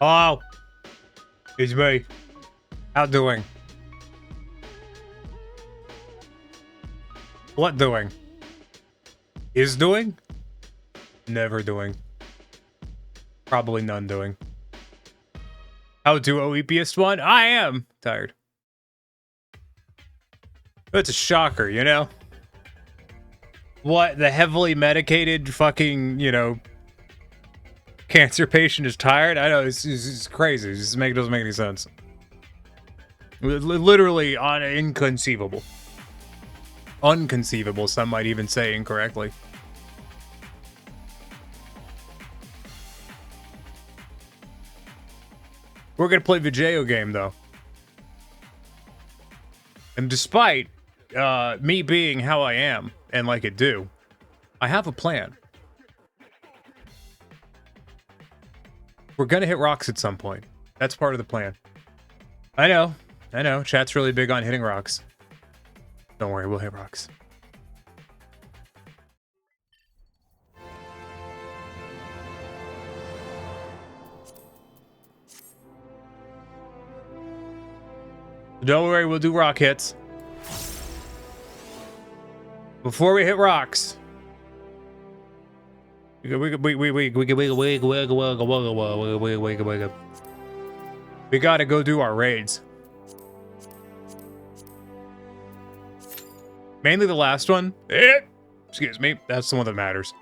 Oh, it's me. How doing? What doing? Is doing? Never doing. Probably none doing. How do OEPist one? I am tired. That's a shocker, you know? What, the heavily medicated fucking, you know, cancer patient is tired? I know, it's crazy. It just doesn't make any sense. Literally inconceivable. Unconceivable, some might even say incorrectly. We're gonna play the Vijeo game, though. And despite me being how I am, and like it do, I have a plan. We're gonna hit rocks at some point. That's part of the plan. I know. Chat's really big on hitting rocks. Don't worry, we'll hit rocks. Don't worry, we'll do rock hits. Before we hit rocks, we gotta go do our raids. Mainly the last one. Excuse me, that's the one that matters.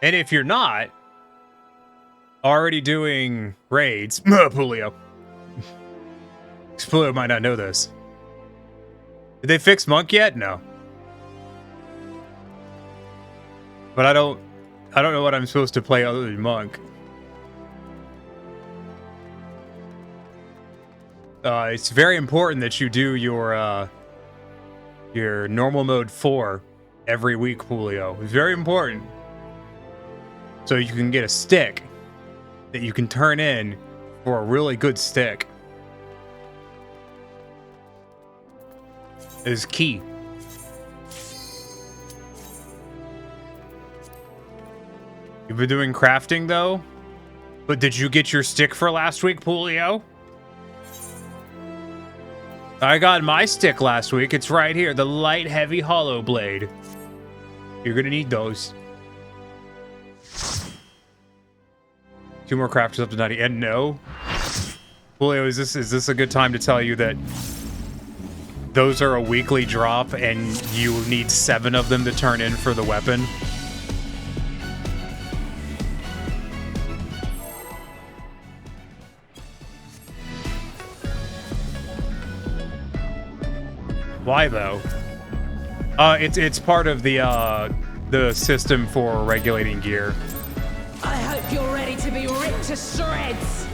And if you're not already doing raids, Pulio. Pulio might not know this. Did they fix Monk yet? No. But I don't know what I'm supposed to play other than Monk. It's very important that you do your normal mode 4 every week, Pulio. It's very important. So you can get a stick that you can turn in for a really good stick. Is key. You've been doing crafting though? But did you get your stick for last week, Pulio? I got my stick last week. It's right here. The light heavy hollow blade. You're gonna need those. 2 more crafters up to 90. And no. Julio, is this a good time to tell you that those are a weekly drop and you need 7 of them to turn in for the weapon? Why though? It's part of the system for regulating gear. I hope you're ready to be ripped to shreds.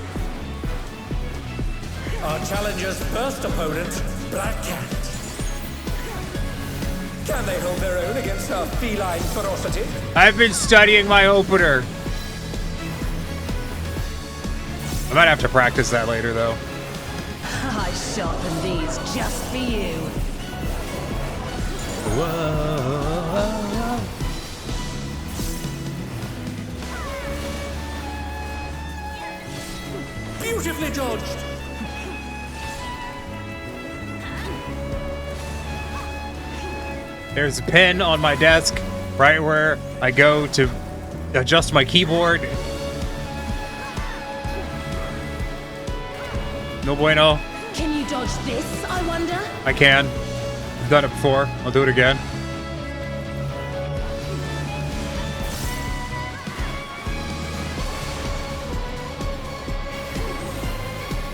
Our challenger's first opponent, Black Cat. Can they hold their own against our feline ferocity? I've been studying my opener. I might have to practice that later though. I sharpened these just for you. Whoa. Beautifully dodged. There's a pen on my desk, right where I go to adjust my keyboard. No bueno. Can you dodge this, I wonder? I can. I've done it before. I'll do it again.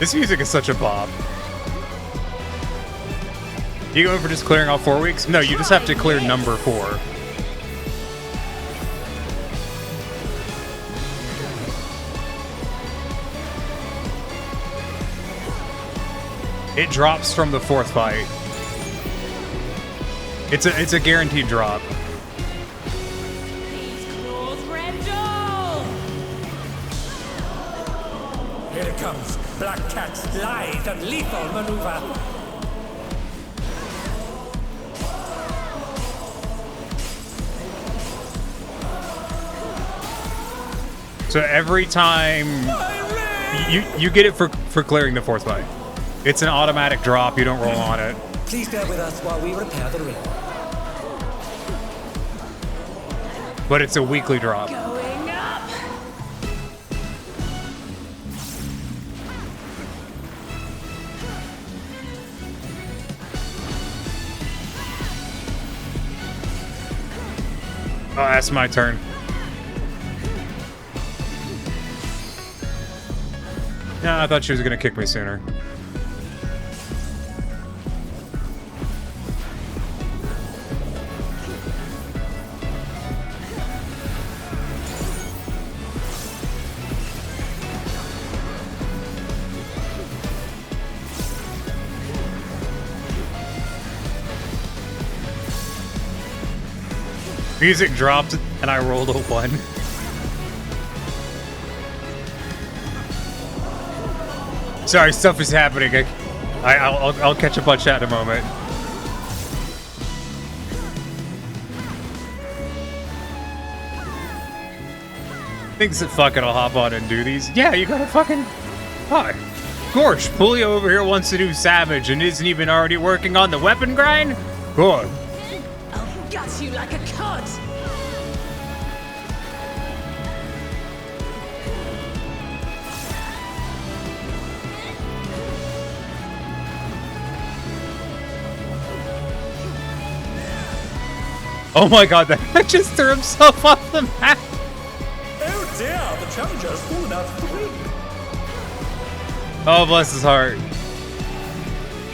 This music is such a bop. You going for just clearing all 4 weeks? No, you just have to clear number 4. It drops from the 4th fight. It's a guaranteed drop. These claws rendle! Here it comes. Black Cat's lithe and lethal maneuver. So every time you get it for clearing the fourth fight. It's an automatic drop. You don't roll on it. Please bear with us while we repair the ring. But it's a weekly drop. Going up. Oh, that's my turn. Yeah, I thought she was gonna kick me sooner. Music dropped and I rolled a 1. Sorry, stuff is happening. I'll catch up on chat in a moment. Thinks that fucking I'll hop on and do these. Yeah, you gotta fucking... Hi. Gorsh, Pulio over here wants to do Savage and isn't even already working on the weapon grind? Good. I'll gut you like a cod. Oh my god, that guy just threw himself off the map. Oh dear, the challenger's fallen out of the ring. Oh, bless his heart.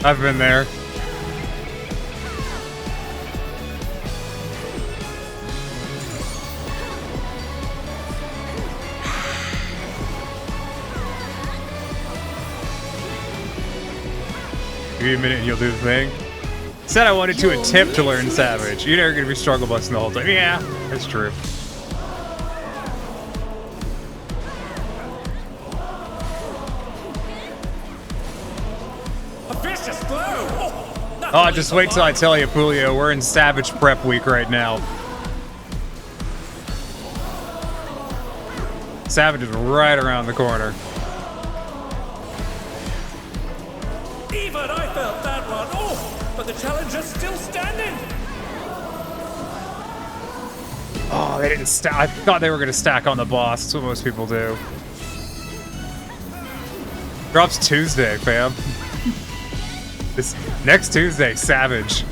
I've been there. Give me a minute and you'll do the thing. Said I wanted to attempt to learn Savage. You're never gonna be struggle busting the whole time. Yeah, that's true. A vicious blow! Oh, just wait till I tell you, Pulio, we're in Savage Prep Week right now. Savage is right around the corner. Even I felt that one. Oh, but the challenger's still standing. Oh, they didn't stack. I thought they were gonna stack on the boss. That's what most people do. Drops Tuesday, fam. This next Tuesday, Savage.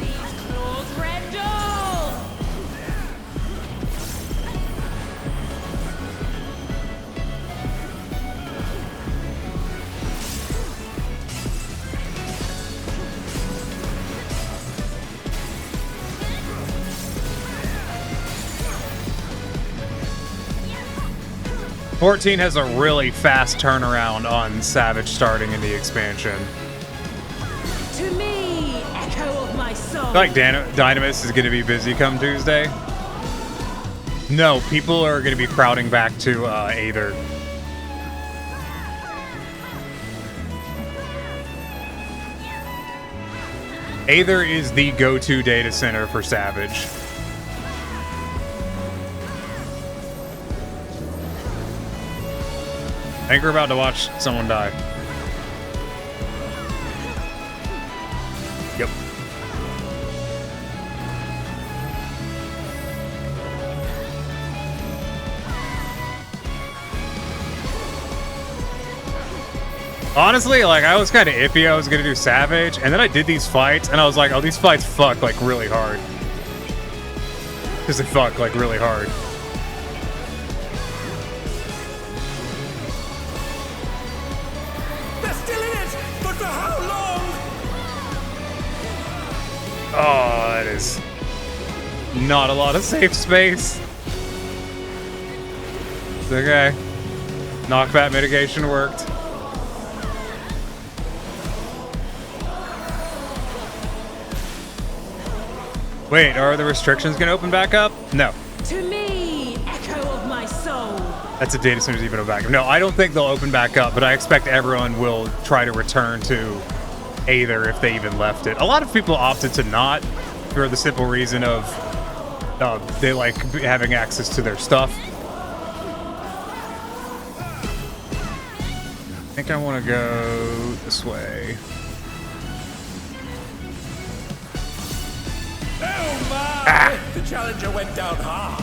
These claws rendle. 14 has a really fast turnaround on Savage starting in the expansion. To me, echo of my soul. I feel like Dynamis is going to be busy come Tuesday. No, people are going to be crowding back to Aether. Aether is the go-to data center for Savage. I think we're about to watch someone die. Yep. Honestly, like, I was kind of iffy I was gonna do Savage, and then I did these fights, and I was like, oh, these fights fuck, like, really hard. Because they fuck, like, really hard. They're still in it, but for how long? Oh, that is not a lot of safe space. It's okay. Knockback mitigation worked. Wait, are the restrictions gonna open back up? No. To me, echo of my soul. That's a data center's even back up. No, I don't think they'll open back up, but I expect everyone will try to return to Aether if they even left it. A lot of people opted to not for the simple reason of they like having access to their stuff. I think I want to go this way. Oh my! The Challenger went down hard.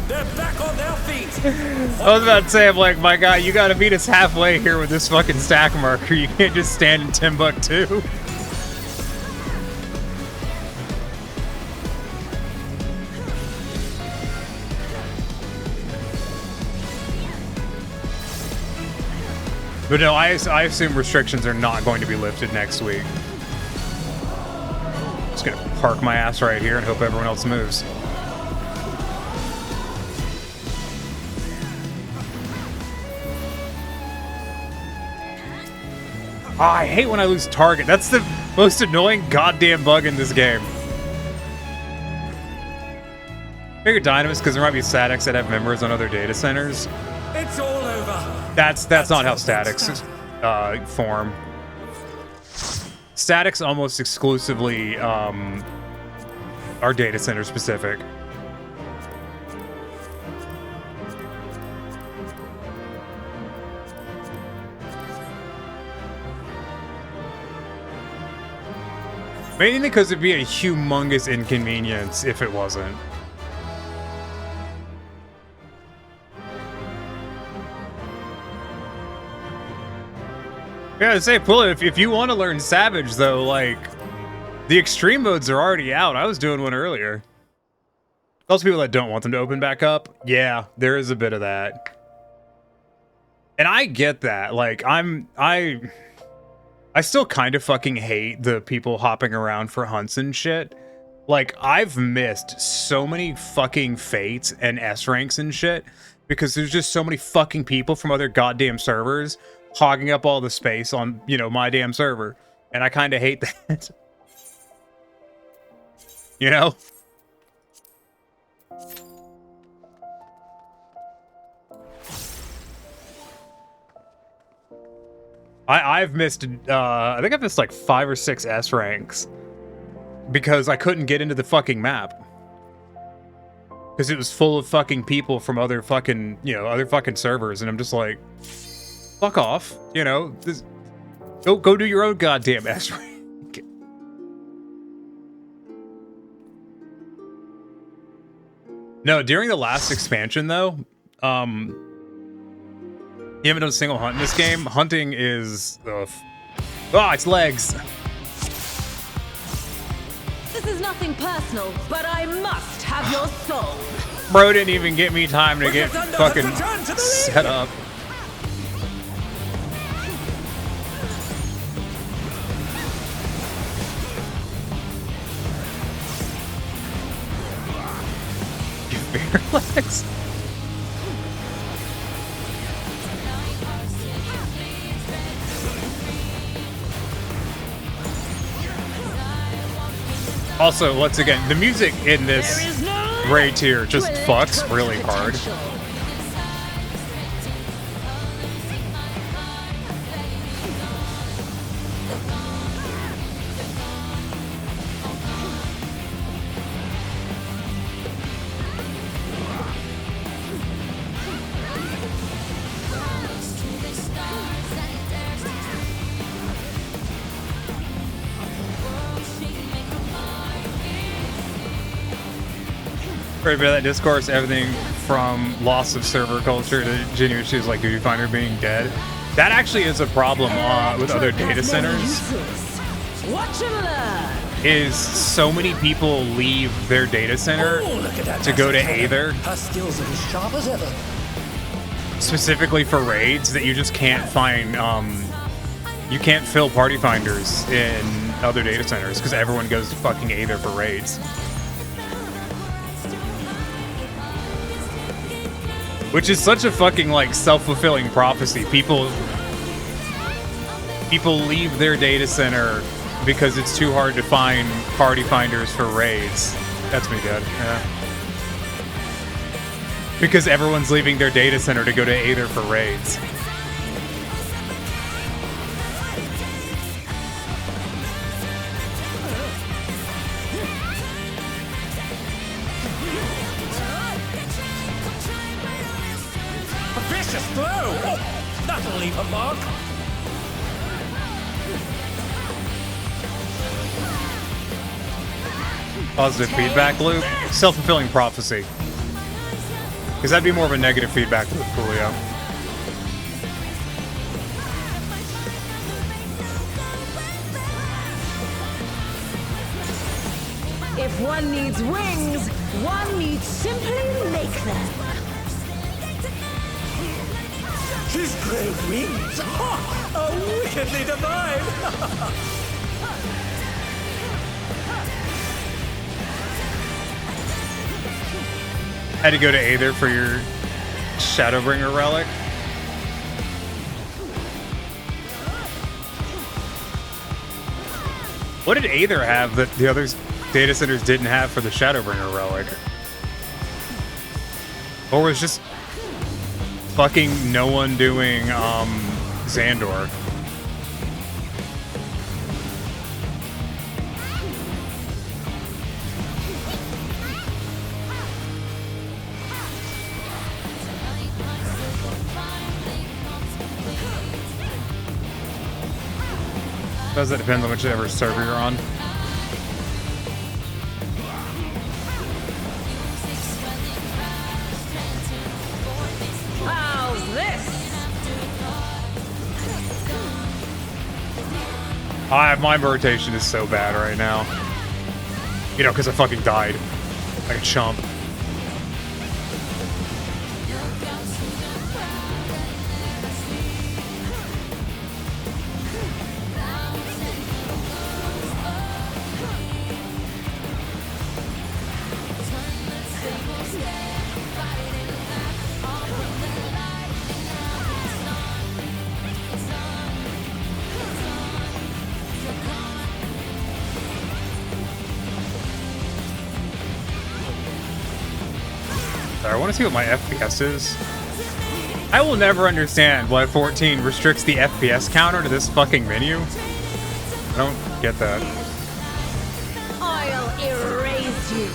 They're back on their feet. I was about to say, I'm like, my guy, you gotta meet us halfway here with this fucking stack marker. You can't just stand in Timbuktu. But no, I assume restrictions are not going to be lifted next week. Just gonna park my ass right here and hope everyone else moves. Oh, I hate when I lose target. That's the most annoying goddamn bug in this game. Figure Dynamis, because there might be statics that have members on other data centers. It's all over. That's not how statics form. Statics almost exclusively are data center specific. Mainly because it'd be a humongous inconvenience if it wasn't. Yeah, I say, pull it. If you want to learn Savage, though, like, the extreme modes are already out. I was doing one earlier. Those people that don't want them to open back up, yeah, there is a bit of that. And I get that. Like, I still kind of fucking hate the people hopping around for hunts and shit. Like, I've missed so many fucking fates and S ranks and shit because there's just so many fucking people from other goddamn servers hogging up all the space on, you know, my damn server. And I kind of hate that. You know? I've missed, I think I've missed like 5 or 6 S ranks because I couldn't get into the fucking map. Because it was full of fucking people from other fucking, you know, other fucking servers. And I'm just like, fuck off, you know, go do your own goddamn S rank. No, during the last expansion though, you haven't done a single hunt in this game. Hunting is, it's legs. This is nothing personal, but I must have your soul. Bro didn't even get me time to get fucking set up. Bare legs. Also, once again, the music in this gray tier just fucks really hard. Right about that discourse, everything from loss of server culture to genuine issues like Duty Finder being dead. That actually is a problem with other data centers. Watch and learn. Is so many people leave their data center to go to Aether. Her skills are as sharp as ever. Specifically for raids that you just can't find. You can't fill party finders in other data centers because everyone goes to fucking Aether for raids. Which is such a fucking, like, self-fulfilling prophecy. People leave their data center, because it's too hard to find party finders for raids. That's me dead. Yeah. Because everyone's leaving their data center to go to Aether for raids. A vicious blow! Oh, that'll leave a mark. Positive feedback loop. Self-fulfilling prophecy. Because that'd be more of a negative feedback loop, Julio. If one needs wings, one needs simply make them. His grey wings! Ha! Are wickedly divine! Had to go to Aether for your Shadowbringer relic. What did Aether have that the other data centers didn't have for the Shadowbringer relic? Or was just fucking no one doing Xandor? Does that depend on whichever server you're on? How's this? My rotation is so bad right now. You know, because I fucking died. Like a chump. I want to see what my FPS is. I will never understand why 14 restricts the FPS counter to this fucking menu. I don't get that. I'll erase you.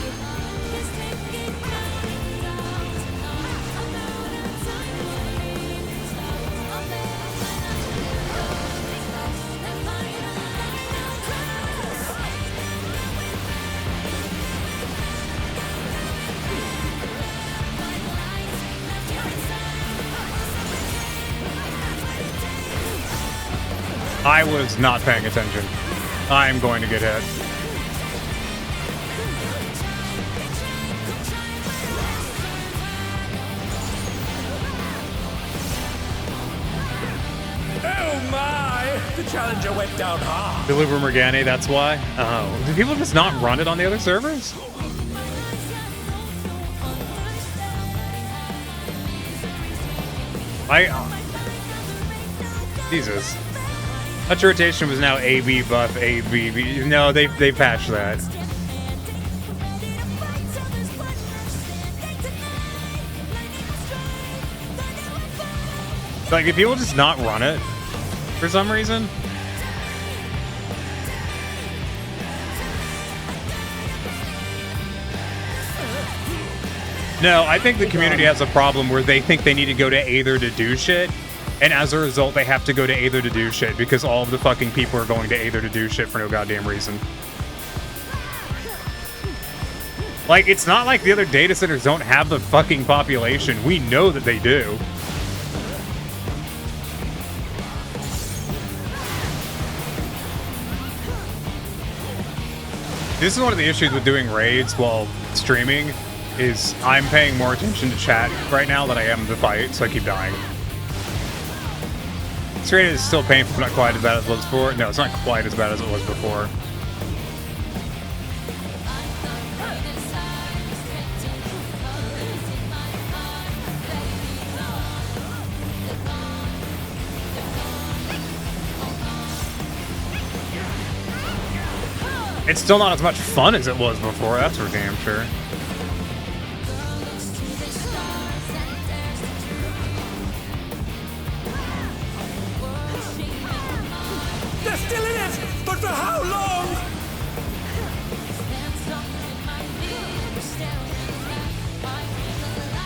I was not paying attention. I'm going to get hit. Oh my! The challenger went down hard. Deliver Morgane, that's why? Oh. Do people just not run it on the other servers? Jesus. Touch rotation was now AB buff, AB. No, they patched that. Like, if people just not run it for some reason? No, I think the community has a problem where they think they need to go to Aether to do shit, and as a result, they have to go to Aether to do shit because all of the fucking people are going to Aether to do shit for no goddamn reason. Like, it's not like the other data centers don't have the fucking population. We know that they do. This is one of the issues with doing raids while streaming, is I'm paying more attention to chat right now than I am the fight, so I keep dying. This raid is still painful, but not quite as bad as it was before. No, it's not quite as bad as it was before. It's still not as much fun as it was before, that's for damn sure. They're still in it, but for how long?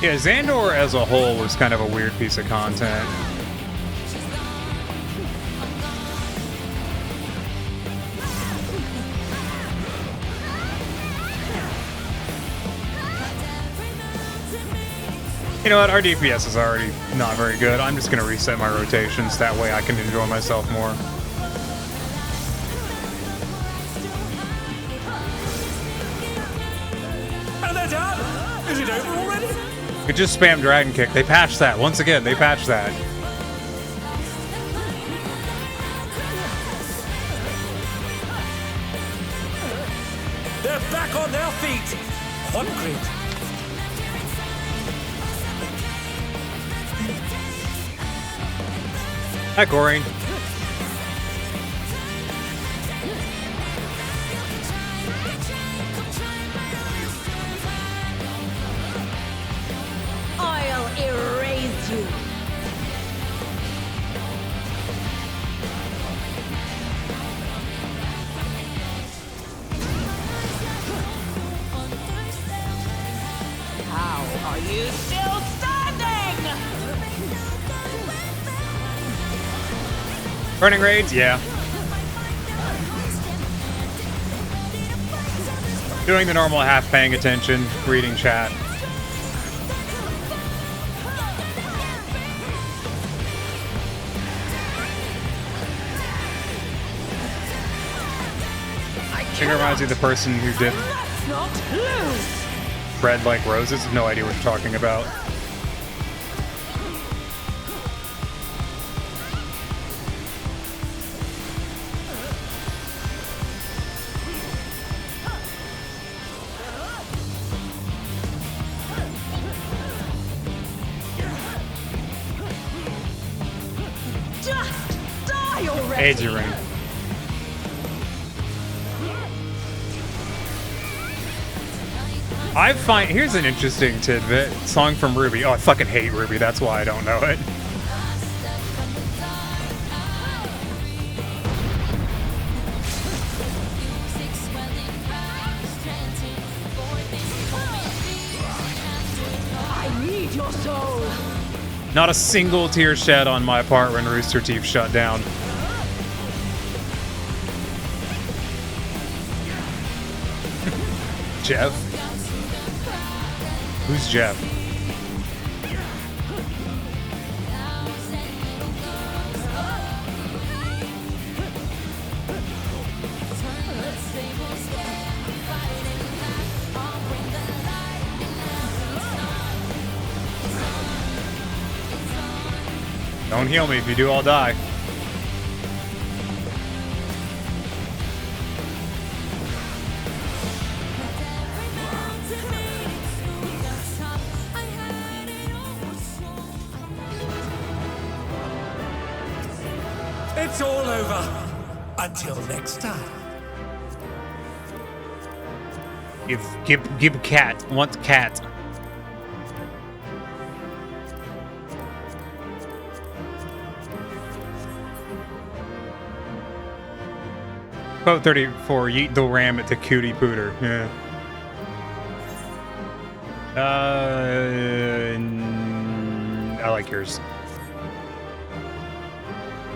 Yeah, Xandor as a whole was kind of a weird piece of content. You know what? Our DPS is already not very good. I'm just going to reset my rotations. That way I can enjoy myself more. And they're done? Is it over already? You could just spam Dragon Kick. They patched that. Once again, they patched that. They're back on their feet. One crit. Hi, Corey. I'll erase you. How are you still standing? Running raids? Yeah. Doing the normal half paying attention, reading chat. I think it reminds me of the person who did Let's not lose. Red Like Roses. I have no idea what you're talking about. Just die already. AIDS your ring. I find here's an interesting tidbit. Song from Ruby. Oh, I fucking hate Ruby. That's why I don't know it. I need your soul. Not a single tear shed on my part when Rooster Teeth shut down. Jeff? Who's Jeff? Don't heal me. If you do, I'll die. It's all over. Until next time. Give cat. Want cat. Quote 34, yeet the ram at the cutie pooter. Yeah. I like yours.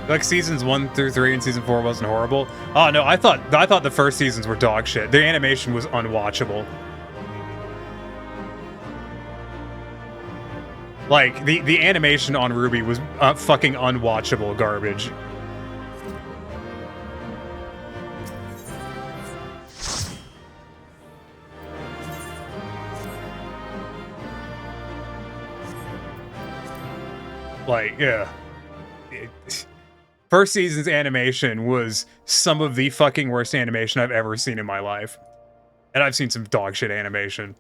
Like seasons 1 through 3 and season 4 wasn't horrible. Oh no, I thought the first seasons were dog shit. The animation was unwatchable. Like the animation on Ruby was fucking unwatchable garbage. Like, yeah. First season's animation was some of the fucking worst animation I've ever seen in my life. And I've seen some dog shit animation.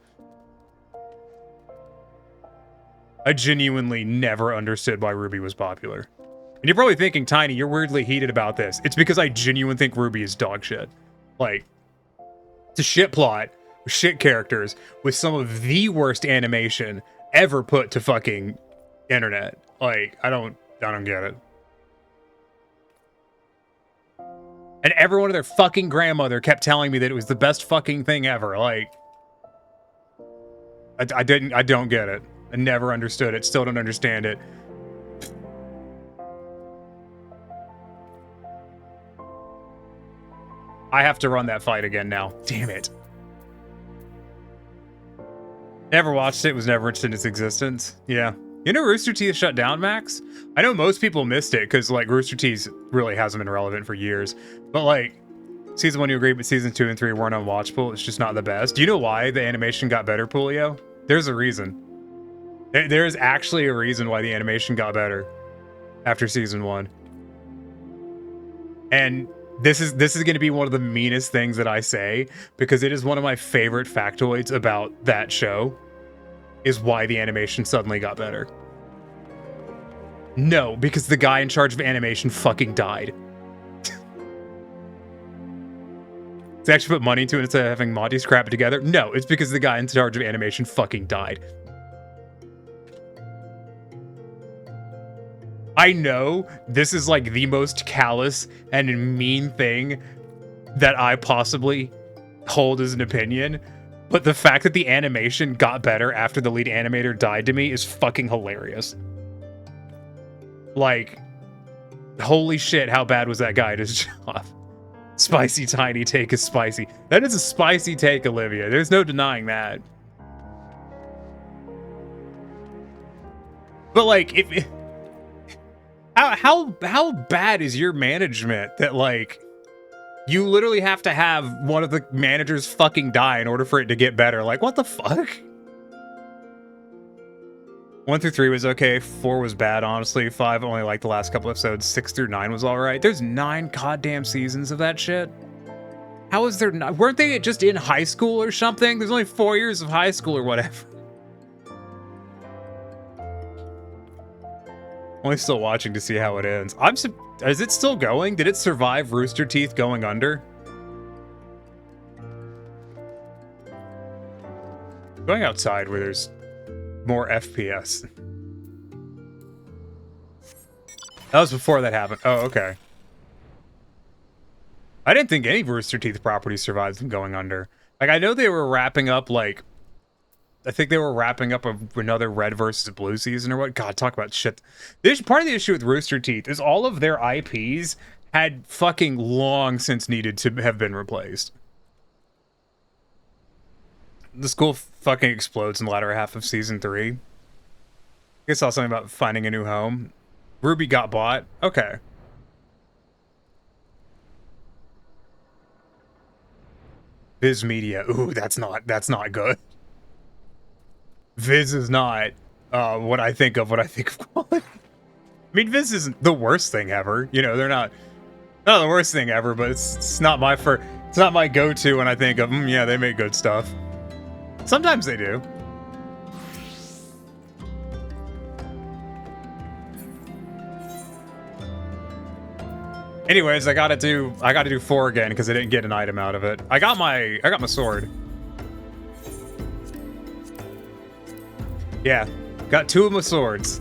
I genuinely never understood why Ruby was popular. And you're probably thinking, Tiny, you're weirdly heated about this. It's because I genuinely think Ruby is dog shit. Like, a shit plot, with shit characters, with some of the worst animation ever put to fucking internet. Like, I don't get it. And everyone and their fucking grandmother kept telling me that it was the best fucking thing ever. Like, I don't get it. I never understood it. Still don't understand it. I have to run that fight again now. Damn it. Never watched it. Was never interested in its existence. Yeah. You know Rooster Teeth shut down, Max? I know most people missed it because, like, Rooster Teeth really hasn't been relevant for years. But, like, season 1 you agree, but season 2 and 3 weren't unwatchable. It's just not the best. Do you know why the animation got better, Pulio? There's a reason. There is actually a reason why the animation got better after season 1. And this is going to be one of the meanest things that I say, because it is one of my favorite factoids about that show, is why the animation suddenly got better. No, because the guy in charge of animation fucking died. They actually put money into it instead of having Monty scrap it together. No, it's because the guy in charge of animation fucking died. I know this is like the most callous and mean thing that I possibly hold as an opinion, but the fact that the animation got better after the lead animator died to me is fucking hilarious. Like, holy shit, how bad was that guy at his job? Spicy tiny take is spicy. That is a spicy take, Olivia. There's no denying that. But like, if how bad is your management that, like, you literally have to have one of the managers fucking die in order for it to get better? Like, what the fuck? 1 through 3 was okay. 4 was bad, honestly. 5 only liked the last couple episodes. 6 through 9 was alright. There's 9 goddamn seasons of that shit. How is there not? Weren't they just in high school or something? There's only 4 years of high school or whatever. Only still watching to see how it ends. Is it still going? Did it survive Rooster Teeth going under? Going outside where there's more FPS. That was before that happened. Oh, okay. I didn't think any Rooster Teeth properties survived from going under. Like, I know they were wrapping up, like, I think they were wrapping up another Red versus Blue season or what. God, talk about shit. This part of the issue with Rooster Teeth is all of their IPs had fucking long since needed to have been replaced. The school fucking explodes in the latter half of season 3. I saw something about finding a new home. Ruby got bought. Okay. Viz Media. Ooh, that's not good. Viz is not what I think of quality. I mean, Viz isn't the worst thing ever. You know, they're not the worst thing ever, but it's not my it's not my go-to when I think of them. Yeah, they make good stuff. Sometimes they do. Anyways, I gotta do 4 again because I didn't get an item out of it. I got my sword. Yeah, got 2 of my swords.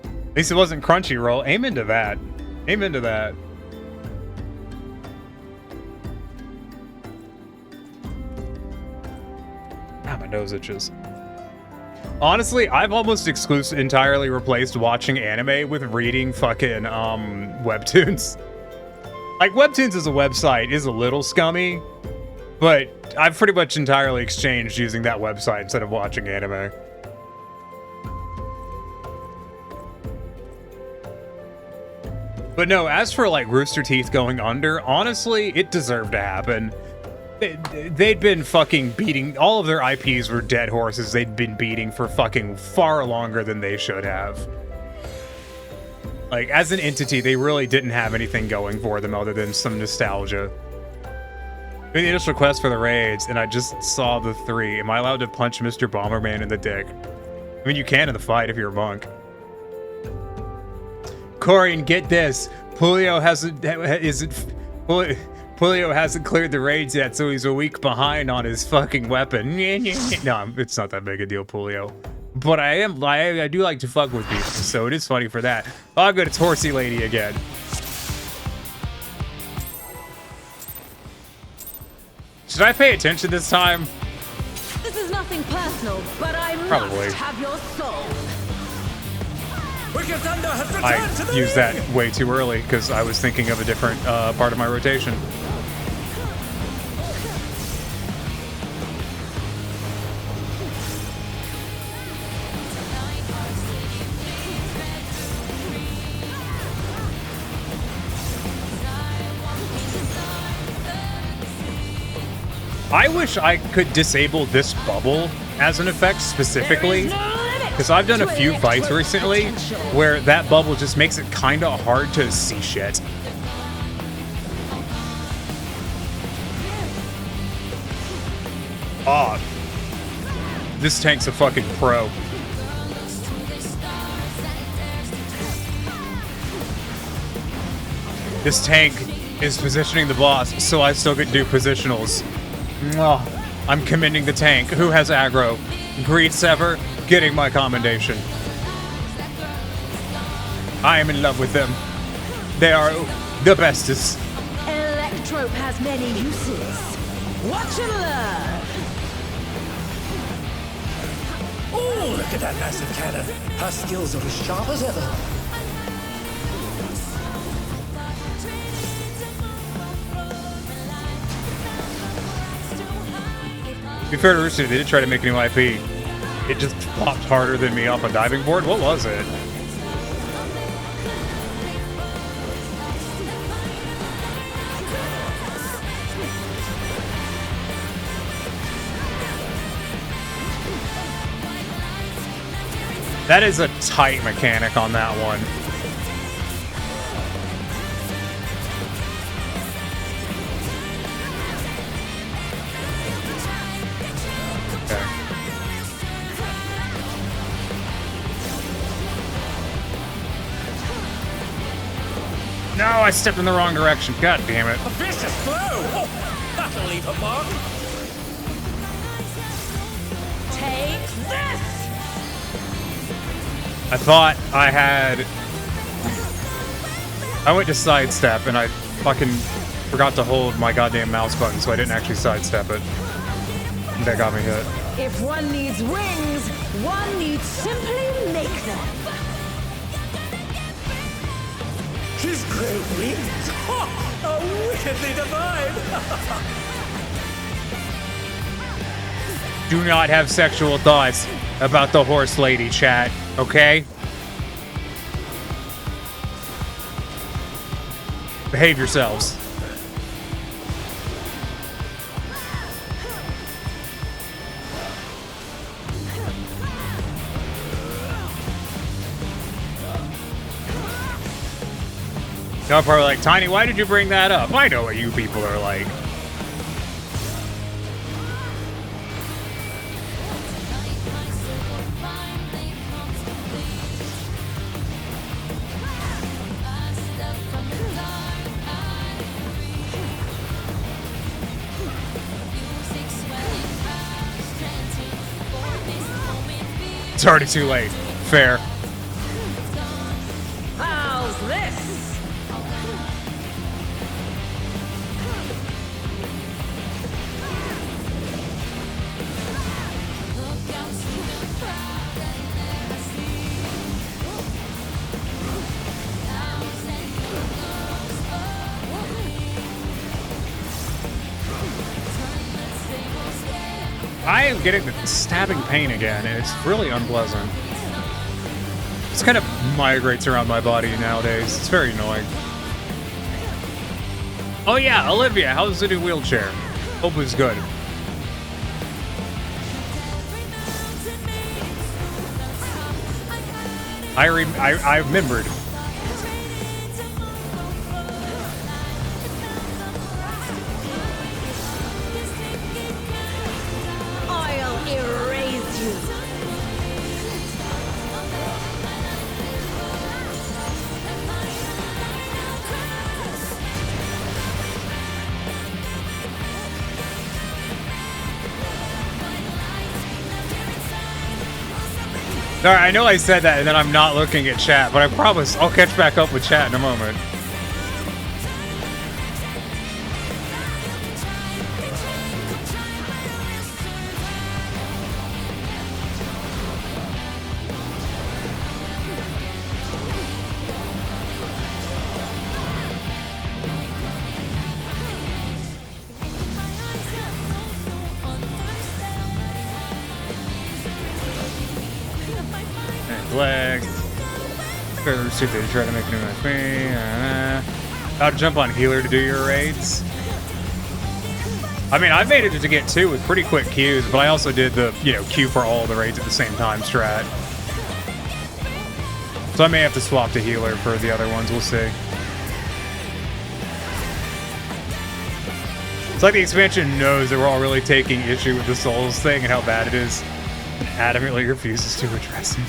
At least it wasn't Crunchyroll. Aim into that. Aim into that. Ah, my nose itches. Honestly, I've almost entirely replaced watching anime with reading fucking webtoons. Like, webtoons as a website is a little scummy, but I've pretty much entirely exchanged using that website instead of watching anime. But no, as for like Rooster Teeth going under, honestly, it deserved to happen. They'd been fucking beating, all of their IPs were dead horses they'd been beating for fucking far longer than they should have. Like, as an entity, they really didn't have anything going for them other than some nostalgia. I mean, the initial quest for the raids, and I just saw the 3. Am I allowed to punch Mr. Bomberman in the dick? I mean, you can in the fight if you're a monk. Corian, get this. Pulio Pulio hasn't cleared the raids yet, so he's a week behind on his fucking weapon. No, it's not that big a deal, Pulio. But I do like to fuck with people, so it is funny for that. Oh, I'm good, it's Horsey Lady again. Should I pay attention this time? This is nothing personal, but I Probably. must have your soul. Wicked Thunder has returned to the I used ring. that way too early because I was thinking of a different part of my rotation. I wish I could disable this bubble as an effect specifically, because I've done a few fights recently where that bubble just makes it kind of hard to see shit. Ah, this tank's a fucking pro. This tank is positioning the boss, so I still get to do positionals. Mwah. I'm commending the tank. Who has aggro? Greed Sever, getting my commendation. I am in love with them. They are the bestest. Electrope has many uses. Watch and learn. Oh, look at that massive cannon. Her skills are as sharp as ever. To be fair to Rooster, they did try to make a new IP. It just popped harder than me off a diving board. What was it? That is a tight mechanic on that one. No, I stepped in the wrong direction. God damn it. A vicious blow. Oh, that'll leave a mark. Take this. I thought I had... I went to sidestep and I fucking forgot to hold my goddamn mouse button, so I didn't actually sidestep it. That got me hit. If one needs wings, one needs simply make them. His great wings. Oh, wickedly divine. Do not have sexual thoughts about the horse lady, chat, okay? Behave yourselves. Y'all probably like, Tiny, why did you bring that up? I know what you people are like. It's already too late. Fair. How's this? I am getting the stabbing pain again, and it's really unpleasant. It's kind of migrates around my body nowadays. It's very annoying. Oh yeah, Olivia, how's the new wheelchair? Hope it's good. I remembered. I'll erase you. Alright, I know I said that and then I'm not looking at chat, but I promise I'll catch back up with chat in a moment. Legs. See if they try to make new thing. How to jump on healer to do your raids. I mean, I made it to get 2 with pretty quick queues, but I also did the, you know, queue for all the raids at the same time strat. So I may have to swap to healer for the other ones. We'll see. It's like the expansion knows that we're all really taking issue with the Souls thing and how bad it is, and adamantly refuses to address it.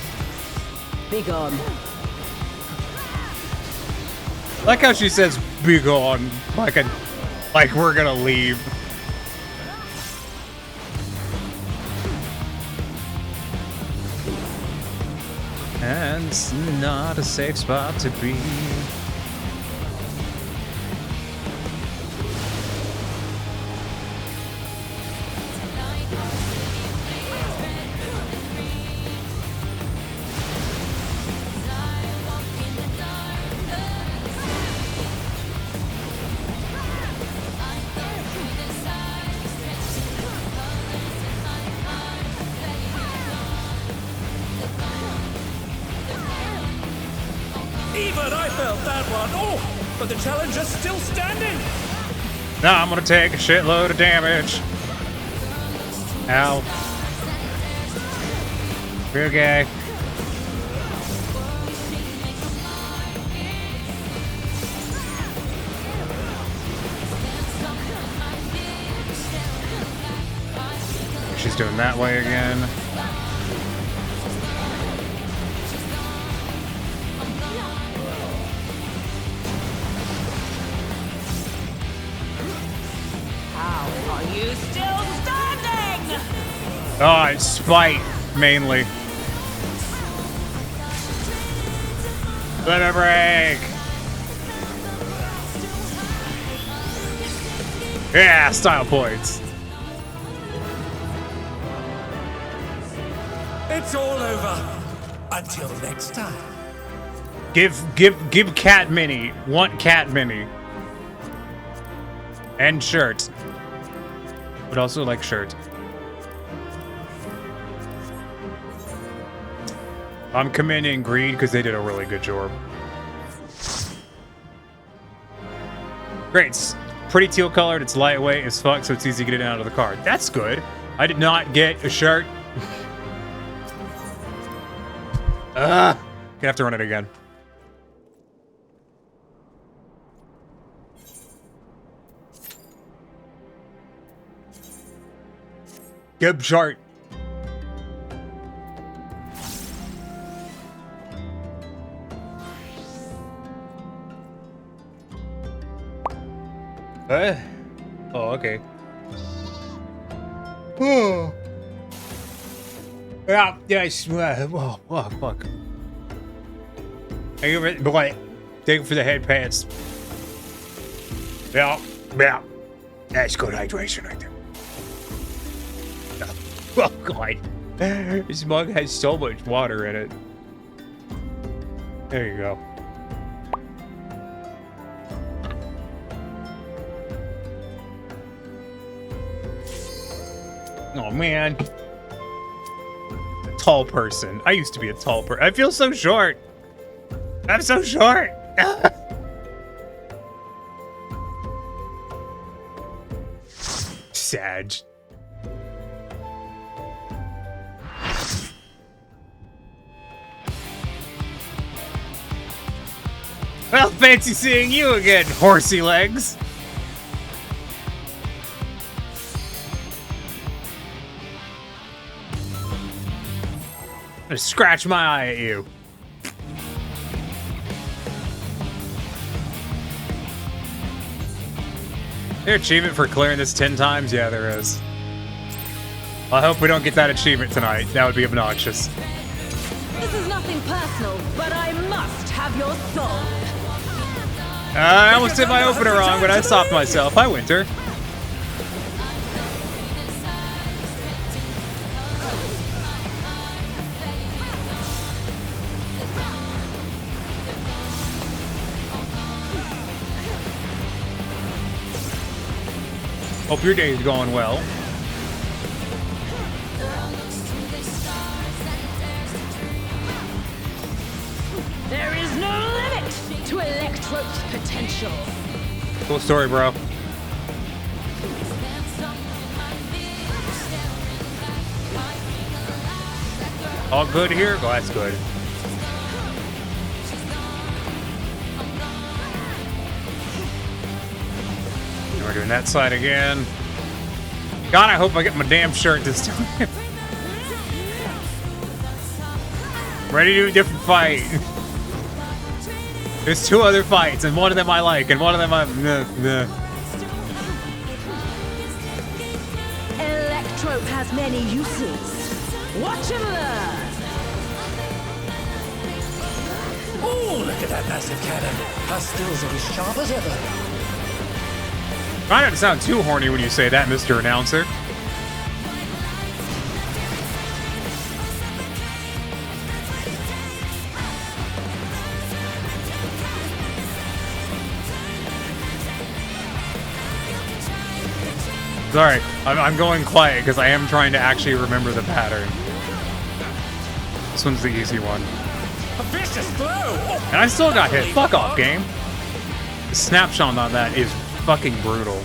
Be gone. I like how she says "be gone," like we're gonna leave. And it's not a safe spot to be. Even I felt that one. Oh, but the challenger's still standing. Now I'm gonna take a shitload of damage. Ow. Okay. She's doing that way again. You still standing? Oh, it's spite, mainly. Let it break. Yeah, style points. It's all over. Until next time. Give Cat Mini. Want Cat Mini. And shirt. But also like shirt. I'm commending Greed because they did a really good job. Great. It's pretty teal colored. It's lightweight as fuck, so it's easy to get it out of the car. That's good. I did not get a shirt. Gonna have to run it again. Good chart. Oh, okay. Oh. Yeah, yes. Oh, fuck. Thank you for, boy. Thank you for the head pants. Yeah. That's good hydration right there. Oh, God. This mug has so much water in it. There you go. Oh, man. A tall person. I used to be a tall person. I feel so short. I'm so short. Sag. Well, fancy seeing you again, horsey legs. I'm gonna scratch my eye at you. Is there an achievement for clearing this 10 times? Yeah, there is. I hope we don't get that achievement tonight. That would be obnoxious. This is nothing personal, but I must have your soul. I almost did my opener wrong, but I stopped myself. Hi, Winter. Hope your day's going well. There is no limit to Electro's potential. Cool story, bro. All good here? Oh, that's good. And we're doing that side again. God, I hope I get my damn shirt this time. Ready to do a different fight. There's 2 other fights, and one of them I like, and one of them I'm... Electro has many uses. Watch and learn. Oh, look at that massive cannon. Her skills are as sharp as ever. Try not to sound too horny when you say that, Mr. Announcer. Sorry, I'm going quiet because I am trying to actually remember the pattern. This one's the easy one. A vicious blow. Oh, And I still got hit. Fuck off, game. The snapshot on that is fucking brutal.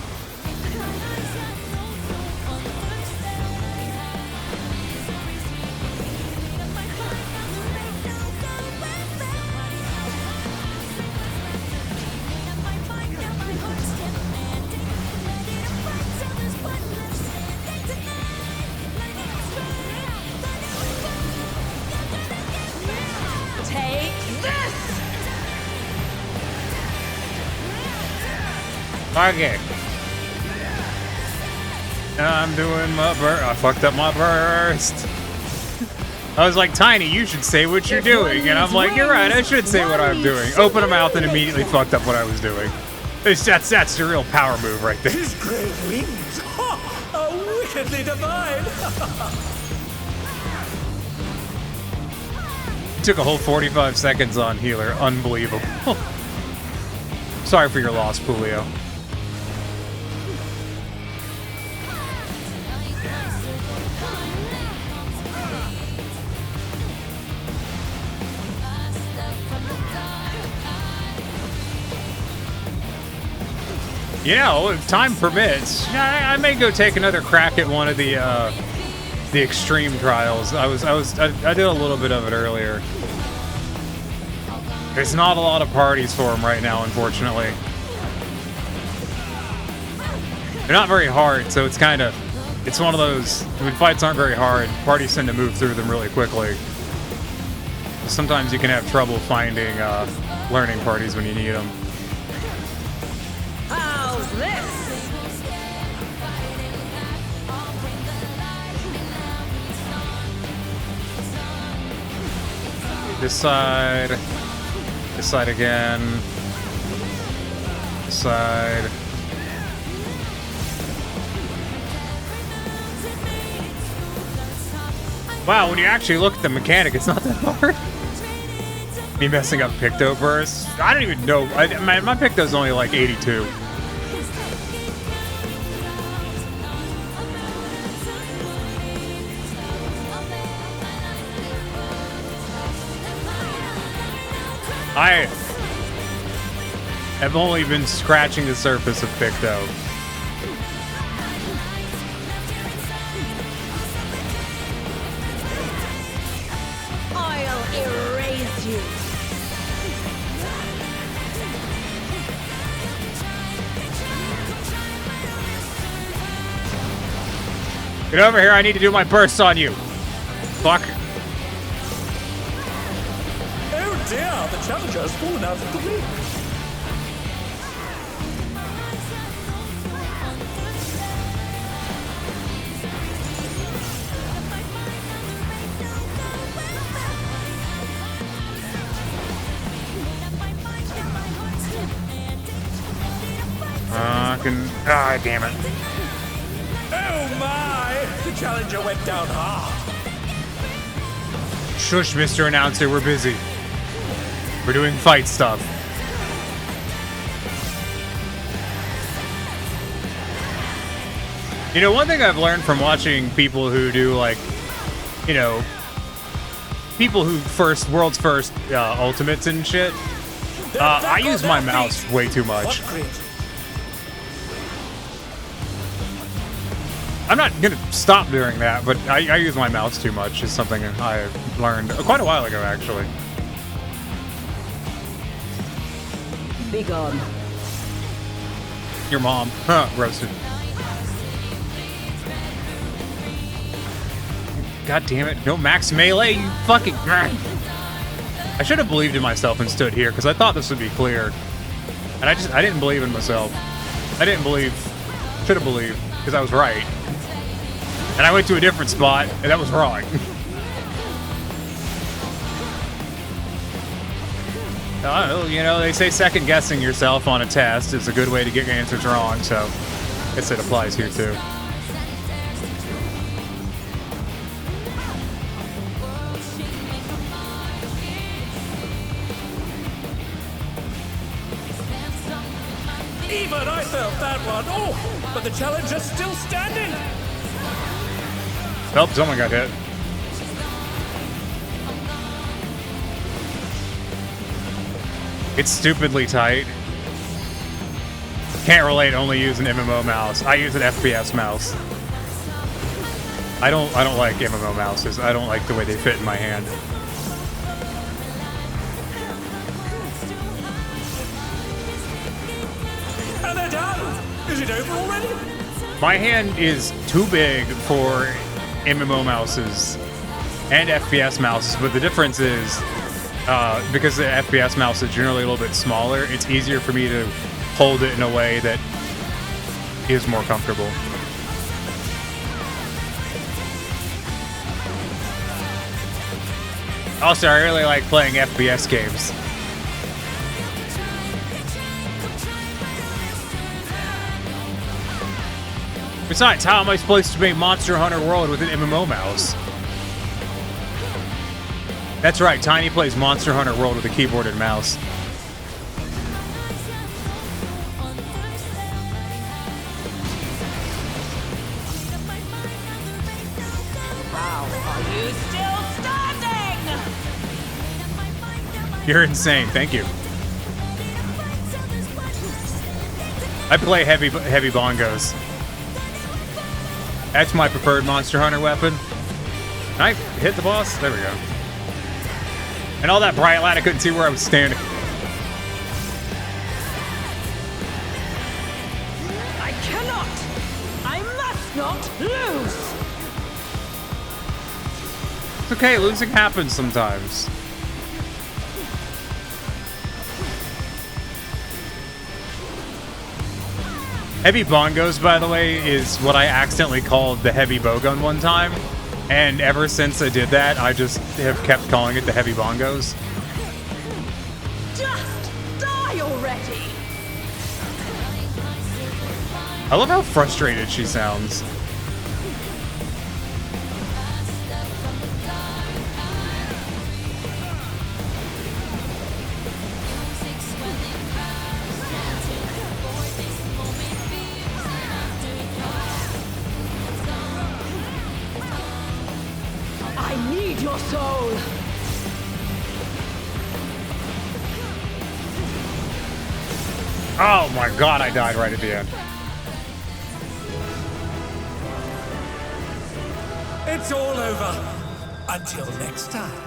Take this. Okay. I'm doing my burst. I fucked up my burst. I was like, Tiny, you should say what you're doing. And I'm like, you're right, I should say what I'm doing. Open a mouth and immediately fucked up what I was doing. That's the real power move right there. his great wings. Ha! Are wickedly divine. Took a whole 45 seconds on healer. Unbelievable. Sorry for your loss, Pulio. You know, if time permits, I may go take another crack at one of the extreme trials. I did a little bit of it earlier. There's not a lot of parties for them right now, unfortunately. They're not very hard, so it's kind of, it's one of those, when fights aren't very hard, parties tend to move through them really quickly. Sometimes you can have trouble finding learning parties when you need them. How's this? This side again, this side. Wow, when you actually look at the mechanic, it's not that hard. Me messing up Picto bursts. I don't even know. My Picto's only like 82. I have only been scratching the surface of Picto. I'll erase you. Get over here, I need to do my bursts on you. Fuck. Oh dear, the challenger has fallen out of the ring. Ah, damn it. Oh my! The challenger went down hard. Shush, Mr. Announcer, we're busy. We're doing fight stuff. You know, one thing I've learned from watching people who do, like, you know, people who world's first ultimates and shit, I use my mouse way too much. I'm not gonna stop doing that, but I use my mouse too much is something I learned quite a while ago, actually. Be gone. Your mom. Huh, roasted. God damn it. No max melee, you fucking... I should have believed in myself and stood here, because I thought this would be clear. And I didn't believe in myself. I didn't believe. Should have believed, because I was right. And I went to a different spot, and that was wrong. You know, they say second guessing yourself on a test is a good way to get your answers wrong, so I guess it applies here too. Even I felt that one. Oh, but the challenger's still standing. Nope, someone got hit. It's stupidly tight. Can't relate, only use an MMO mouse. I use an FPS mouse. I don't like MMO mouses. I don't like the way they fit in my hand. And they're done. Is it over already? My hand is too big for MMO mouses and FPS mouses, but the difference is because the FPS mouse is generally a little bit smaller, it's easier for me to hold it in a way that is more comfortable. Also, I really like playing FPS games. Besides, how am I supposed to make Monster Hunter World with an MMO mouse? That's right, Tiny plays Monster Hunter World with a keyboard and mouse. Wow, are you still standing? You're insane, thank you. I play heavy bongos. That's my preferred Monster Hunter weapon. Can I hit the boss? There we go. And all that bright light, I couldn't see where I was standing. I cannot! I must not lose! It's okay, losing happens sometimes. Heavy bongos, by the way, is what I accidentally called the heavy bowgun one time. And ever since I did that, I just have kept calling it the heavy bongos. Just die already! I love how frustrated she sounds. I need your soul! Oh my god, I died right at the end. It's all over. Until next time.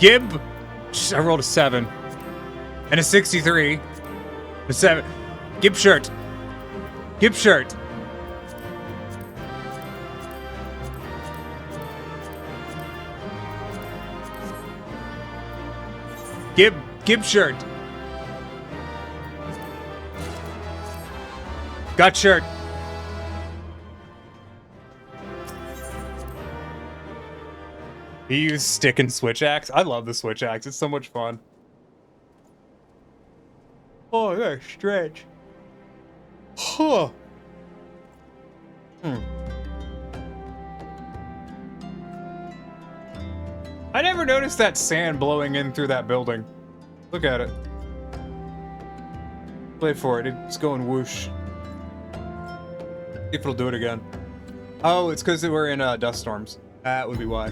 Gib, I rolled a 7 and a 63. A 7. Gib shirt. Gib shirt. Gib shirt. Got shirt. You use stick and switch axe? I love the switch axe. It's so much fun. Oh, I gotta stretch. Huh. I never noticed that sand blowing in through that building. Look at it. Wait for it. It's going whoosh. See if it'll do it again. Oh, it's because we're in dust storms. That would be why.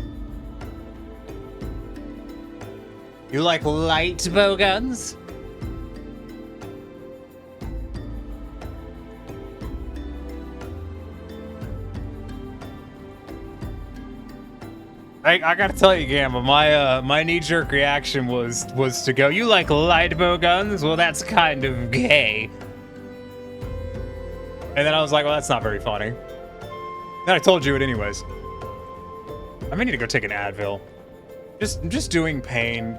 You like light bow guns? I gotta tell you, Gamma, my knee-jerk reaction was to go, you like light bow guns? Well, that's kind of gay. And then I was like, well, that's not very funny. Then I told you it anyways. I may need to go take an Advil. I'm just doing pain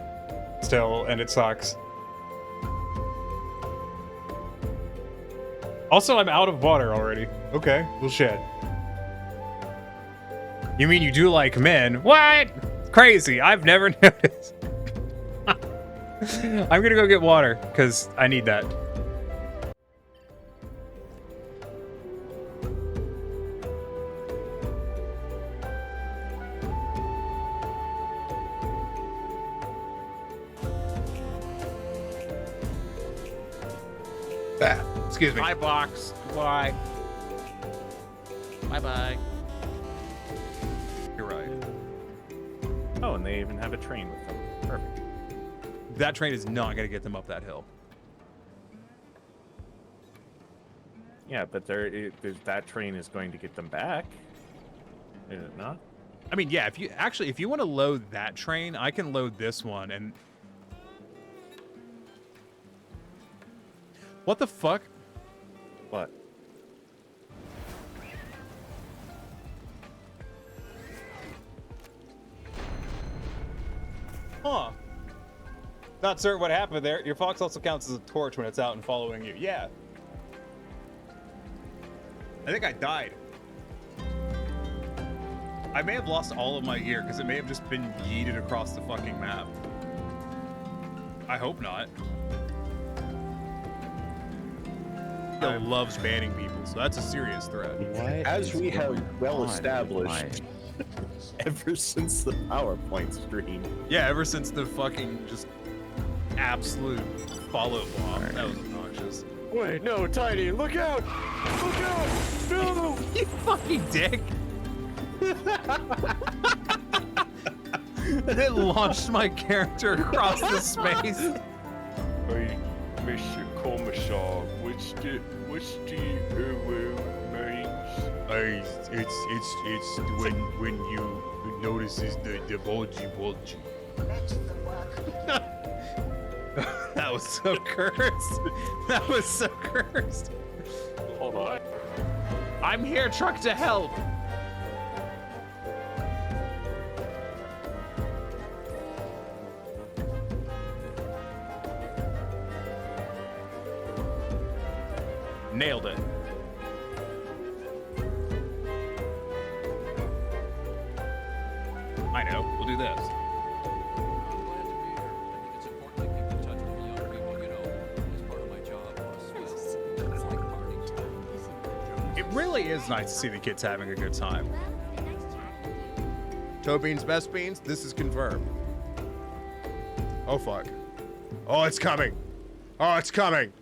still, and it sucks. Also, I'm out of water already. Okay, well, shit. You mean you do like men? What? Crazy. I've never noticed. I'm gonna go get water, because I need that. Excuse me. Bye, box. Bye. Bye-bye. You're right. Oh, and they even have a train with them. Perfect. That train is not going to get them up that hill. Yeah, but that train is going to get them back. Is it not? I mean, yeah, if you want to load that train, I can load this one and... What the fuck? What? Huh. Not certain what happened there. Your fox also counts as a torch when it's out and following you. Yeah. I think I died. I may have lost all of my gear because it may have just been yeeted across the fucking map. I hope not. He loves banning people, so that's a serious threat. As we have well established ever since the PowerPoint stream. Yeah, ever since the fucking just absolute follow bomb. That was obnoxious. Wait, no, Tiny, look out! Look out! No! You fucking dick! And it launched my character across the space. Hey, Mr. Commissar, which do you means? It's when you notices the bulgy. That was so cursed. That was so cursed. Hold on. I'm here, truck to help. Nailed it. I know. We'll do this. It really is nice to see the kids having a good time. Toe beans, best beans. This is confirmed. Oh fuck. Oh, it's coming. Oh, it's coming.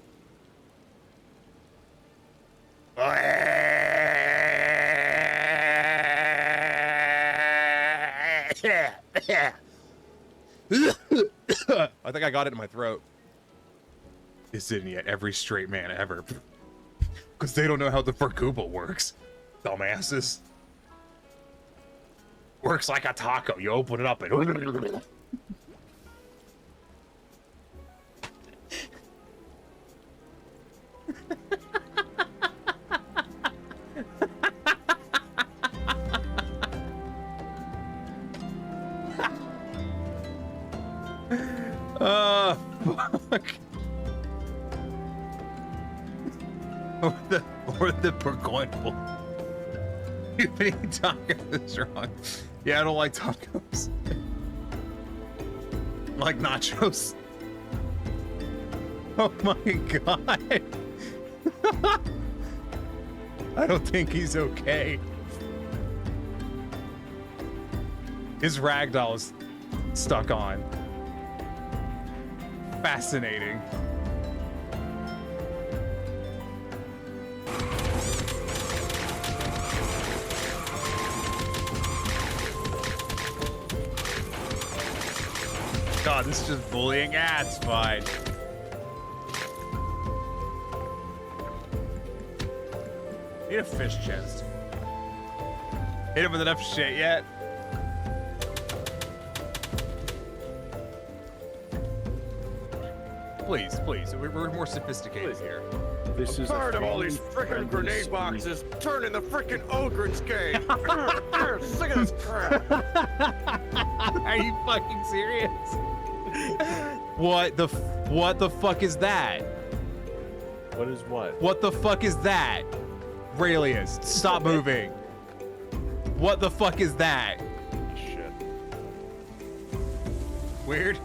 I think I got it in my throat. This isn't yet every straight man ever. Because they don't know how the Verkuba works. Dumbasses. Works like a taco. You open it up and... fuck. Or the Burgoyne. You think tacos wrong? Yeah, I don't like tacos. I like nachos. Oh my god. I don't think he's okay. His ragdoll is stuck on. Fascinating. God, this is just bullying. Ah, it's fine. Need a fish chest. Hit him with enough shit yet? Please, please. We're more sophisticated here. This is Tired of all these frickin' grenade boxes turning the frickin' Ogren's game. Sick of this crap. Are you fucking serious? What the fuck is that? What is what? What the fuck is that? Raelius, stop moving. What the fuck is that? Shit. Weird.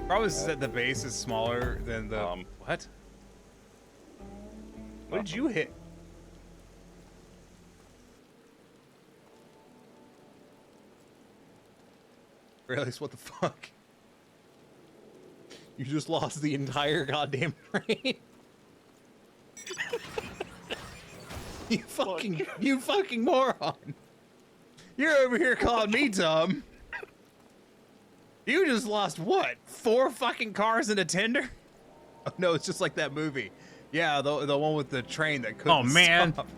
Probably is that the base is smaller than the what? What did you hit? Raelius, what the fuck? You just lost the entire goddamn train. You fucking moron. You're over here calling me dumb. You just lost what? 4 fucking cars and a tender? Oh no, it's just like that movie. Yeah, the one with the train that couldn't. Oh man. Stop.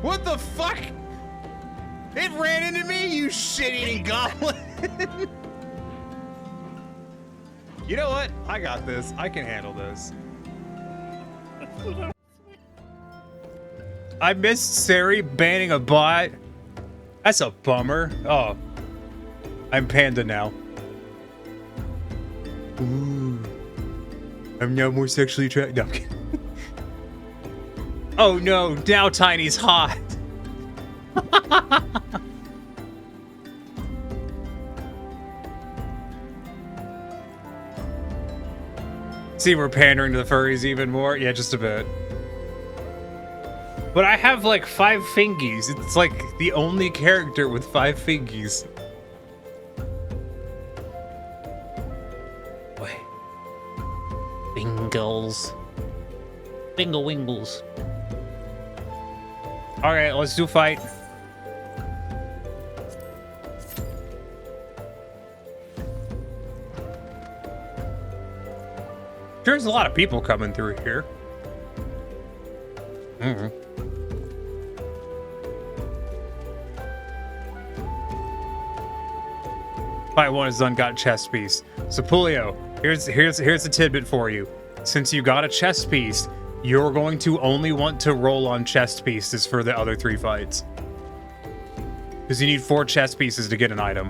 What the fuck? It ran into me, you shit-eating goblin. You know what? I got this. I can handle this. I missed Sari banning a bot. That's a bummer. Oh. I'm Panda now. Ooh. I'm now more sexually attracted. No, I'm kidding. Oh no, now Tiny's hot. See, we're pandering to the furries even more. Yeah, just a bit. But I have like 5 fingies. It's like the only character with 5 fingies. Wait. Bingles. Bingle wingles. Alright, let's do fight. There's a lot of people coming through here. Fight 1 is done, got chest piece. So Pulio, here's a tidbit for you. Since you got a chest piece, you're going to only want to roll on chest pieces for the other 3 fights. Because you need 4 chest pieces to get an item.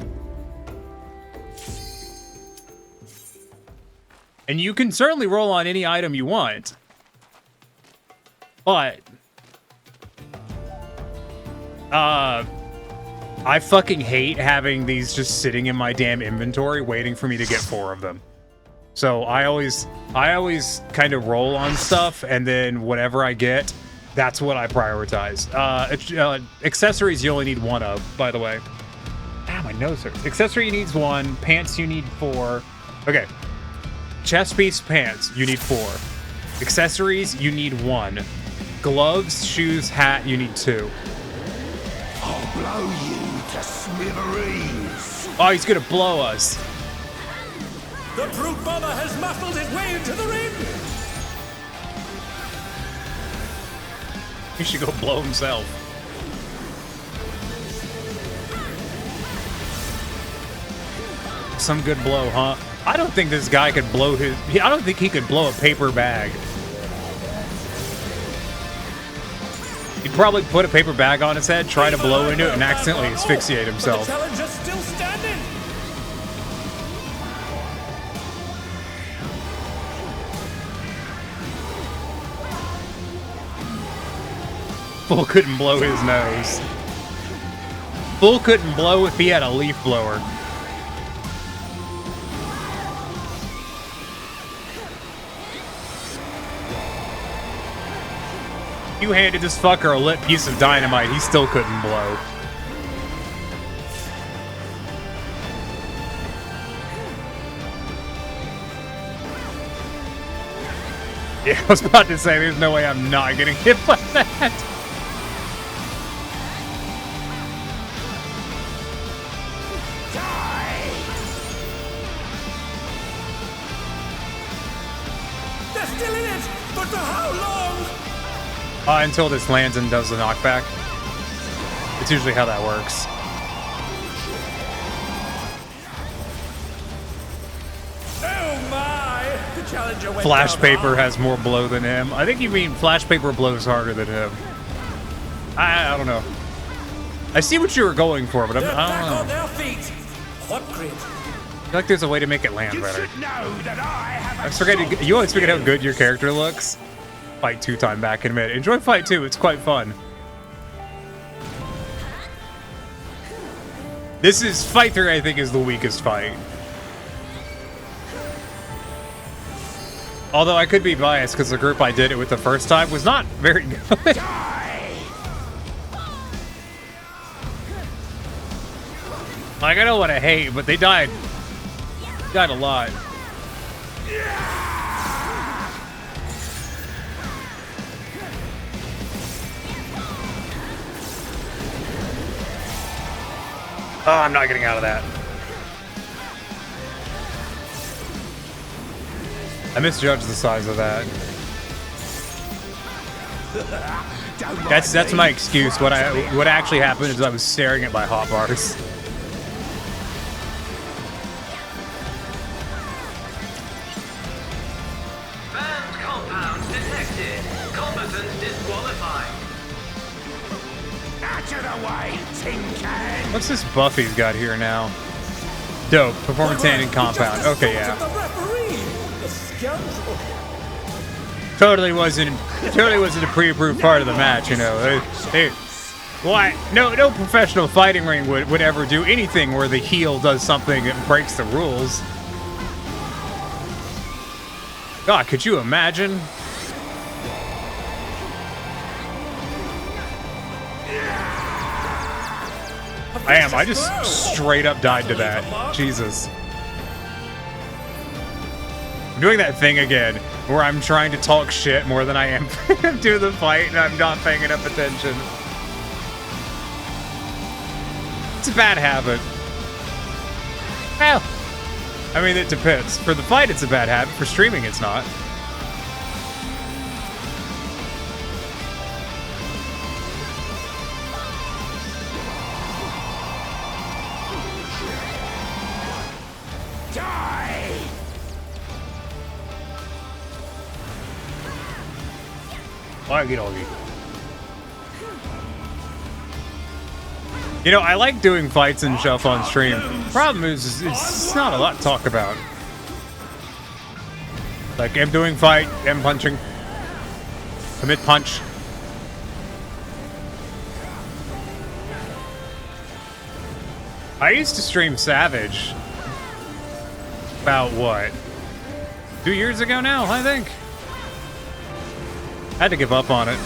And you can certainly roll on any item you want. But I fucking hate having these just sitting in my damn inventory waiting for me to get 4 of them. So I always kind of roll on stuff, and then whatever I get, that's what I prioritize. Accessories you only need 1 of, by the way. Ah, my nose hurts. Accessory needs 1, pants you need 4. Okay. Chest piece, pants, you need 4. Accessories, you need 1. Gloves, shoes, hat, you need 2. I'll blow you to smithereens. Oh, he's gonna blow us. The brute bomber has muffled his way into the ring! He should go blow himself. Some good blow, huh? I don't think this guy could blow his... I don't think he could blow a paper bag. He'd probably put a paper bag on his head, try to blow into it, and accidentally asphyxiate himself. The challenger's still standing! Bull couldn't blow his nose. Bull couldn't blow if he had a leaf blower. You handed this fucker a lit piece of dynamite, he still couldn't blow. Yeah, I was about to say, there's no way I'm not getting hit by that. They're still in it, but for how long? Until this lands and does the knockback. It's usually how that works. Oh my! The challenger went Flash down Paper hard. has more blow than him. I think you mean Flash Paper blows harder than him. I don't know. I see what you were going for, but They're I back don't on know. their feet. What grit? I feel like there's a way to make it land You better. should know that I have I forget. You always forget how good your character looks. Fight 2 time back in a minute. Enjoy Fight 2. It's quite fun. This is Fight 3. I think is the weakest fight. Although I could be biased because the group I did it with the first time was not very good. Like, I don't want to hate, but they died. Died a lot. Oh, I'm not getting out of that. I misjudged the size of that. That's my excuse. What actually happened is I was staring at my hotbars. Banned compound detected. Combatant disqualified. Out of the way, tin can! What's this buff he's got here now? Dope. Performance and compound. Okay, yeah. The referee, the scoundrel. Totally wasn't a pre-approved part of the match, you know. Why? No professional fighting ring would ever do anything where the heel does something that breaks the rules. God, could you imagine? I just straight up died to that. Jesus. I'm doing that thing again where I'm trying to talk shit more than I am do the fight and I'm not paying enough attention. It's a bad habit. Well, I mean, it depends. For the fight, it's a bad habit. For streaming, it's not. You know, I like doing fights and stuff on stream. Problem is, it's not a lot to talk about. Like, I'm doing fight, I'm punching. Commit punch. I used to stream Savage. About what? 2 years ago now, I think. Had to give up on it.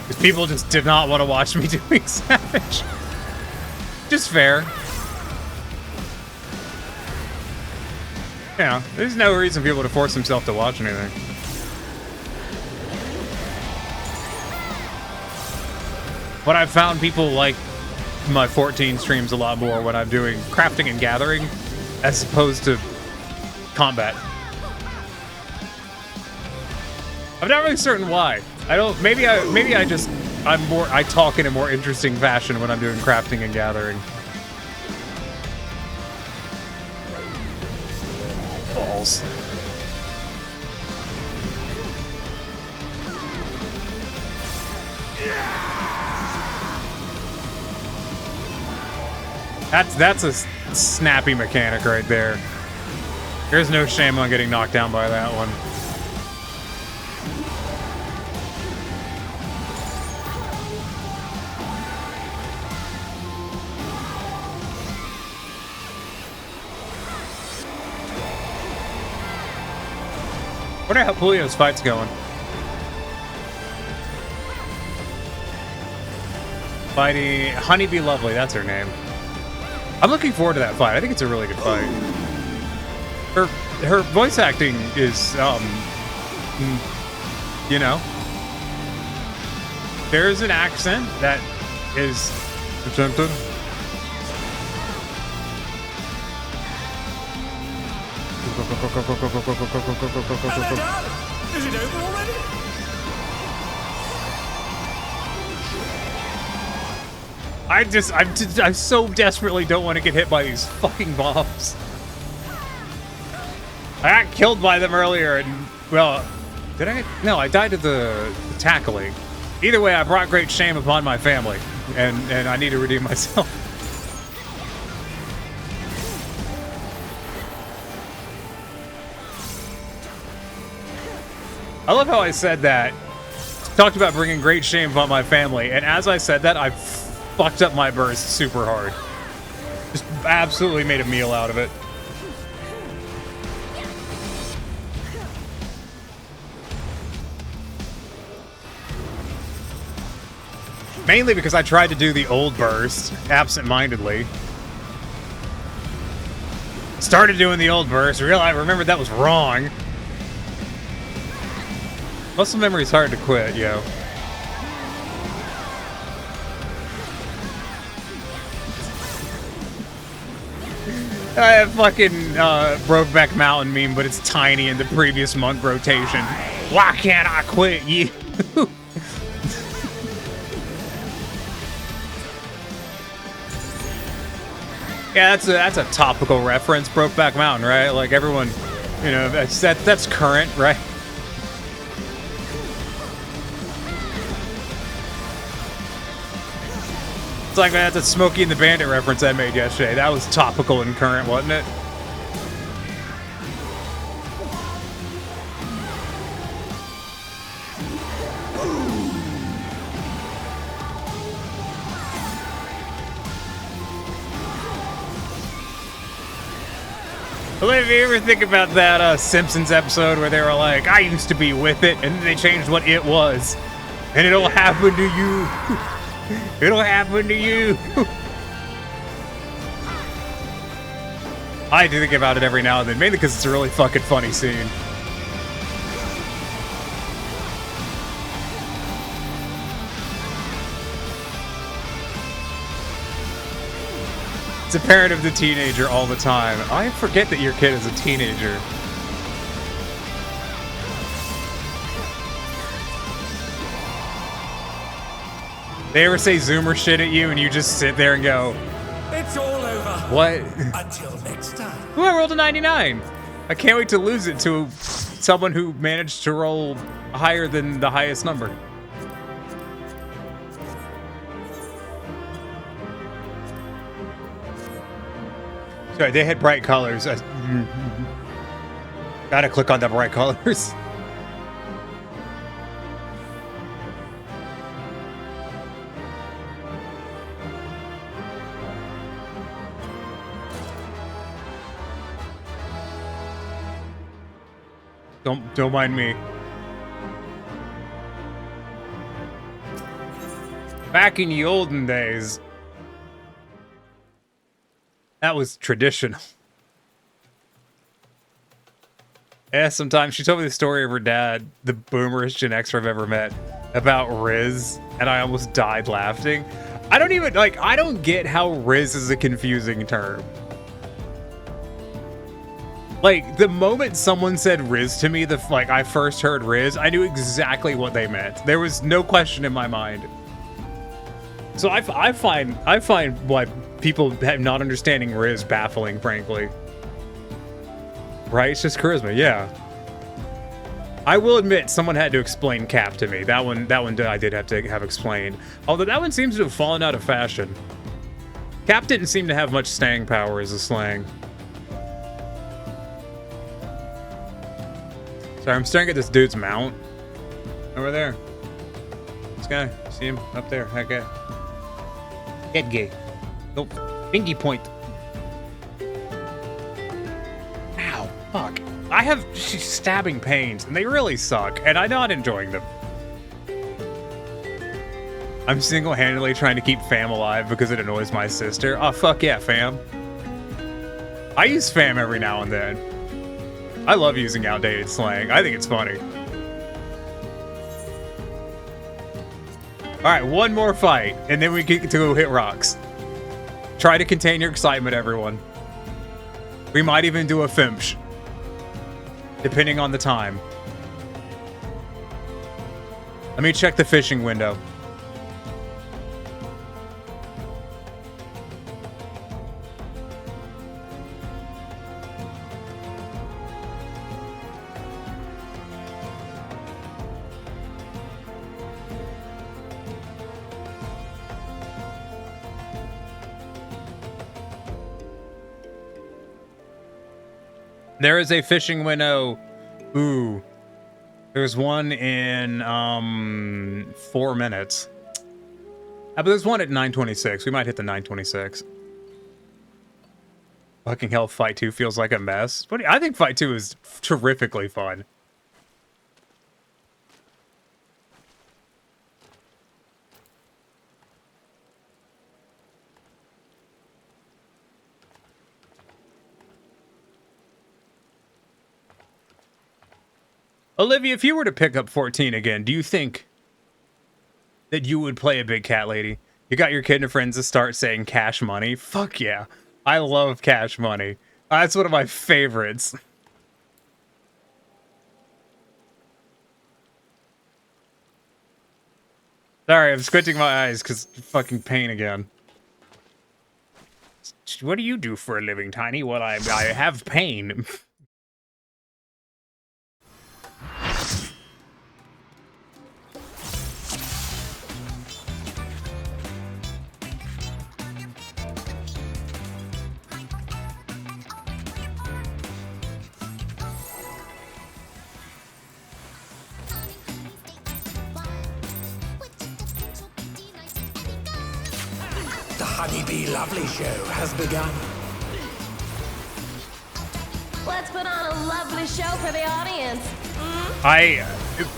Because people just did not want to watch me doing Savage. Just fair. Yeah, there's no reason for people to force themselves to watch anything. But I've found people like my 14 streams a lot more when I'm doing crafting and gathering as opposed to combat. I'm not really certain why. I don't. Maybe I talk in a more interesting fashion when I'm doing crafting and gathering. Balls. That's a snappy mechanic right there. There's no shame on getting knocked down by that one. Wonder how Julio's fight's going. Fighting Honeybee Lovely, that's her name. I'm looking forward to that fight. I think it's a really good fight. Her voice acting is, you know, there's an accent that is attempted. Hello, darling. Is it over already? I so desperately don't want to get hit by these fucking bombs. I got killed by them earlier, and well, did I? No, I died to the tackling. Either way, I brought great shame upon my family, and I need to redeem myself. I love how I said that. Talked about bringing great shame upon my family, and as I said that, I fucked up my burst super hard. Just absolutely made a meal out of it. Mainly because I tried to do the old burst absent-mindedly. Started doing the old burst, realized I remembered that was wrong. Muscle memory's hard to quit, yo. I have fucking Brokeback Mountain meme, but it's tiny in the previous monk rotation. Why can't I quit you? Yeah, that's a topical reference, Brokeback Mountain, right? Like everyone, you know, that's current, right? It's like, man, that's a Smokey and the Bandit reference I made yesterday. That was topical and current, wasn't it? Well, if you ever think about that Simpsons episode where they were like, I used to be with it, and then they changed what it was. And it'll happen to you. It'll happen to you. I do think about it every now and then, mainly because it's a really fucking funny scene. It's a parent of the teenager all the time. I forget that your kid is a teenager. They ever say Zoomer shit at you and you just sit there and go, It's all over. what? Until next time. Ooh, I rolled a 99. I can't wait to lose it to someone who managed to roll higher than the highest number. Sorry, they had bright colors. Gotta click on the bright colors. Don't mind me. Back in the olden days, that was traditional. Yeah, sometimes she told me the story of her dad, the boomerest Gen Xer I've ever met, about Riz, and I almost died laughing. I don't get how Riz is a confusing term. Like, the moment someone said Riz to me, I first heard Riz, I knew exactly what they meant. There was no question in my mind. So I find why people not understanding Riz baffling, frankly. Right? It's just charisma, yeah. I will admit, someone had to explain Cap to me. That one I did have to have explained. Although that one seems to have fallen out of fashion. Cap didn't seem to have much staying power as a slang. Sorry, I'm staring at this dude's mount. Over there. This guy. See him? Up there. That guy. Get gay. Nope. Bingy point. Ow. Fuck. I have stabbing pains, and they really suck, and I'm not enjoying them. I'm single-handedly trying to keep fam alive because it annoys my sister. Oh, fuck yeah, fam. I use fam every now and then. I love using outdated slang. I think it's funny. Alright, one more fight, and then we get to go hit rocks. Try to contain your excitement, everyone. We might even do a Fimsh, depending on the time. Let me check the fishing window. There is a fishing window. Ooh. There's one in 4 minutes. But there's one at 9:26. We might hit the 9:26. Fucking hell, Fight 2 feels like a mess. But I think Fight 2 is terrifically fun. Olivia, if you were to pick up 14 again, do you think that you would play a big cat lady? You got your kid and friends to start saying cash money? Fuck yeah. I love cash money. That's one of my favorites. Sorry, I'm squinting my eyes because fucking pain again. What do you do for a living, Tiny? Well, I have pain. The Honeybee Lovely Show has begun. Let's put on a lovely show for the audience. I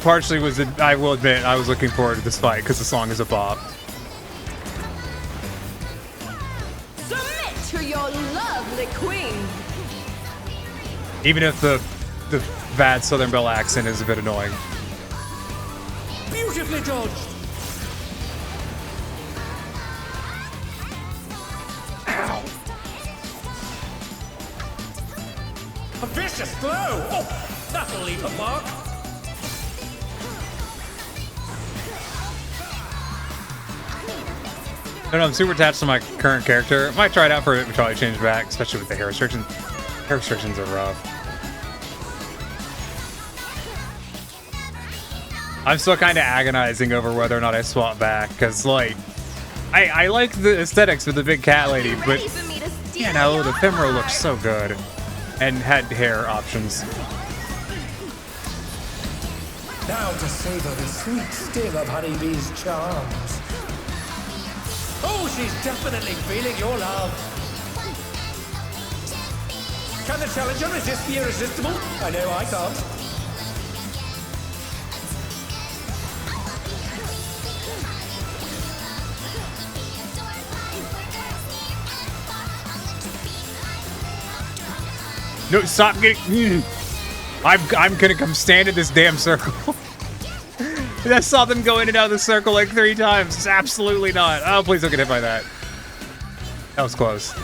partially was, I will admit, I was looking forward to this fight because the song is a bop. Submit to your lovely queen. Even if the bad Southern Belle accent is a bit annoying. Beautifully dodged. Ow. A vicious blow. Oh, that'll leave a mark. I don't know, I'm super attached to my current character. Might try it out for it until I change back, especially with the hair restrictions. Hair restrictions are rough. I'm still kind of agonizing over whether or not I swap back, because, like, I like the aesthetics of the big cat lady, but, you know, the Femro looks so good, and had hair options. Now to savor the sweet sting of Honeybee's charms. Oh, she's definitely feeling your love. Can the challenger resist the irresistible? I know I can't. No, stop getting... I'm gonna come stand in this damn circle. I saw them go in and out of the circle like 3 times. It's absolutely not. Oh, please don't get hit by that. That was close.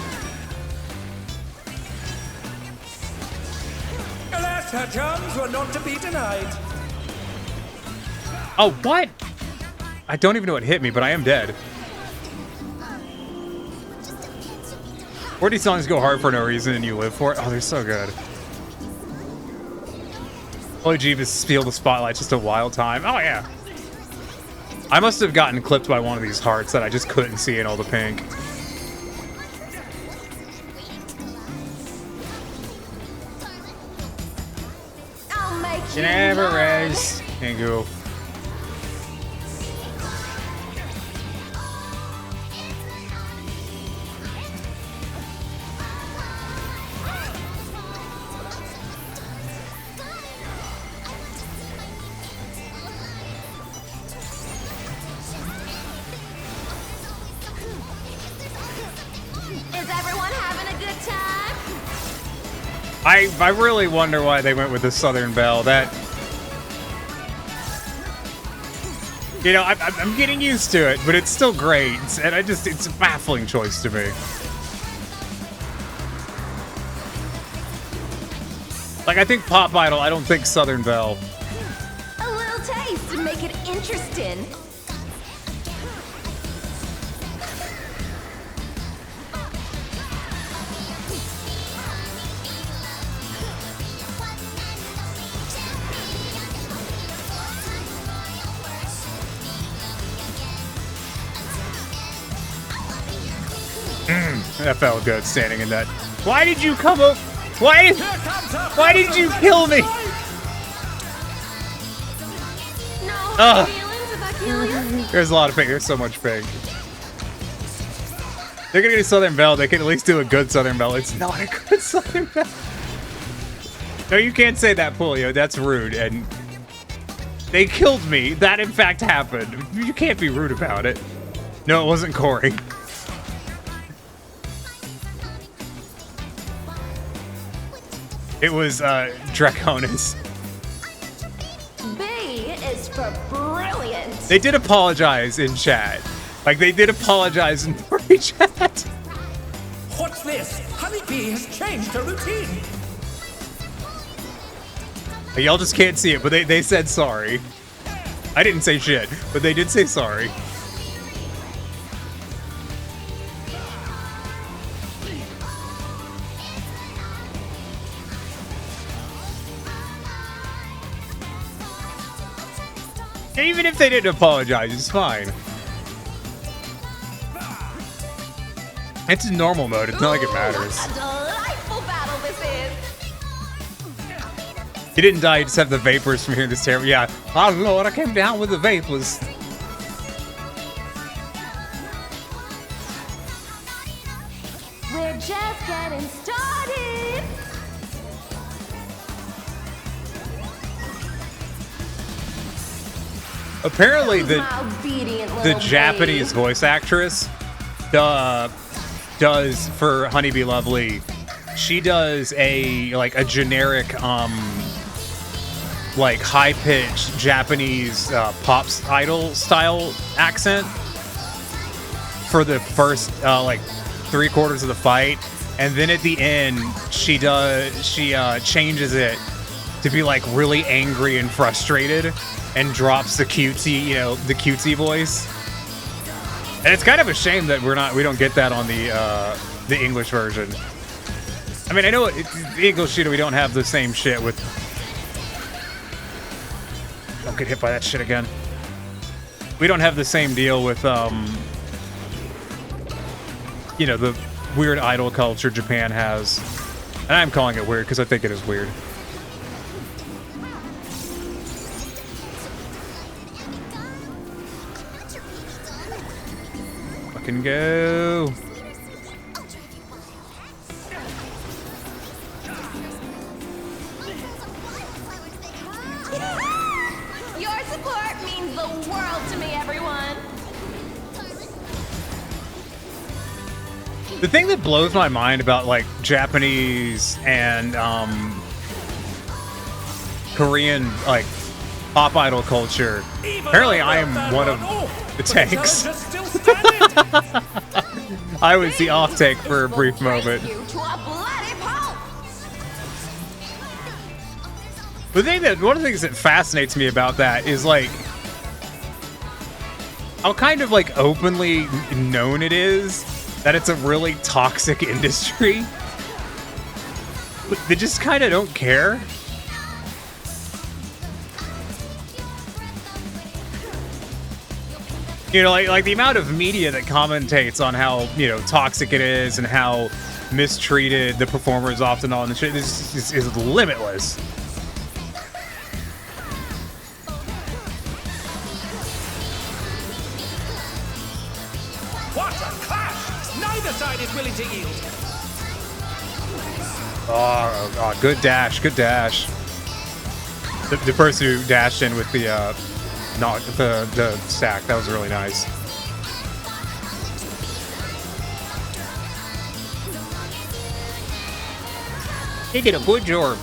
Alas, her charms were not to be denied. Oh, what? I don't even know what hit me, but I am dead. 40 songs go hard for no reason and you live for it. Oh, they're so good. Holy Jeeves, steal the spotlight, just a wild time. Oh, yeah. I must have gotten clipped by one of these hearts that I just couldn't see in all the pink. I'll make you Never mine. is. Can't go. I really wonder why they went with the Southern Belle. That, you know, I'm getting used to it, but it's still great, and it's a baffling choice to me. Like, I think Pop Idol, I don't think Southern Belle. A little taste to make it interesting. That felt good standing in that. Why did you come up? Why did you kill me? No feelings if I kill you? There's a lot of pink. There's so much pink. They're gonna get a Southern Belle. They can at least do a good Southern Belle. It's not a good Southern Belle. No, you can't say that, Pulio. That's rude. And they killed me. That, in fact, happened. You can't be rude about it. No, it wasn't Corey. It was Draconis. B is for brilliant. They did apologize in chat. Like, they did apologize in party chat. What's this? Honeybee has changed her routine. Y'all just can't see it, but they said sorry. I didn't say shit, but they did say sorry. Even if they didn't apologize, it's fine. It's a normal mode. It's not like it matters. What a delightful battle this is. He didn't die. He just have the vapors from hearing this terrible. Yeah. Oh Lord, I came down with the vapors. We're just getting started. Apparently, Who's my obedient the little Japanese babe? voice actress does for Honeybee Lovely. She does a generic like high-pitched Japanese pop idol style accent for the first like 3/4 of the fight, and then at the end she changes it to be like really angry and frustrated and drops the cutesy, the cutesy voice. And it's kind of a shame that we don't get that on the English version. I mean, I know the English shit, we don't have the same shit with. Don't get hit by that shit again. We don't have the same deal with the weird idol culture Japan has. And I'm calling it weird because I think it is weird. Fucking go. Your support means the world to me, everyone. The thing that blows my mind about like Japanese and Korean like pop idol culture, apparently I am one of the tanks. I was the off tank for a brief moment. You to a bloody pulp. One of the things that fascinates me about that is like how kind of like openly known it is that it's a really toxic industry. But they just kind of don't care. Like the amount of media that commentates on how, toxic it is and how mistreated the performers often are and shit is limitless. What a clash! Neither side is willing to yield. Oh, good dash, good dash. The person who dashed in with the the stack, that was really nice. He did a good job.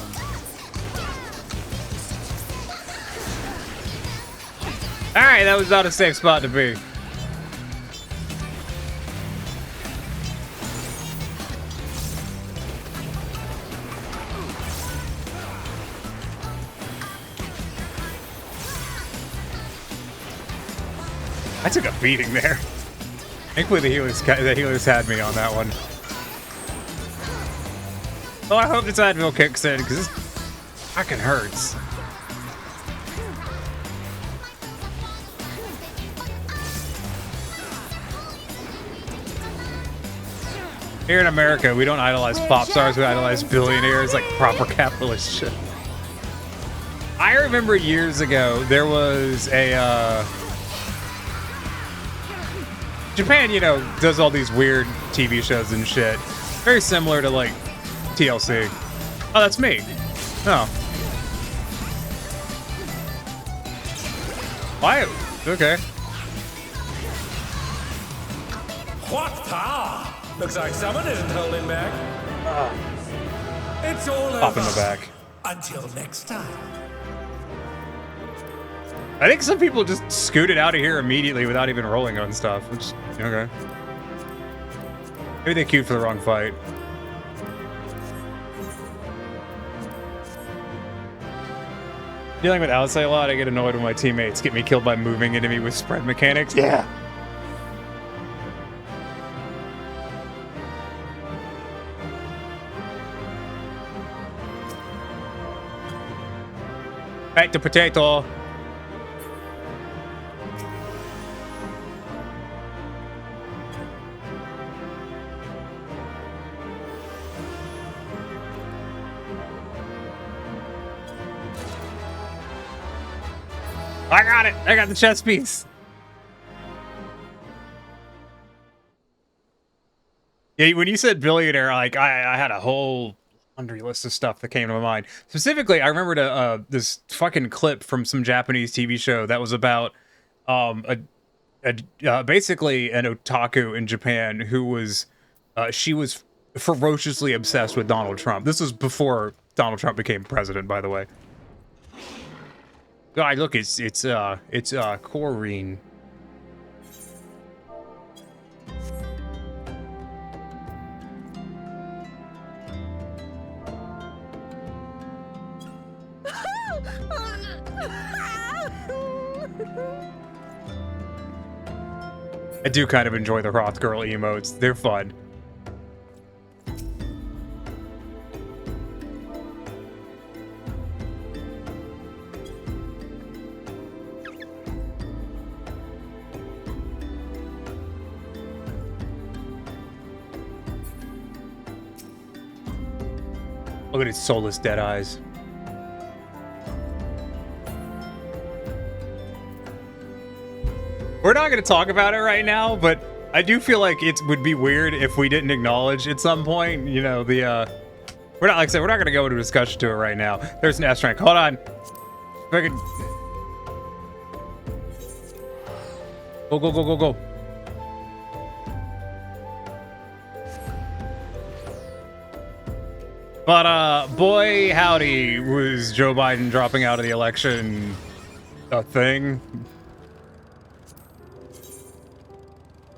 Alright, that was not a safe spot to be. I took a beating there. Thankfully the healers had me on that one. Well, I hope this Advil kicks in, because this fucking hurts. Here in America, we don't idolize pop stars, we idolize billionaires like proper capitalist shit. I remember years ago, there was a, Japan, you know, does all these weird TV shows and shit. Very similar to, like, TLC. Oh, that's me. Oh. Why? Okay. What power? Looks like someone isn't holding back. It's all over. Pop in the back. Until next time. I think some people just scooted out of here immediately without even rolling on stuff. Which, okay. Maybe they queued for the wrong fight. Dealing with outside a lot, I get annoyed when my teammates get me killed by moving into me with spread mechanics. Yeah. Back to potato. I got it. I got the chess piece. Yeah, when you said billionaire, like I had a whole laundry list of stuff that came to my mind. Specifically, I remembered this fucking clip from some Japanese TV show that was about basically an otaku in Japan who was she was ferociously obsessed with Donald Trump. This was before Donald Trump became president, by the way. God, look, it's Corrine. I do kind of enjoy the Roth Girl emotes. They're fun. Look at his soulless dead eyes. We're not going to talk about it right now, but I do feel like it would be weird if we didn't acknowledge at some point, you know, the, we're not, like I said, we're not going to go into a discussion to it right now. There's an S rank. Hold on. Fucking. Go, go, go, go, go. But, boy, howdy, was Joe Biden dropping out of the election a thing?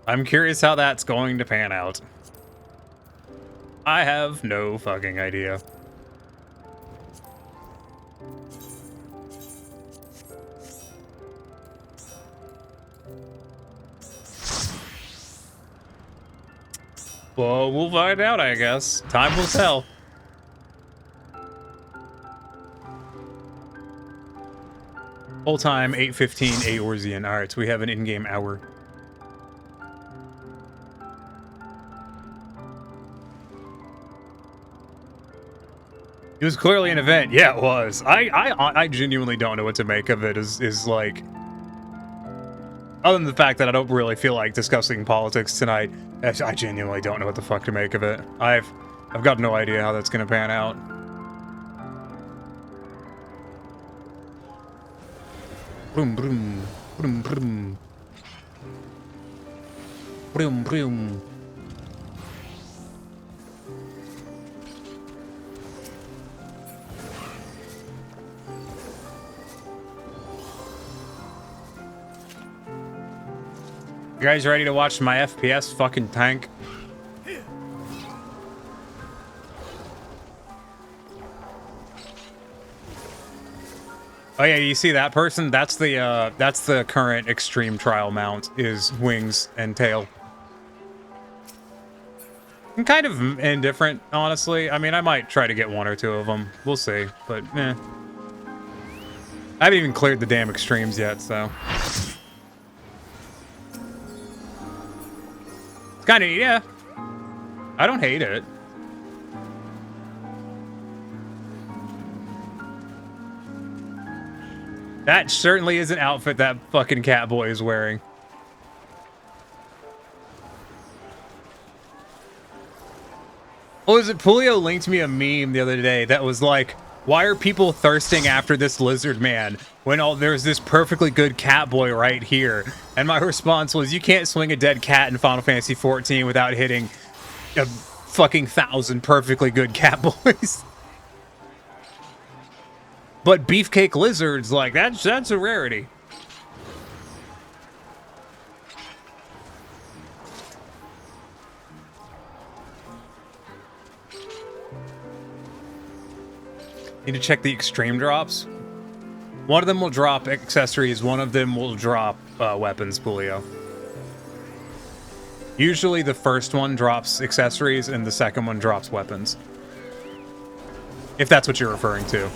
I'm curious how that's going to pan out. I have no fucking idea. Well, we'll find out, I guess. Time will tell. Full time, 8:15 Aorzean. Alright, so we have an in-game hour. It was clearly an event. Yeah, it was. I genuinely don't know what to make of it. Is like, other than the fact that I don't really feel like discussing politics tonight, I genuinely don't know what the fuck to make of it. I've got no idea how that's gonna pan out. Broom broom broom broom broom broom. You guys ready to watch my FPS fucking tank? Oh yeah, you see that person? That's the current extreme trial mount, is wings and tail. I'm kind of indifferent, honestly. I mean, I might try to get one or two of them. We'll see, but eh. I haven't even cleared the damn extremes yet, so. It's kind of, yeah. I don't hate it. That certainly is an outfit that fucking Catboy is wearing. What was it? Pulio linked me a meme the other day that was like, why are people thirsting after this lizard man when there's this perfectly good Catboy right here? And my response was, you can't swing a dead cat in Final Fantasy XIV without hitting a fucking 1,000 perfectly good Catboys. But beefcake lizards, like, that's a rarity. Need to check the extreme drops. One of them will drop accessories, one of them will drop weapons, Pulio. Usually the first one drops accessories and the second one drops weapons. If that's what you're referring to.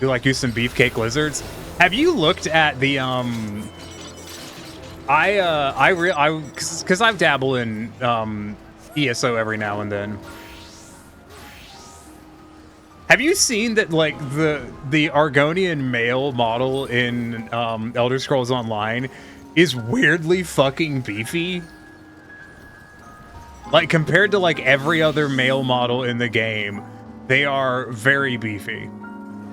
You like you some beefcake lizards? Have you looked at the because I've dabbled in ESO every now and then. Have you seen that, like, the Argonian male model in Elder Scrolls Online is weirdly fucking beefy? Like, compared to like every other male model in the game, they are very beefy.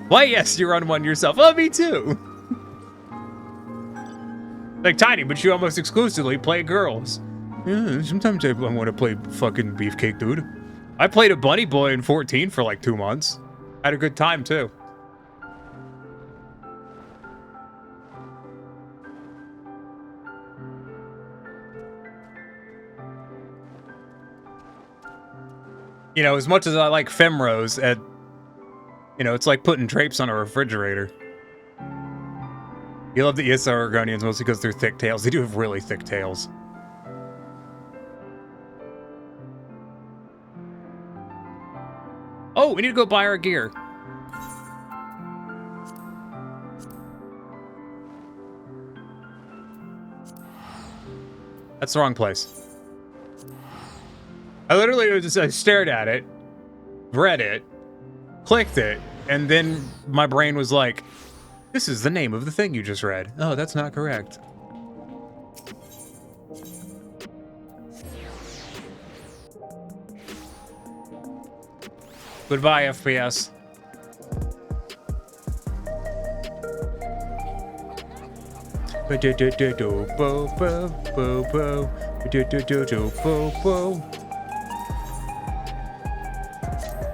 Why, yes, you run one yourself. Oh, me too. Like, Tiny, but you almost exclusively play girls. Yeah, sometimes I want to play fucking beefcake, dude. I played a bunny boy in 14 for like 2 months. Had a good time, too. You know, as much as I like femros, you know, it's like putting drapes on a refrigerator. You love the ESO Argonians mostly because they're thick tails. They do have really thick tails. Oh, we need to go buy our gear. That's the wrong place. I literally I stared at it, read it, clicked it, and then my brain was like, this is the name of the thing you just read. Oh, that's not correct. Goodbye, FPS.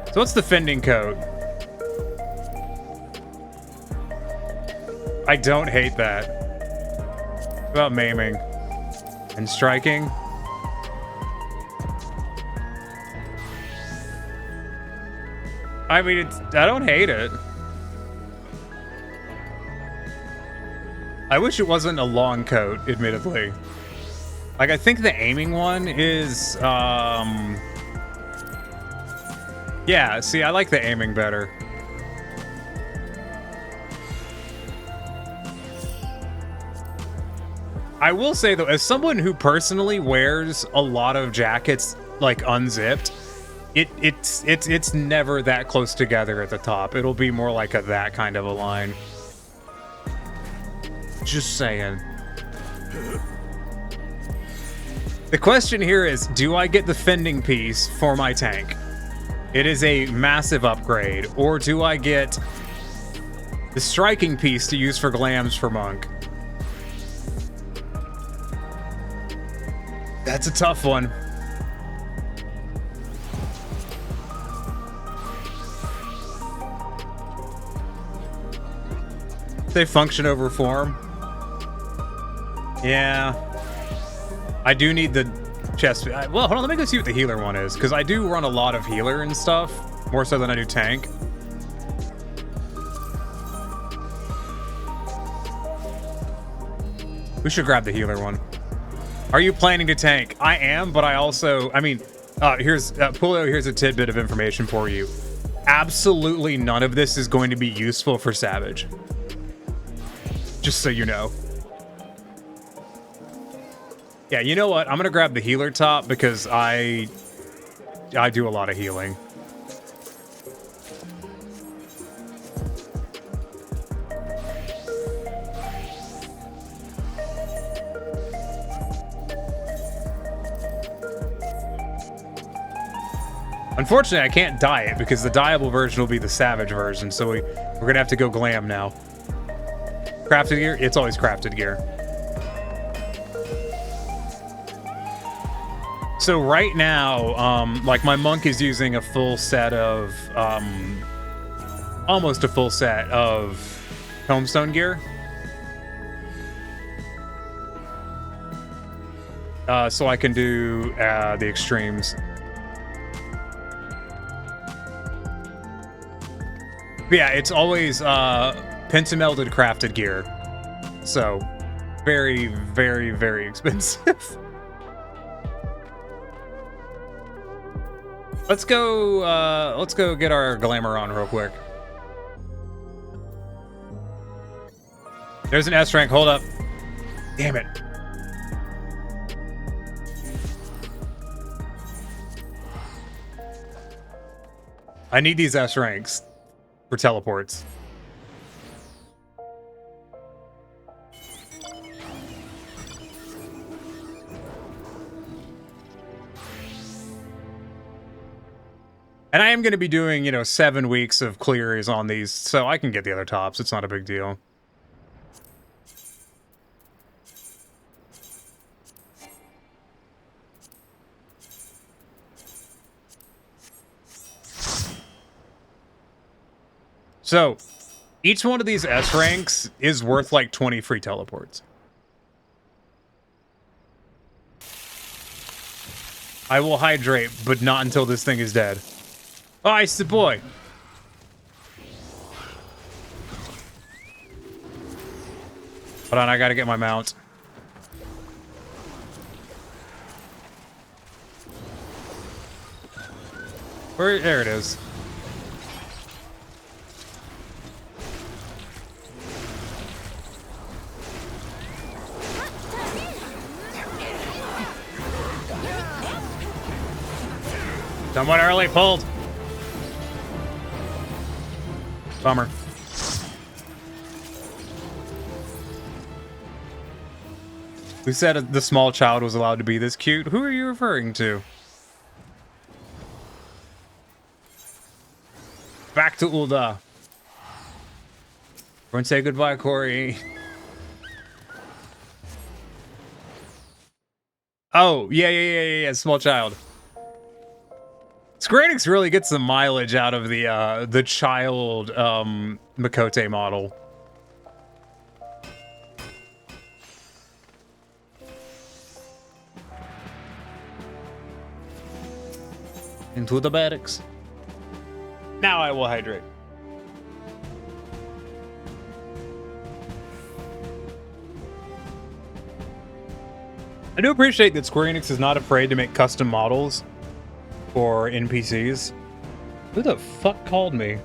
So what's the fending code? I don't hate that. What about maiming and striking? I mean, I don't hate it. I wish it wasn't a long coat, admittedly. Like, I think the aiming one is, yeah, see, I like the aiming better. I will say, though, as someone who personally wears a lot of jackets, like, unzipped, it's never that close together at the top. It'll be more like that kind of a line. Just saying. The question here is, do I get the fending piece for my tank? It is a massive upgrade. Or do I get the striking piece to use for glams for Monk? That's a tough one. They function over form. Yeah. I do need the chest. Well, hold on. Let me go see what the healer one is, because I do run a lot of healer and stuff, more so than I do tank. We should grab the healer one. Are you planning to tank? I am, but I also, I mean, here's Pulio, here's a tidbit of information for you. Absolutely none of this is going to be useful for Savage. Just so you know. Yeah, you know what? I'm gonna grab the healer top because I do a lot of healing. Unfortunately, I can't dye it because the dyeable version will be the Savage version, so we're gonna have to go glam now. Crafted gear? It's always crafted gear. So right now, like my monk is using a full set of, almost a full set of Homestone gear. So I can do the extremes. But yeah, it's always pentamelded crafted gear. So very, very, very expensive. Let's go get our glamour on real quick. There's an S rank, hold up. Damn it. I need these S ranks for teleports. And I am going to be doing, you know, 7 weeks of clearies on these, so I can get the other tops. It's not a big deal. So, each one of these S ranks is worth like 20 free teleports. I will hydrate, but not until this thing is dead. Oh, it's the boy. Hold on, I gotta get my mount. Where? There it is. Somewhat early pulled. Bummer. Who said the small child was allowed to be this cute? Who are you referring to? Back to Ulda. Everyone say goodbye, Corey. Oh, yeah, small child. Square Enix really gets some mileage out of the child Makote model. Into the barracks. Now I will hydrate. I do appreciate that Square Enix is not afraid to make custom models for NPCs. Who the fuck called me?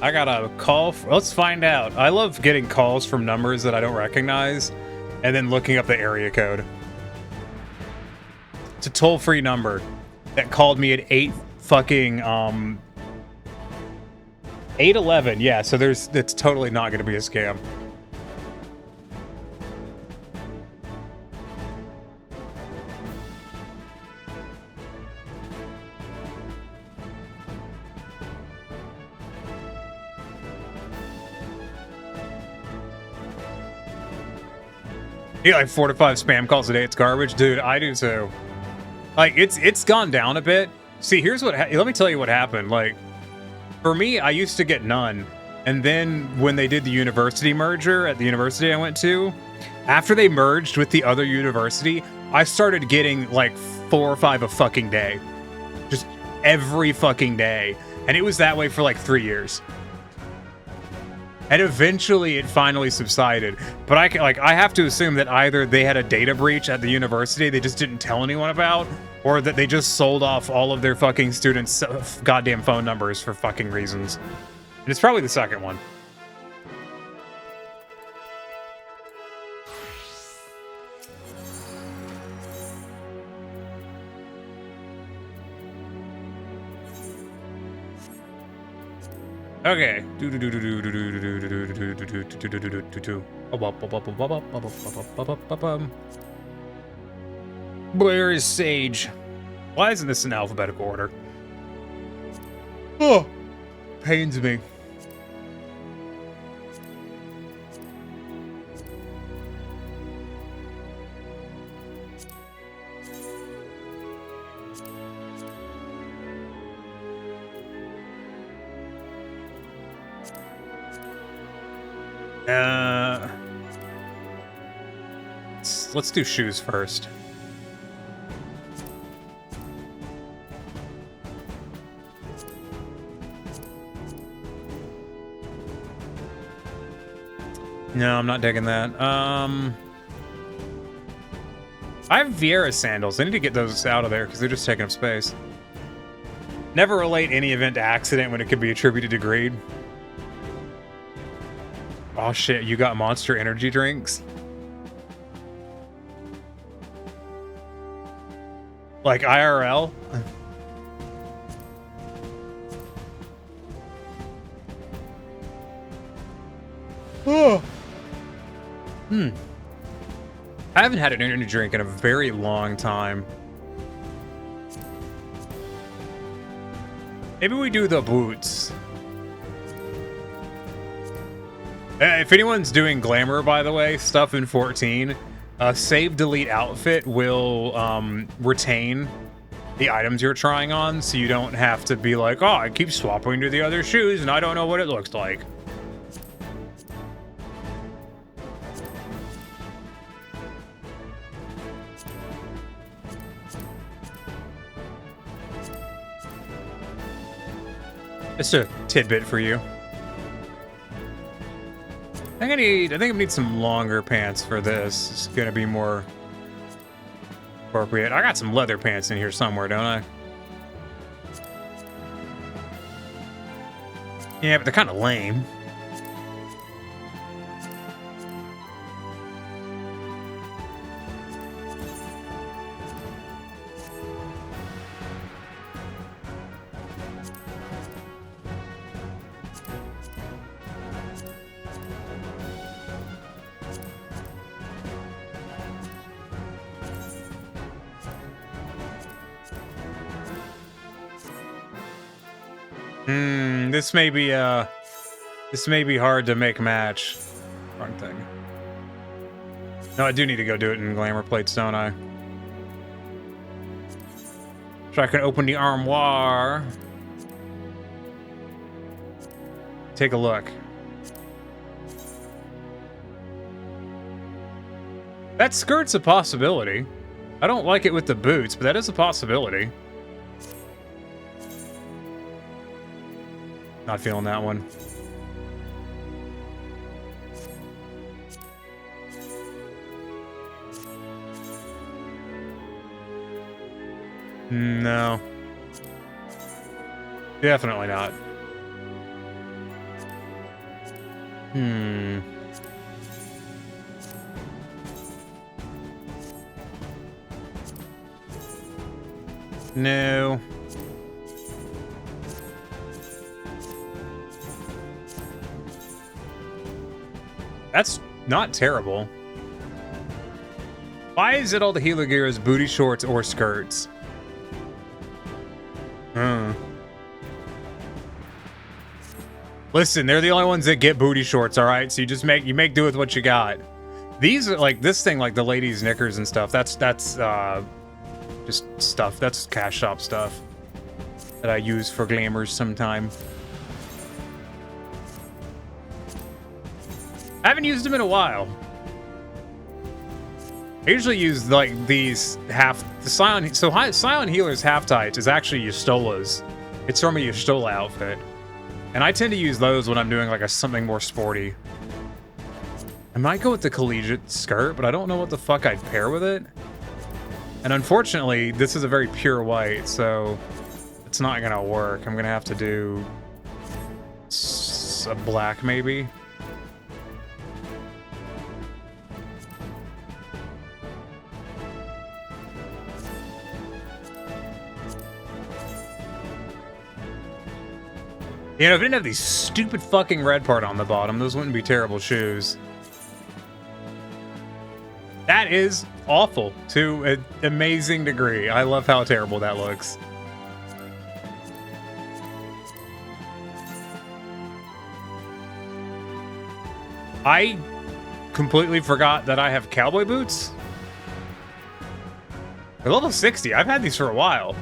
I got a call. Let's find out. I love getting calls from numbers that I don't recognize and then looking up the area code. It's a toll-free number that called me at 811. Yeah, so it's totally not going to be a scam. You get like 4 to 5 spam calls a day. It's garbage, dude. I do too. Like it's gone down a bit. See, here's what. Let me tell you what happened. Like, for me, I used to get none, And then when they did the university merger at the university I went to, after they merged with the other university, I started getting like 4 or 5 a fucking day. Just every fucking day. And it was that way for like 3 years. And eventually it finally subsided. But I have to assume that either they had a data breach at the university they just didn't tell anyone about, or that they just sold off all of their fucking students' goddamn phone numbers for fucking reasons. And it's probably the second one. Okay. Where is Sage? Why isn't this in alphabetical order? Oh, pains me. Let's do shoes first. No, I'm not digging that. I have Vieira sandals. I need to get those out of there because they're just taking up space. Never relate any event to accident when it could be attributed to greed. Oh shit, you got Monster energy drinks? Like IRL? Oh. I haven't had an energy drink in a very long time. Maybe we do the boots. If anyone's doing glamour, by the way, stuff in 14, save delete outfit will retain the items you're trying on, so you don't have to be like, oh, I keep swapping to the other shoes and I don't know what it looks like. Just a tidbit for you. I think I need some longer pants for this. It's gonna be more appropriate. I got some leather pants in here somewhere, don't I? Yeah, but they're kind of lame. This may be hard to make match. Wrong thing. No, I do need to go do it in glamour plates, don't I? So I can open the armoire. Take a look. That skirt's a possibility. I don't like it with the boots, but that is a possibility. Not feeling that one. No. Definitely not. No. That's not terrible. Why is it all the Healer gear is booty shorts or skirts? Listen, they're the only ones that get booty shorts, all right? So you make do with what you got. These are like this thing, like the ladies' knickers and stuff. That's just stuff. That's cash shop stuff that I use for glamours sometime. I haven't used them in a while. I usually use like these Scion Healer's half tights is actually Ystola's. It's from a Yustola outfit. And I tend to use those when I'm doing like something more sporty. I might go with the collegiate skirt, but I don't know what the fuck I'd pair with it. And unfortunately, this is a very pure white, so it's not gonna work. I'm gonna have to do a black maybe. You know, if it didn't have these stupid fucking red part on the bottom, those wouldn't be terrible shoes. That is awful to an amazing degree. I love how terrible that looks. I completely forgot that I have cowboy boots. They're level 60. I've had these for a while.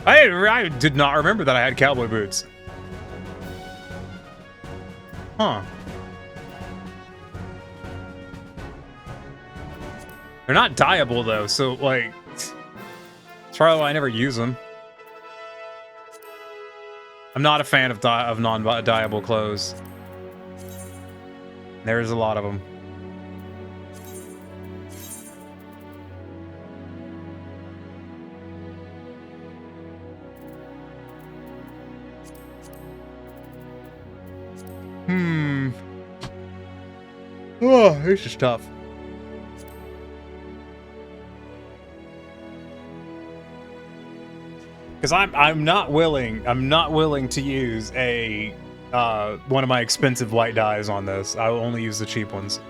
I did not remember that I had cowboy boots. Huh. They're not dyeable though, so like, that's probably why I never use them. I'm not a fan of non-dyeable clothes. There's a lot of them. Oh, this is tough. Because I'm not willing to use a one of my expensive white dyes on this. I will only use the cheap ones.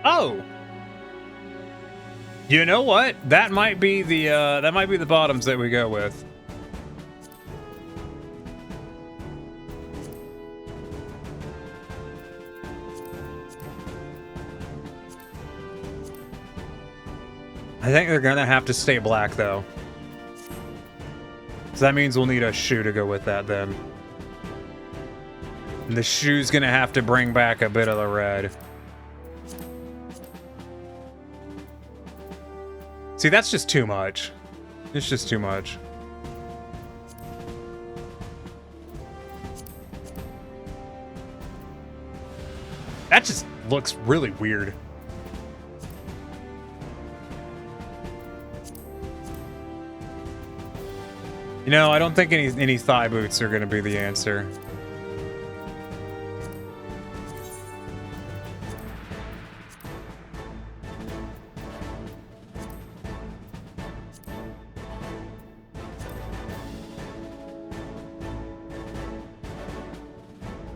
Oh. You know what? That might be the bottoms that we go with. I think they're gonna have to stay black though. So that means we'll need a shoe to go with that then. And the shoe's gonna have to bring back a bit of the red. See, that's just too much. It's just too much. That just looks really weird. You know, I don't think any thigh boots are going to be the answer.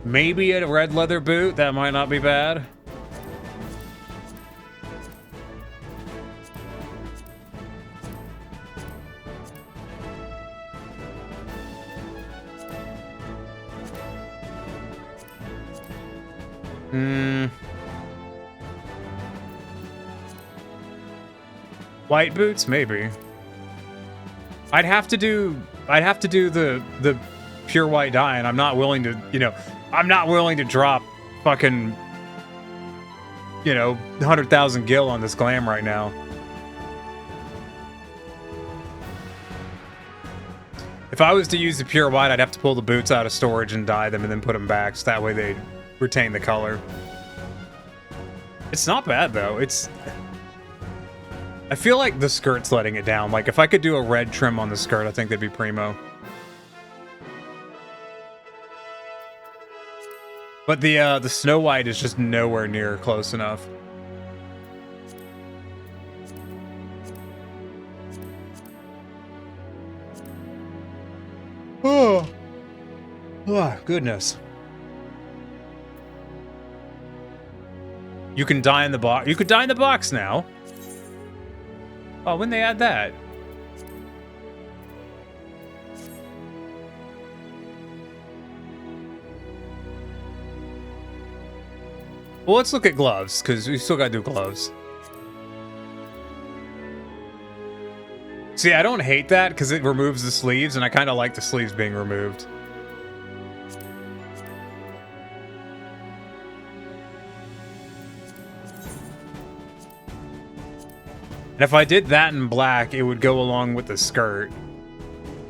Maybe a red leather boot, that might not be bad. White boots, maybe. I'd have to do the pure white dye, and I'm not willing to, you know, I'm not willing to drop fucking, you know, 100,000 gil on this glam right now. If I was to use the pure white, I'd have to pull the boots out of storage and dye them and then put them back, so that way they retain the color. It's not bad though. I feel like the skirt's letting it down. Like if I could do a red trim on the skirt, I think that'd be primo. But the Snow White is just nowhere near close enough. Oh goodness. You can dye in the box. You could dye in the box now. Oh, when they add that? Well, let's look at gloves, because we still gotta do gloves. See, I don't hate that because it removes the sleeves, and I kind of like the sleeves being removed. And if I did that in black, it would go along with the skirt.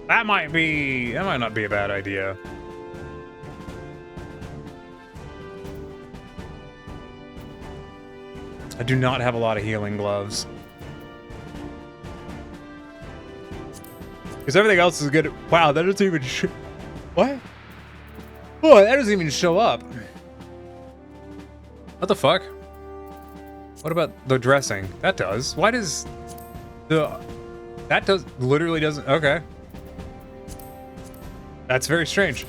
That might not be a bad idea. I do not have a lot of healing gloves. Because everything else is good. Wow, that doesn't even what? Oh, that doesn't even show up. What the fuck? What about the dressing? That does. Why does that literally doesn't. Okay. That's very strange.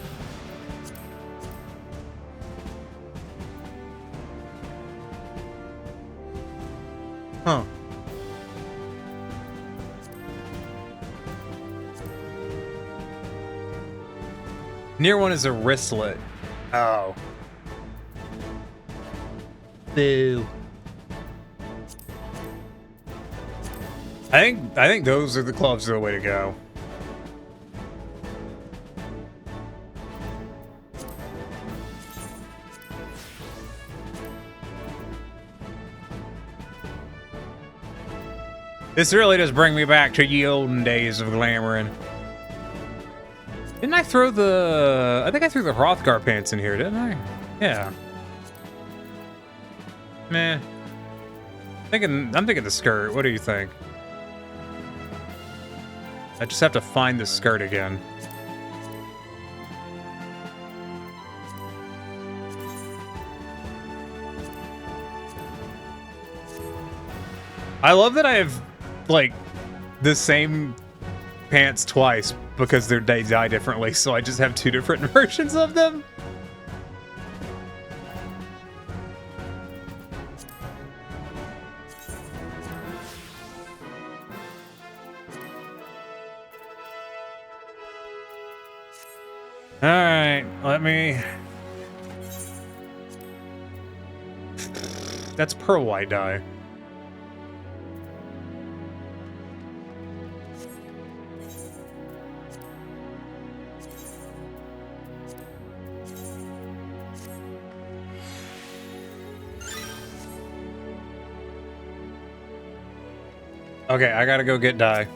Huh. Near one is a wristlet. Oh. Boo. I think those are the gloves are the way to go. This really does bring me back to ye olden days of glamoring. Didn't I throw the... I think I threw the Hrothgar pants in here, didn't I? Yeah. Meh. I'm thinking the skirt. What do you think? I just have to find the skirt again. I love that I have, like, the same pants twice because they dye differently, so I just have two different versions of them. All right, let me... That's pearl white dye. Okay, I gotta go get dye.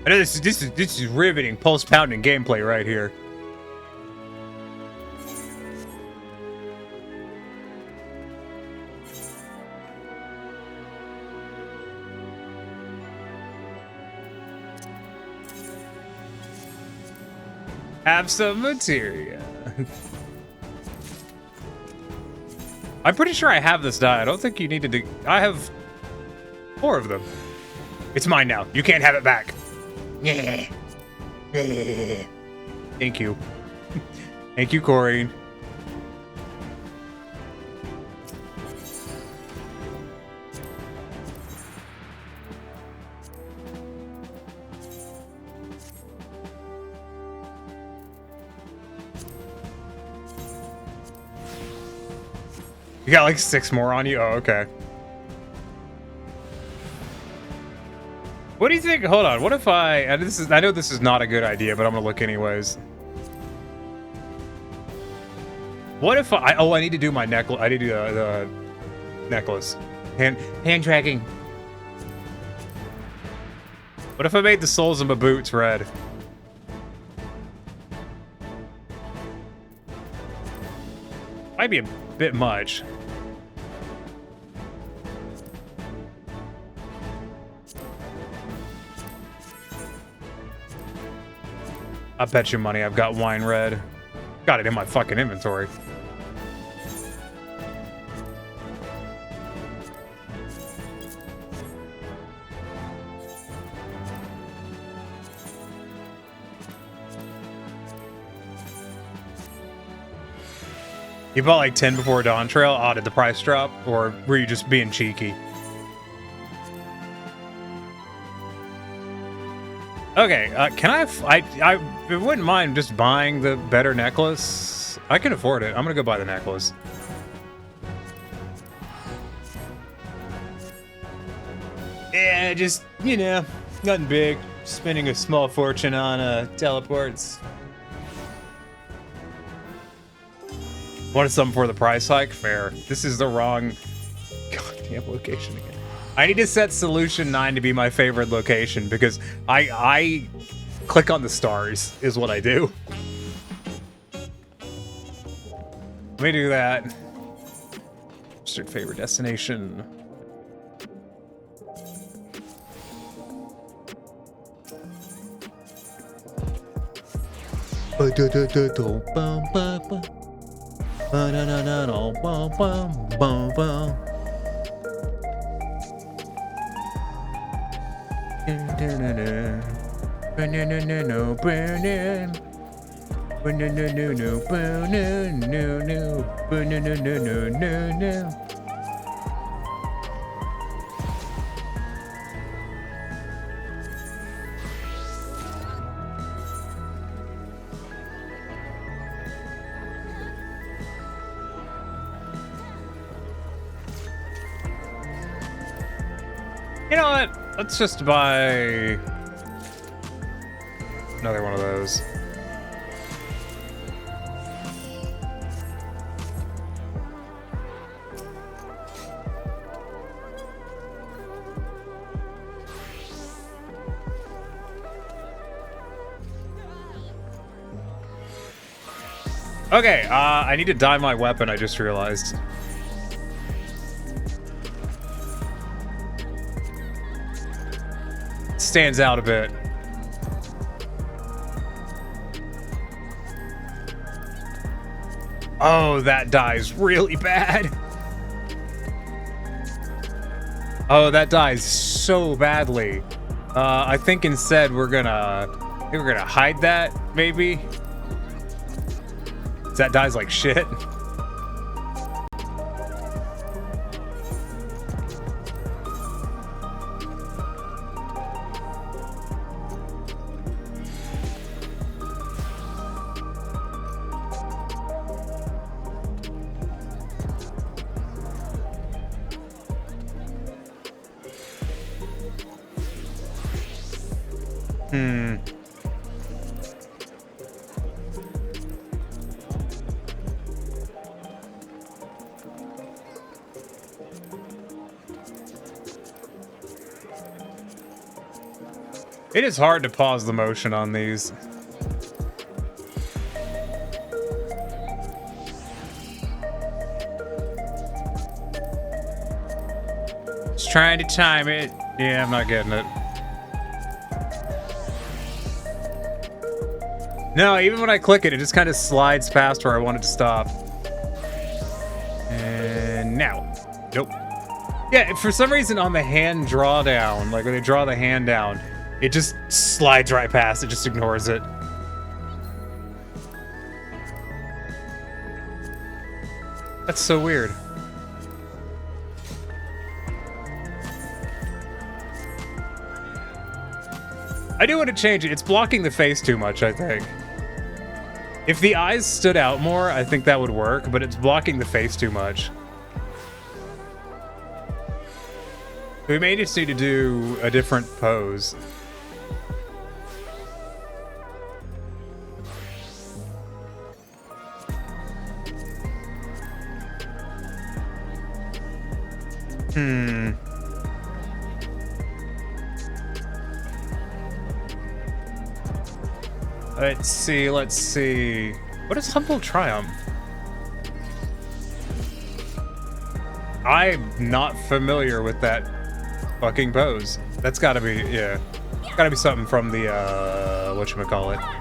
I know this is riveting, pulse pounding gameplay right here. Have some materia. I'm pretty sure I have this dye. I don't think you needed to. I have 4 of them. It's mine now. You can't have it back. Yeah. Thank you. Thank you, Corey. You got like 6 more on you? Oh, okay. What do you think? Hold on. What if I know this is not a good idea, but I'm gonna look anyways. What if I need to do my necklace. I need to do the necklace. Hand tracking. What if I made the soles of my boots red? Might be a bit much. I bet you money I've got wine red. Got it in my fucking inventory. You bought like 10 before Dawn Trail? Oh, did the price drop? Or were you just being cheeky? Okay, can I wouldn't mind just buying the better necklace. I can afford it. I'm gonna go buy the necklace. just, you know, nothing big. Spending a small fortune on teleports. Wanted something for the price hike? Fair. This is the wrong goddamn location again. I need to set solution 9 to be my favorite location because I click on the stars is what I do. Let me do that. Registered favorite destination. You know what? Let's just buy another one of those. Okay, I need to dye my weapon, I just realized. Stands out a bit. Oh, that dies really bad. Oh, that dies so badly. I think instead we're gonna hide that, maybe. That dies like shit. It is hard to pause the motion on these. Just trying to time it. Yeah, I'm not getting it. No, even when I click it, it just kind of slides past where I want it to stop. And now. Nope. Yeah, for some reason on the hand drawdown, like when they draw the hand down, it just slides right past. It just ignores it. That's so weird. I do want to change it. It's blocking the face too much, I think. If the eyes stood out more, I think that would work, but it's blocking the face too much. We may just need to do a different pose. Let's see. What is Humble Triumph? I'm not familiar with that fucking pose. That's gotta be, yeah. Gotta be something from the, whatchamacallit.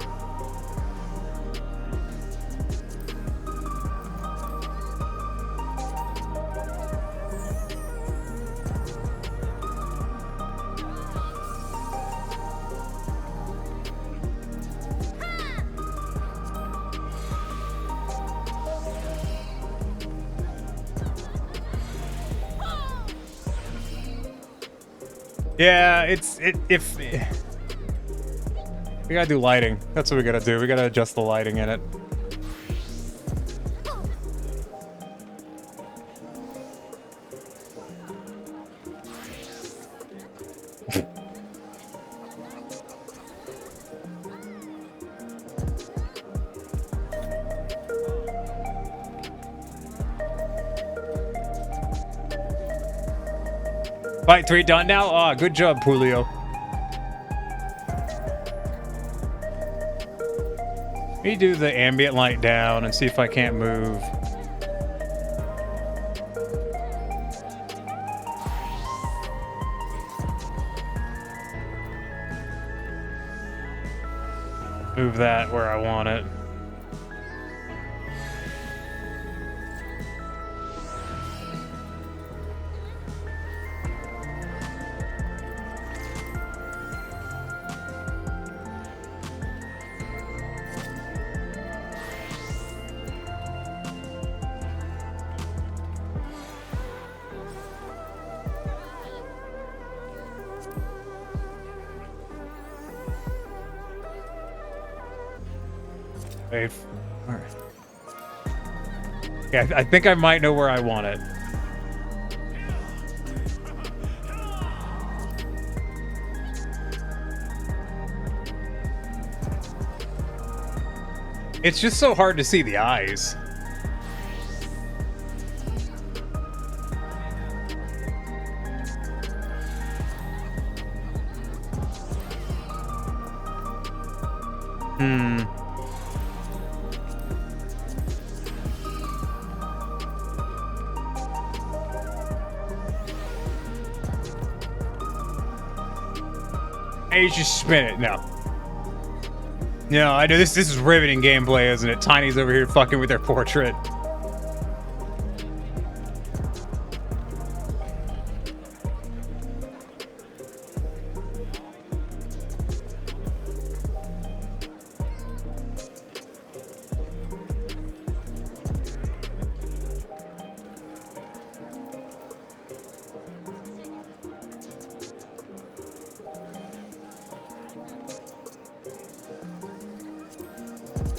Yeah, if we gotta do lighting. That's what we gotta do. We gotta adjust the lighting in it. Fight 3 done now? Ah, good job, Julio. Let me do the ambient light down and see if I can't move. Move that where I want it. Wait. All right. Yeah, I think I might know where I want it. It's just so hard to see the eyes. Hey, just spin it. No. No, I know this is riveting gameplay, isn't it? Tiny's over here fucking with their portrait.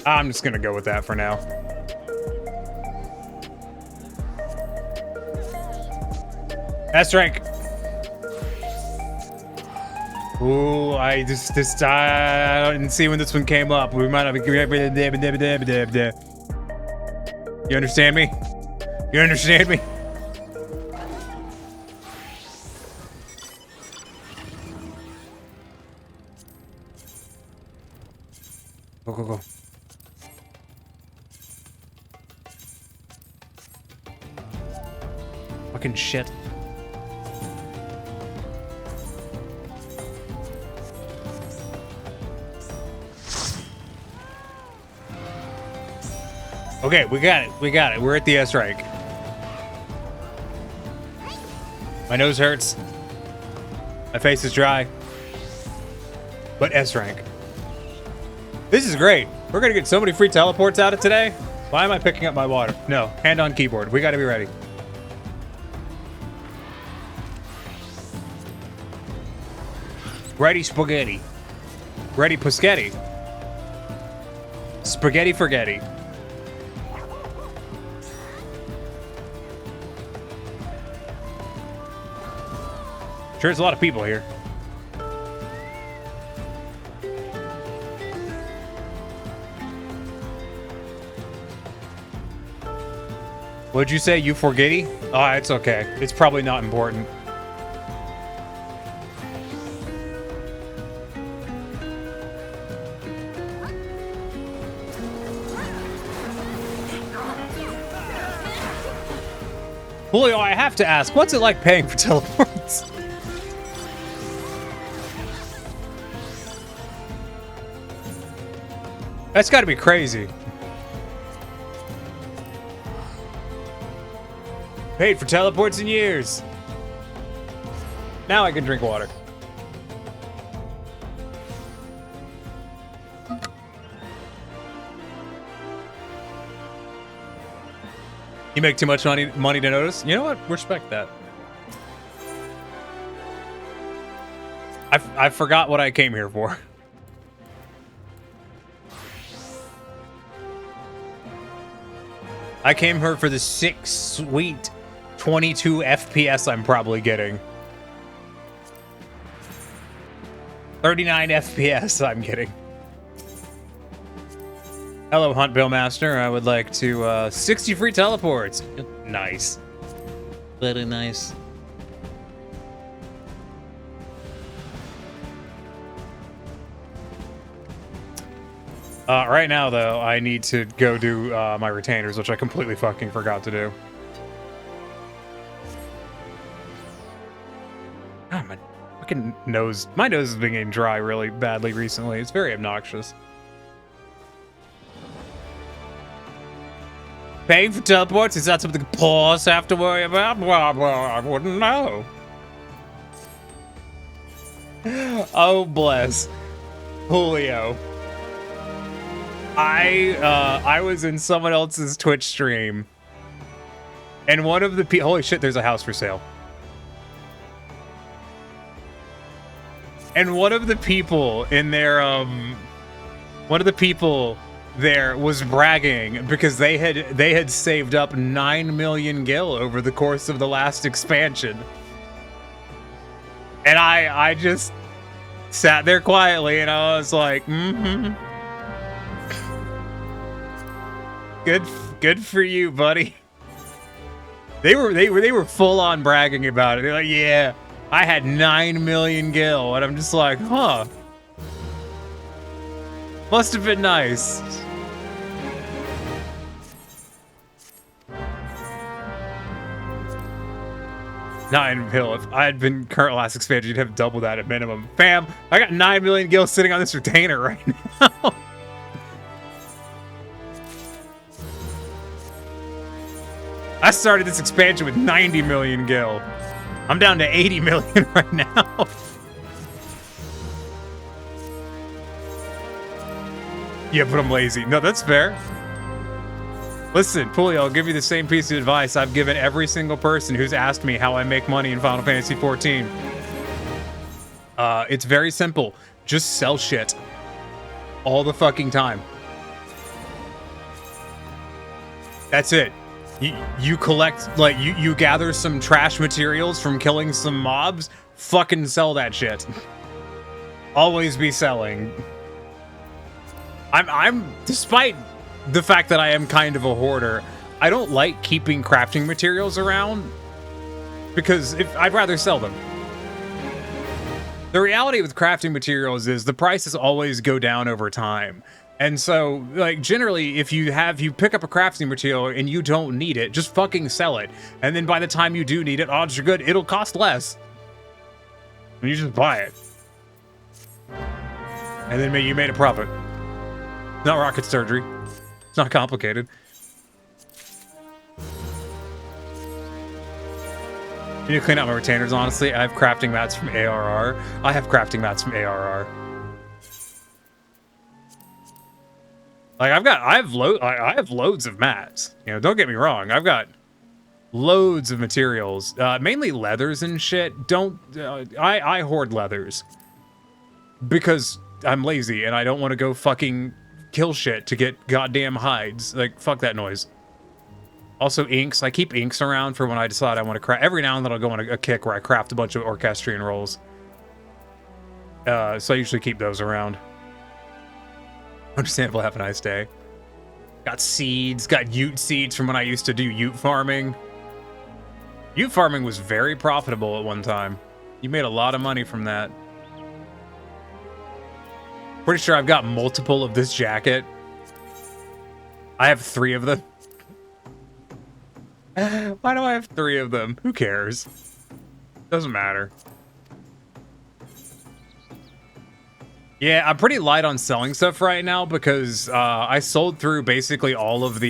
I'm just gonna go with that for now. S rank. Ooh, I didn't see when this one came up. We might have. You understand me? You understand me? Go, go, go. Fucking shit. Okay, we got it. We got it. We're at the S rank. My nose hurts. My face is dry. But S rank. This is great. We're gonna get so many free teleports out of today. Why am I picking up my water? No, hand on keyboard. We gotta be ready. Ready spaghetti. Ready Puschetti. Spaghetti forgetti. Sure, there's a lot of people here. What'd you say? You forgetty? Oh, it's okay. It's probably not important. Julio, I have to ask, what's it like paying for teleports? That's gotta be crazy. Paid for teleports in years. Now I can drink water. You make too much money to notice? You know what? Respect that. I forgot what I came here for. I came here for the 6 sweet 22 FPS I'm probably getting. 39 FPS I'm getting. Hello, Hunt Bill Master. I would like to 60 free teleports. Nice. Very nice. Right now, though, I need to go do my retainers, which I completely fucking forgot to do. God, my fucking nose. My nose has been getting dry really badly recently. It's very obnoxious. Paying for teleports is that something pause have to worry about? Blah, blah, I wouldn't know. Oh, bless. Julio. I was in someone else's Twitch stream, and one of the people. Holy shit! There's a house for sale. And one of the people in there, one of the people there was bragging because they had saved up 9 million gil over the course of the last expansion, and I just sat there quietly and I was like, Good for you, buddy. They were full on bragging about it. They're like, yeah, I had 9 million gil, and I'm just like, huh. Must have been nice. Nine Hill. If I had been current last expansion, you'd have double that at minimum. Fam, I got 9 million gil sitting on this retainer right now. I started this expansion with 90 million gil. I'm down to 80 million right now. Yeah, but I'm lazy. No, that's fair. Listen, Puli, I'll give you the same piece of advice I've given every single person who's asked me how I make money in Final Fantasy XIV. It's very simple. Just sell shit. All the fucking time. That's it. You collect, like, you gather some trash materials from killing some mobs, fucking sell that shit. Always be selling. I'm despite the fact that I am kind of a hoarder, I don't like keeping crafting materials around because I'd rather sell them. The reality with crafting materials is the prices always go down over time. And so, like, generally, if you pick up a crafting material and you don't need it, just fucking sell it. And then by the time you do need it, odds are good, it'll cost less. And you just buy it. And then you made a profit. Not rocket surgery. It's not complicated. I need to clean out my retainers, honestly. I have crafting mats from ARR. I have crafting mats from ARR. Like, I have loads of mats. You know, don't get me wrong. I've got loads of materials, mainly leathers and shit. I hoard leathers because I'm lazy and I don't want to go fucking kill shit to get goddamn hides. Like, fuck that noise. Also, inks. I keep inks around for when I decide I want to craft. Every now and then I'll go on a kick where I craft a bunch of orchestrion rolls. So I usually keep those around. Understandable, have a nice day. Got seeds, got Ute seeds from when I used to do Ute farming. Ute farming was very profitable at one time. You made a lot of money from that. Pretty sure I've got multiple of this jacket. I have 3 of them. Why do I have 3 of them? Who cares? Doesn't matter. Yeah, I'm pretty light on selling stuff right now because I sold through basically all of the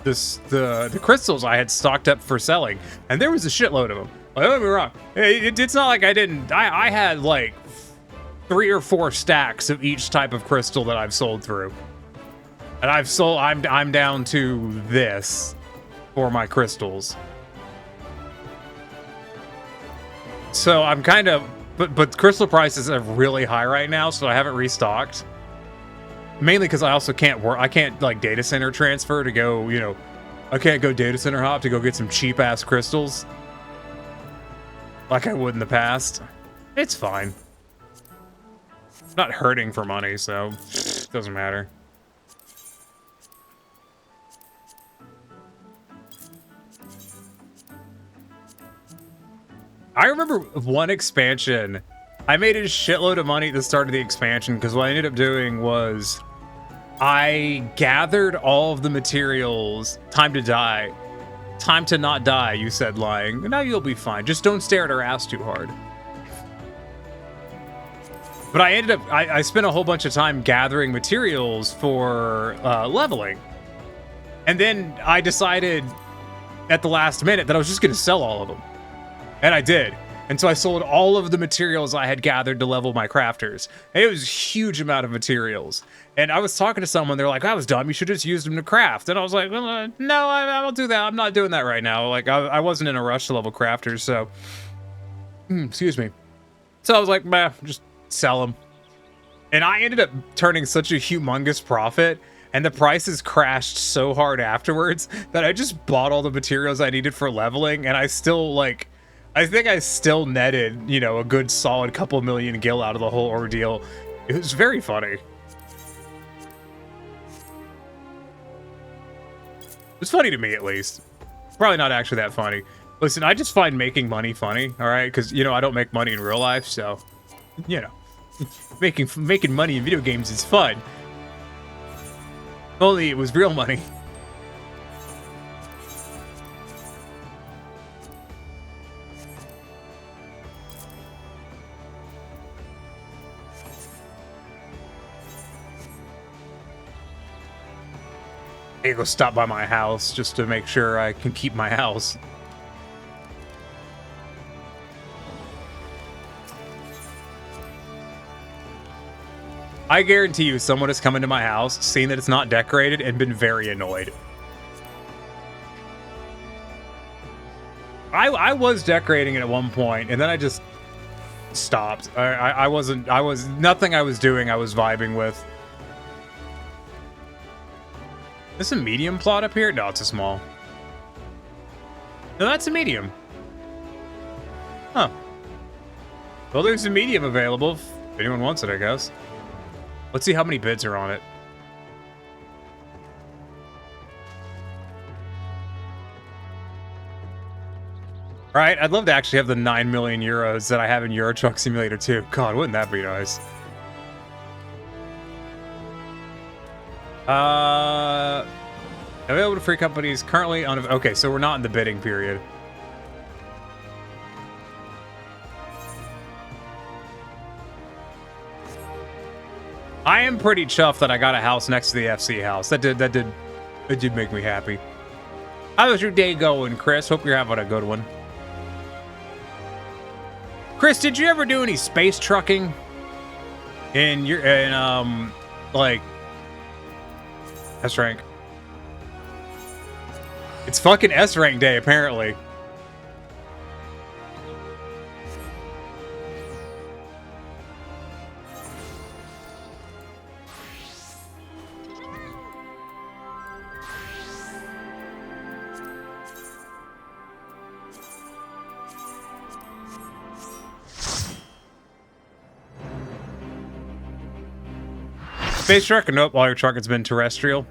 the crystals I had stocked up for selling, and there was a shitload of them. Like, don't get me wrong, it's not like I didn't. I had like 3 or 4 stacks of each type of crystal that I've sold through, and I'm down to this for my crystals. So I'm kind of, but crystal prices are really high right now, so I haven't restocked. Mainly because I also can't work. I can't like data center transfer to go. You know, I can't go data center hop to go get some cheap ass crystals like I would in the past. It's fine. I'm not hurting for money, so it doesn't matter. I remember one expansion. I made a shitload of money at the start of the expansion because what I ended up doing was I gathered all of the materials. Time to die. Time to not die, you said, lying. Now you'll be fine. Just don't stare at her ass too hard. But I ended up, I spent a whole bunch of time gathering materials for leveling. And then I decided at the last minute that I was just going to sell all of them. And I did. And so I sold all of the materials I had gathered to level my crafters. And it was a huge amount of materials. And I was talking to someone, they're like, I was dumb, you should just use them to craft. And I was like, well, no, I don't do that. I'm not doing that right now. Like, I wasn't in a rush to level crafters, so... excuse me. So I was like, bah, just sell them. And I ended up turning such a humongous profit, and the prices crashed so hard afterwards that I just bought all the materials I needed for leveling, and I still, like... I think I still netted, you know, a good solid couple million gil out of the whole ordeal. It was very funny. It was funny to me, at least. Probably not actually that funny. Listen, I just find making money funny, all right? Because, you know, I don't make money in real life, so, you know. making money in video games is fun. If only it was real money. I need to go stop by my house just to make sure I can keep my house. I guarantee you someone has come into my house, seen that it's not decorated, and been very annoyed. I was decorating it at one point, and then I just stopped. Nothing I was doing I was vibing with. Is this a medium plot up here? No, it's a small. No, that's a medium. Huh. Well, there's a medium available if anyone wants it, I guess. Let's see how many bids are on it. All right, I'd love to actually have the 9 million euros that I have in Euro Truck Simulator 2. God, wouldn't that be nice? Available to free companies currently on... Okay, so we're not in the bidding period. I am pretty chuffed that I got a house next to the FC house. That did make me happy. How's your day going, Chris? Hope you're having a good one. Chris, did you ever do any space trucking in like S rank? It's fucking S rank day, apparently. Space truck? Nope, all your trucking's been terrestrial.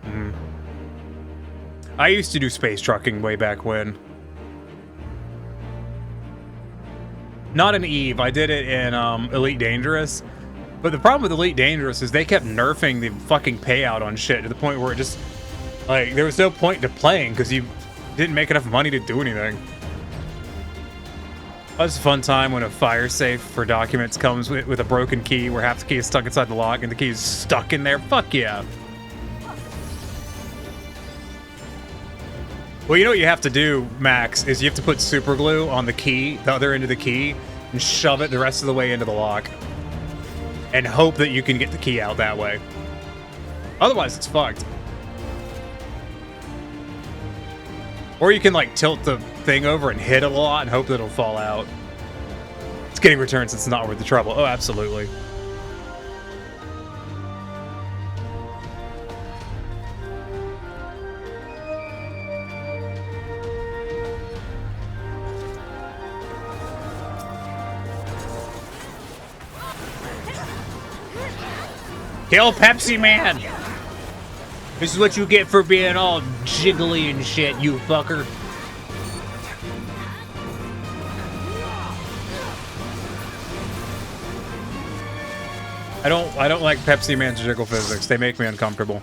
I used to do space trucking way back when. Not in EVE, I did it in Elite Dangerous. But the problem with Elite Dangerous is they kept nerfing the fucking payout on shit to the point where it just... Like, there was no point to playing because you didn't make enough money to do anything. That was a fun time when a fire safe for documents comes with a broken key where half the key is stuck inside the lock and the key is stuck in there. Fuck yeah. Well, you know what you have to do, Max, is you have to put super glue on the key, the other end of the key, and shove it the rest of the way into the lock. And hope that you can get the key out that way. Otherwise, it's fucked. Or you can, like, tilt the thing over and hit it a lot and hope that it'll fall out. It's getting returns, it's not worth the trouble. Oh, absolutely. Kill Pepsi Man! This is what you get for being all jiggly and shit, you fucker. I don't like Pepsi Man's jiggle physics. They make me uncomfortable.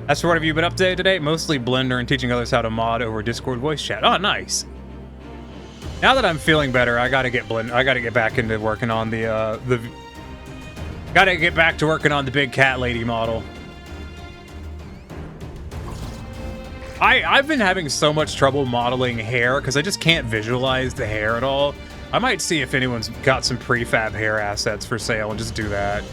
As for what have you been up to today? Mostly Blender and teaching others how to mod over Discord voice chat. Oh, nice. Now that I'm feeling better, I gotta get back into working on gotta get back to working on the big cat lady model. I've been having so much trouble modeling hair because I just can't visualize the hair at all. I might see if anyone's got some prefab hair assets for sale and just do that.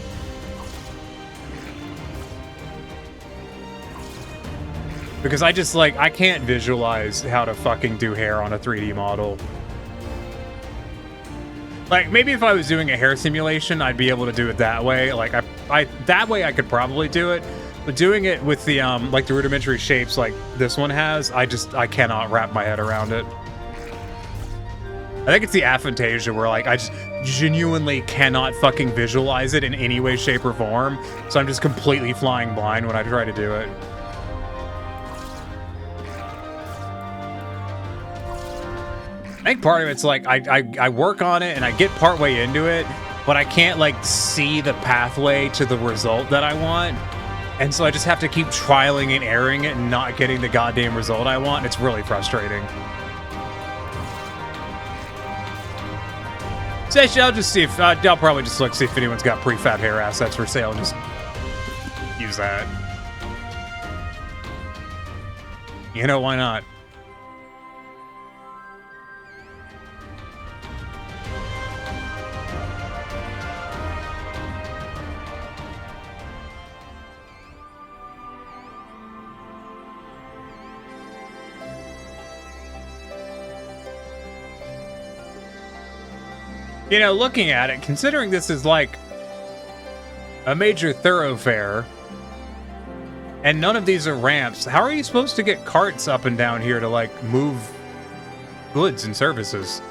Because I just I can't visualize how to fucking do hair on a 3D model. Like, maybe if I was doing a hair simulation, I'd be able to do it that way. Like, that way I could probably do it. But doing it with the, like, the rudimentary shapes like this one has, I cannot wrap my head around it. I think it's the aphantasia where, like, I just genuinely cannot fucking visualize it in any way, shape, or form. So I'm just completely flying blind when I try to do it. I think part of it's like I work on it and I get partway into it, but I can't like see the pathway to the result that I want. And so I just have to keep trialing and erroring it and not getting the goddamn result I want. It's really frustrating. So I'll just see if I'll probably just look see if anyone's got prefab hair assets for sale and just use that. You know, why not? You know, looking at it, considering this is like a major thoroughfare and none of these are ramps, how are you supposed to get carts up and down here to like move goods and services?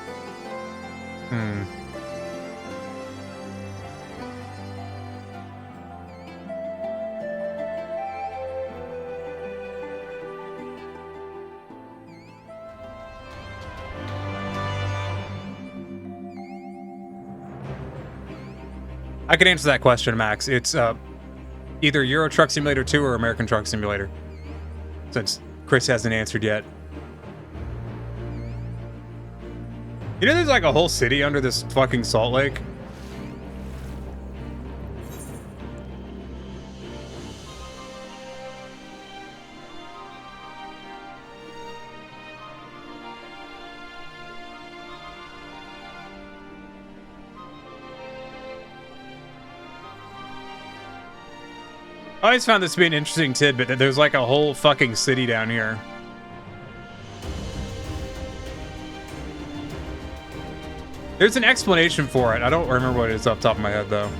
I can answer that question, Max. It's either Euro Truck Simulator 2 or American Truck Simulator, since Chris hasn't answered yet. You know there's like a whole city under this fucking salt lake? I always found this to be an interesting tidbit that there's like a whole fucking city down here. There's an explanation for it. I don't remember what it is off the top of my head though.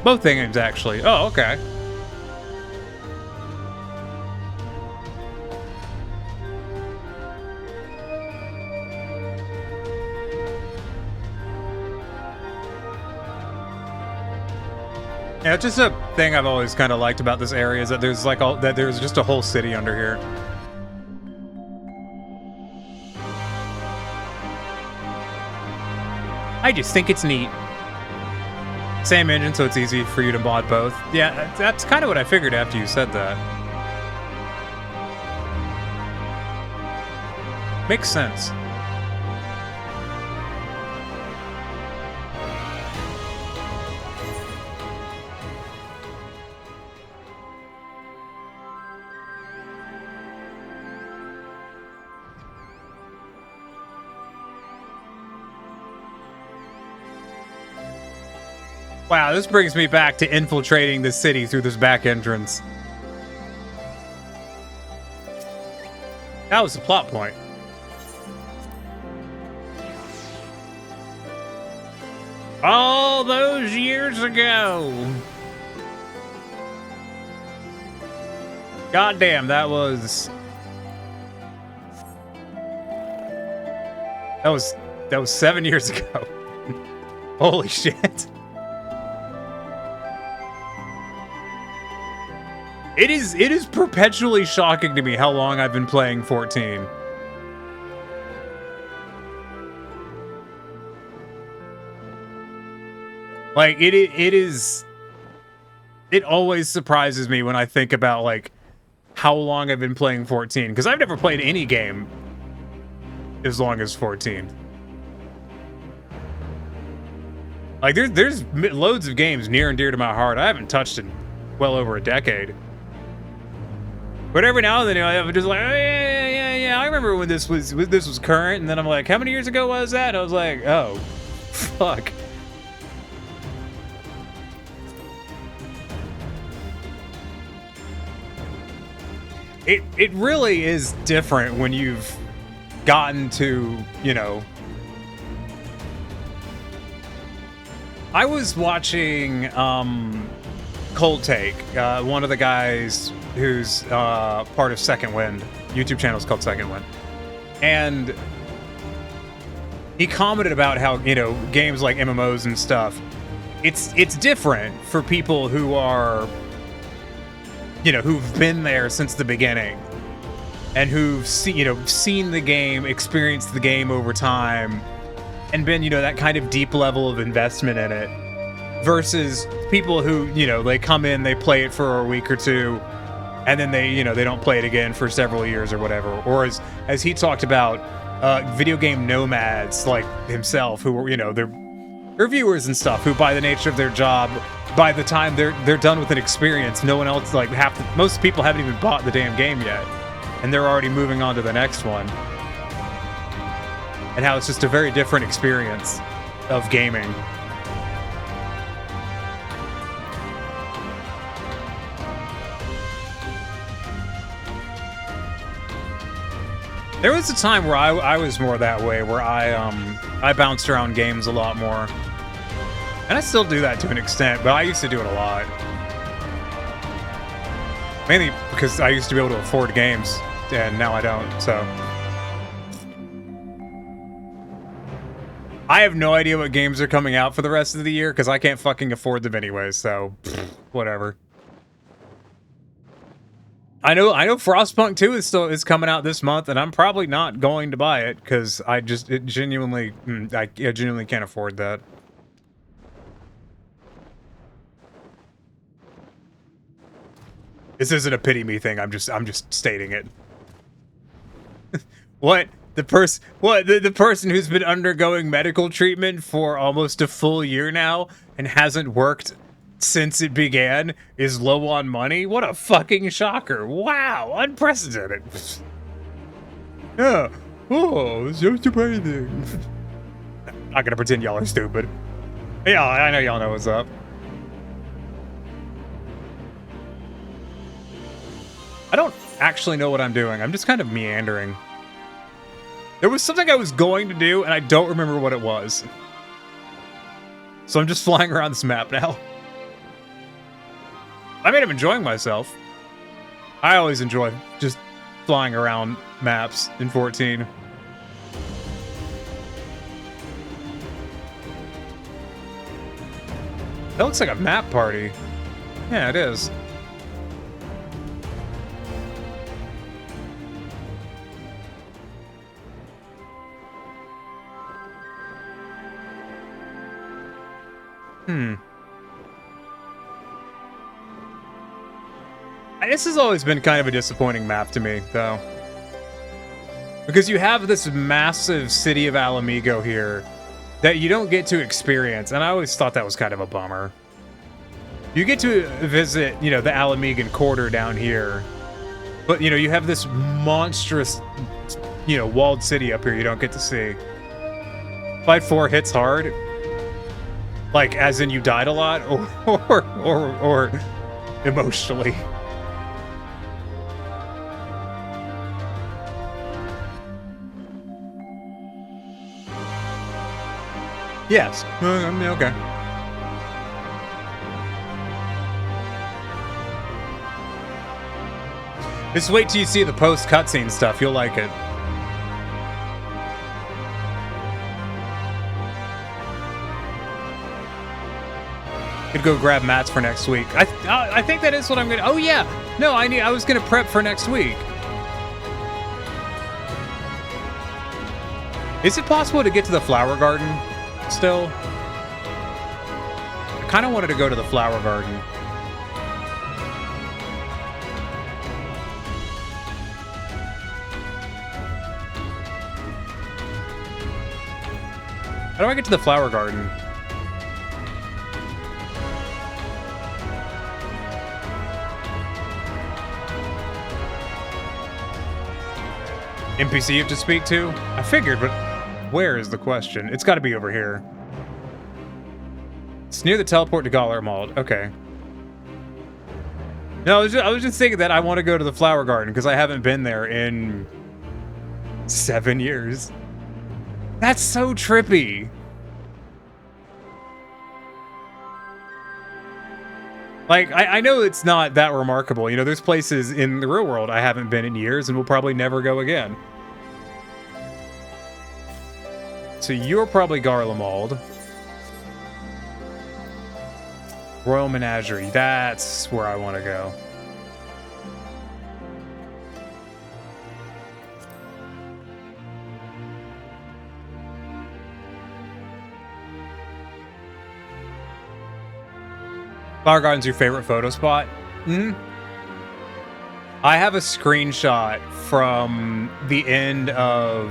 Both things actually. Oh, okay. Yeah, it's just a thing I've always kind of liked about this area is that there's like there's just a whole city under here. I just think it's neat. Same engine, so it's easy for you to mod both. Yeah, that's kind of what I figured after you said that. Makes sense. Wow, this brings me back to infiltrating the city through this back entrance. That was the plot point. All those years ago. Goddamn, that was 7 years ago. Holy shit. It is perpetually shocking to me how long I've been playing 14. Like it always surprises me when I think about like how long I've been playing 14, because I've never played any game as long as 14. Like there's loads of games near and dear to my heart I haven't touched in well over a decade. But every now and then, I'm just like, oh, yeah. I remember when this was current, and then I'm like, how many years ago was that? And I was like, oh, fuck. It really is different when you've gotten to, you know. I was watching Cold Take, one of the guys who's part of Second Wind. YouTube channel is called Second Wind. And he commented about how, you know, games like MMOs and stuff, it's different for people who are, you know, who've been there since the beginning and who've seen the game, experienced the game over time, and been, you know, that kind of deep level of investment in it, versus people who, you know, they come in, they play it for a week or two, and then they don't play it again for several years or whatever. Or as he talked about, video game nomads like himself, who were, you know, they're reviewers and stuff, who by the nature of their job, by the time they're done with an experience, no one else, like most people haven't even bought the damn game yet, and they're already moving on to the next one. And how it's just a very different experience of gaming. There was a time where I was more that way, where I bounced around games a lot more. And I still do that to an extent, but I used to do it a lot. Mainly because I used to be able to afford games, and now I don't, so. I have no idea what games are coming out for the rest of the year, because I can't fucking afford them anyway, so whatever. I know Frostpunk 2 is coming out this month, and I'm probably not going to buy it, because I genuinely can't afford that. This isn't a pity me thing. I'm just stating it. What? The person who's been undergoing medical treatment for almost a full year now and hasn't worked since it began is low on money? What a fucking shocker. Wow, unprecedented. Yeah. Oh, it's so surprising. Not gonna pretend y'all are stupid. Yeah, I know y'all know what's up. I don't actually know what I'm doing. I'm just kind of meandering. There was something I was going to do, and I don't remember what it was. So I'm just flying around this map now. I mean, I'm enjoying myself. I always enjoy just flying around maps in 14. That looks like a map party. Yeah, it is. This has always been kind of a disappointing map to me, though. Because you have this massive city of Alamigo here that you don't get to experience, and I always thought that was kind of a bummer. You get to visit, you know, the Alamigan Quarter down here, but, you know, you have this monstrous, you know, walled city up here you don't get to see. Fight 4 hits hard. Like, as in you died a lot, or emotionally. Yes. I mean, okay. Just wait till you see the post cutscene stuff. You'll like it. Could go grab mats for next week. I think that is what I'm gonna. Oh yeah. No, I was gonna prep for next week. Is it possible to get to the flower garden still? I kind of wanted to go to the flower garden. How do I get to the flower garden? NPC you have to speak to? I figured, but where is the question? It's got to be over here. It's near the teleport to Gallermald. Okay. No, I was just thinking that I want to go to the flower garden because I haven't been there in 7 years. That's so trippy. Like, I know it's not that remarkable. You know, there's places in the real world I haven't been in years and will probably never go again. So you're probably Garlemald. Royal Menagerie. That's where I want to go. Flower Garden's your favorite photo spot? I have a screenshot from the end of...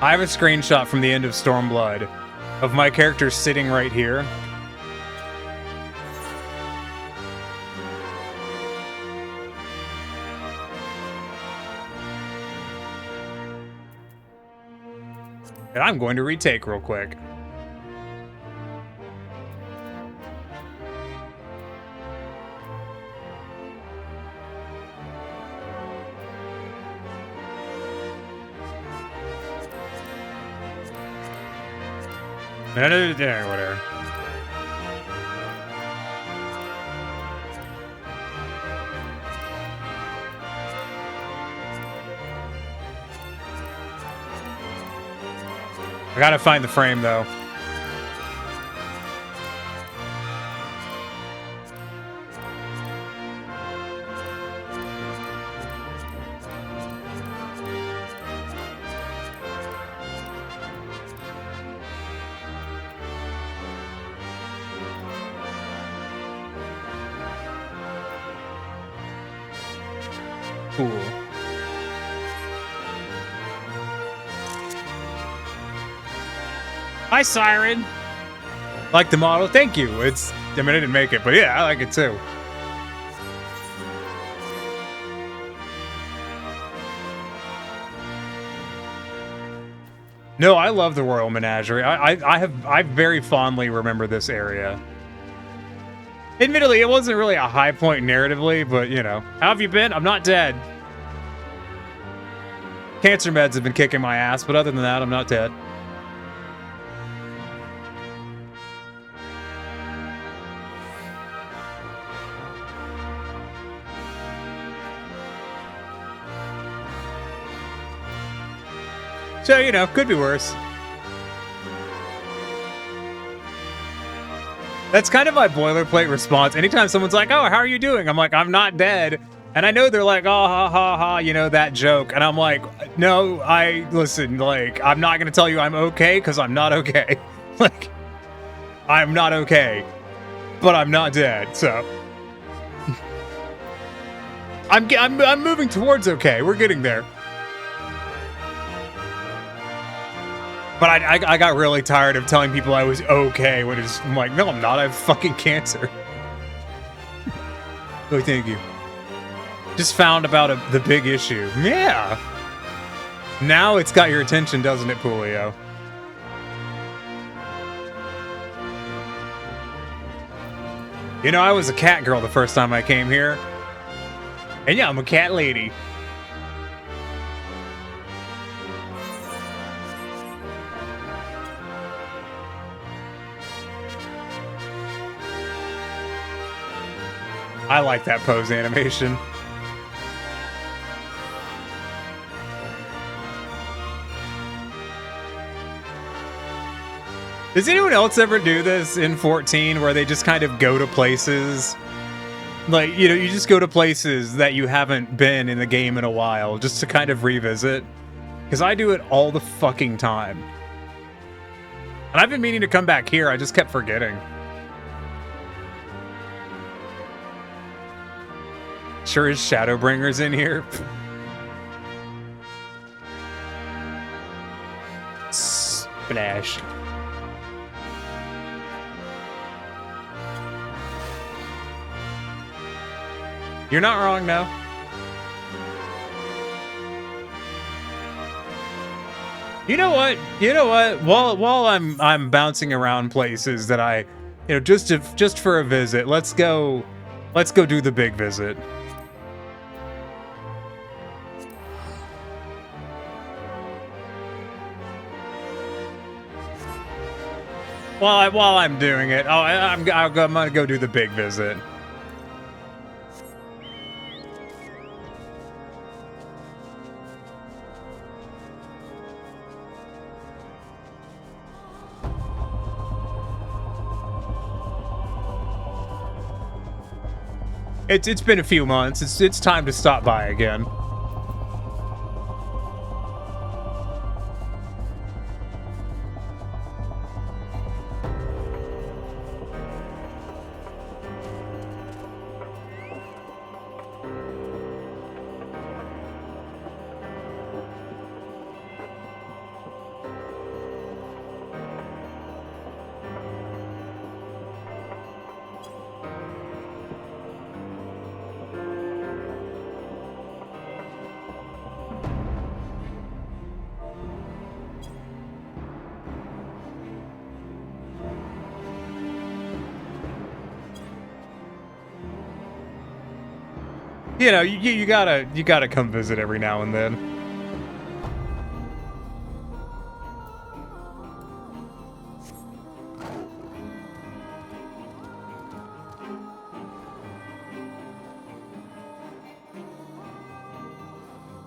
I have a screenshot from the end of Stormblood of my character sitting right here. And I'm going to retake real quick. Whatever. I gotta find the frame though. Cool. Hi, Siren. Like the model? Thank you. I mean, I didn't make it, but yeah, I like it too. No, I love the Royal Menagerie. I very fondly remember this area. Admittedly, it wasn't really a high point narratively, but you know. How have you been? I'm not dead. Cancer meds have been kicking my ass, but other than that, I'm not dead. So, you know, could be worse. That's kind of my boilerplate response. Anytime someone's like, oh, how are you doing? I'm like, I'm not dead. And I know they're like, oh, ha, ha, ha, you know, that joke. And I'm like, no, listen, like, I'm not going to tell you I'm okay because I'm not okay. Like, I'm not okay. But I'm not dead, so. I'm moving towards okay. We're getting there. But I got really tired of telling people I was okay when I'm like, no, I'm not. I have fucking cancer. Oh, thank you. Just found about the big issue. Yeah. Now it's got your attention, doesn't it, Pulio? You know, I was a cat girl the first time I came here. And yeah, I'm a cat lady. I like that pose animation. Does anyone else ever do this in 14 where they just kind of go to places? Like, you know, you just go to places that you haven't been in the game in a while just to kind of revisit? Because I do it all the fucking time. And I've been meaning to come back here, I just kept forgetting. Sure is Shadowbringers in here. Splash. You're not wrong, no. You know what? You know what? While I'm bouncing around places that I, you know, just for a visit, let's go do the big visit. While I'm doing it, I'm gonna go do the big visit. It's been a few months. It's time to stop by again. You know, you gotta come visit every now and then.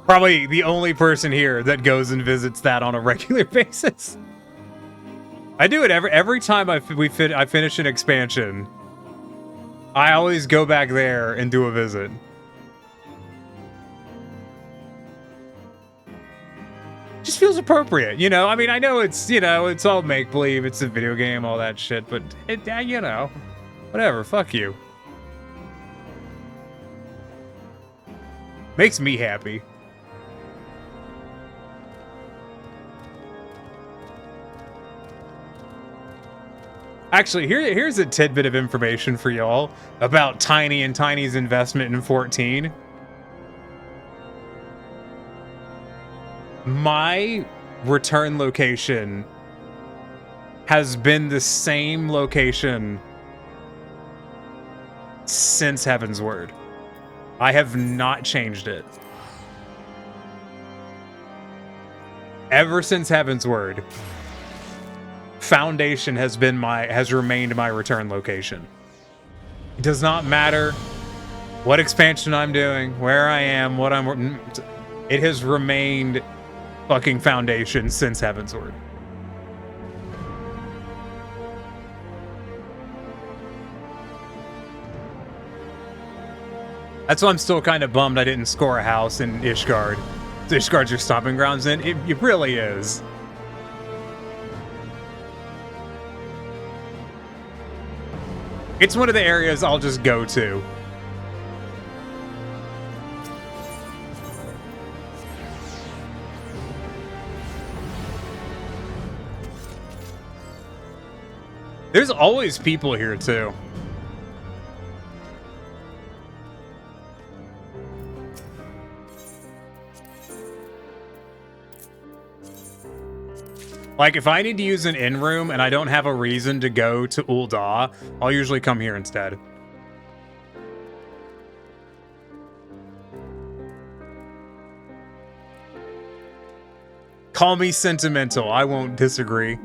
Probably the only person here that goes and visits that on a regular basis. I do it every time I finish an expansion. I always go back there and do a visit. Just feels appropriate, you know? I mean, I know it's, you know, it's all make-believe, it's a video game, all that shit, but, you know, whatever, fuck you. Makes me happy. Actually, here's a tidbit of information for y'all about Tiny and Tiny's investment in 14. My return location has been the same location since Heaven's Word. I have not changed it. Ever since Heaven's Word, Foundation has remained my return location. It does not matter what expansion I'm doing, where I am, it has remained fucking Foundation since Heaven's Word. That's why I'm still kind of bummed I didn't score a house in Ishgard. Ishgard's your stomping grounds, and it really is. It's one of the areas I'll just go to. There's always people here, too. Like, if I need to use an inn room and I don't have a reason to go to Ul'dah, I'll usually come here instead. Call me sentimental. I won't disagree.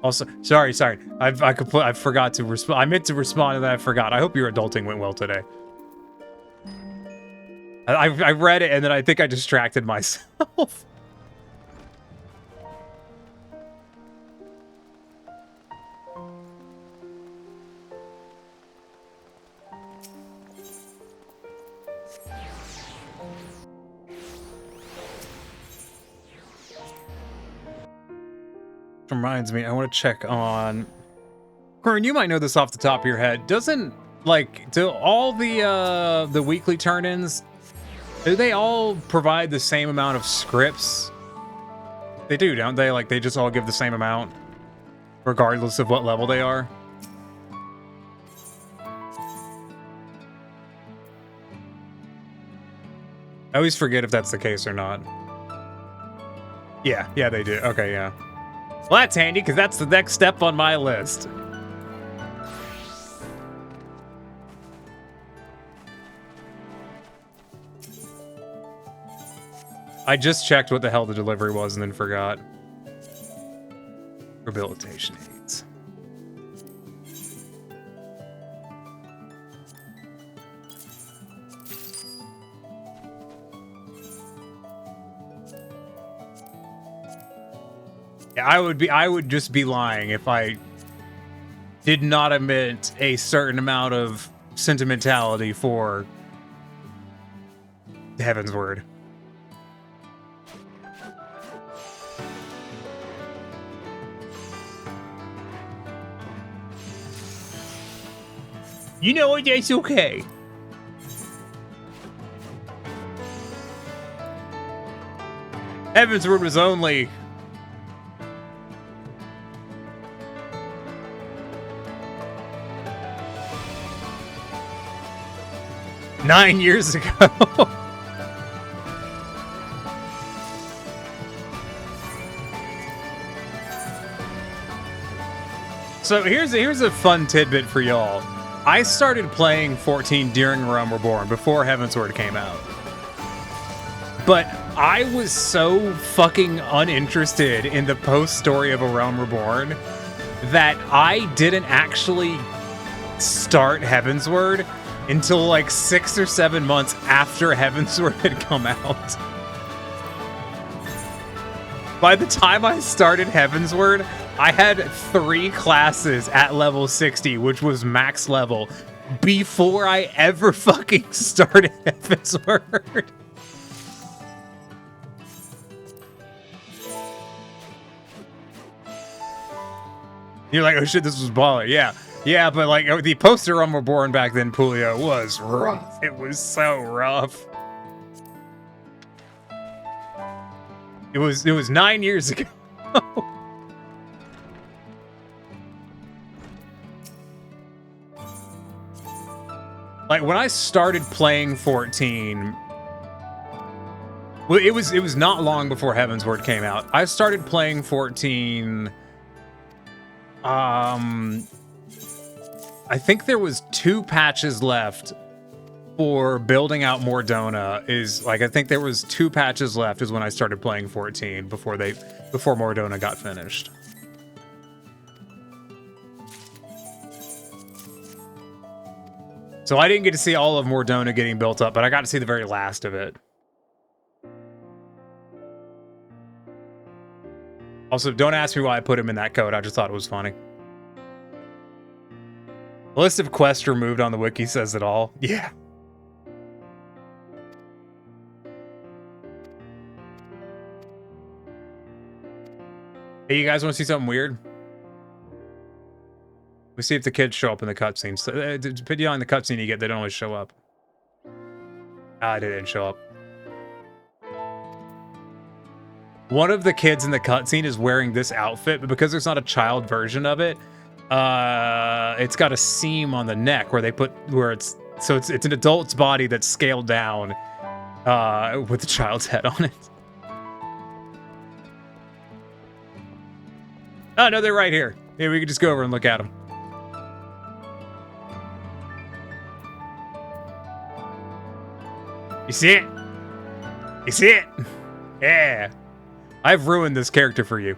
Also, sorry. I forgot to respond. I meant to respond and then I forgot. I hope your adulting went well today. I read it and then I think I distracted myself. Reminds me, I want to check on Corin, you might know this off the top of your head. Doesn't do all the weekly turn-ins, do they all provide the same amount of scripts? They do, don't they? Like they just all give the same amount regardless of what level they are. I always forget if that's the case or not. Yeah, they do. Okay, yeah. Well, that's handy, because that's the next step on my list. I just checked what the hell the delivery was and then forgot. Rehabilitation aids. Yeah, I would just be lying if I did not admit a certain amount of sentimentality for Heaven's Word. You know what? It's okay. Heaven's Word was only 9 years ago. So here's a fun tidbit for y'all. I started playing 14 during Realm Reborn, before Heaven's Word came out. But I was so fucking uninterested in the post-story of A Realm Reborn that I didn't actually start Heaven's Word until like 6 or 7 months after Heaven's Word had come out. By the time I started Heaven's Word, I had 3 classes at level 60, which was max level, before I ever fucking started Heaven's Word. You're like, oh shit, this was baller. Yeah, but like the poster Realm Reborn back then, Pulio, was rough. It was so rough. It was 9 years ago. Like when I started playing 14, well, it was not long before Heaven's Word came out. I started playing 14. I think there was 2 patches left for building out Mordona. I think there was 2 patches left is when I started playing 14 before Mordona got finished. So I didn't get to see all of Mordona getting built up, but I got to see the very last of it. Also, don't ask me why I put him in that code. I just thought it was funny. The list of quests removed on the wiki says it all. Yeah. Hey, you guys want to see something weird? We see if the kids show up in the cutscenes. So, depending on the cutscene you get, they don't always show up. Ah, they didn't show up. One of the kids in the cutscene is wearing this outfit, but because there's not a child version of it, it's got a seam on the neck where it's an adult's body that's scaled down with the child's head on it. Oh no, they're right here. Yeah, we can just go over and look at them. You see it? You see it? Yeah. I've ruined this character for you.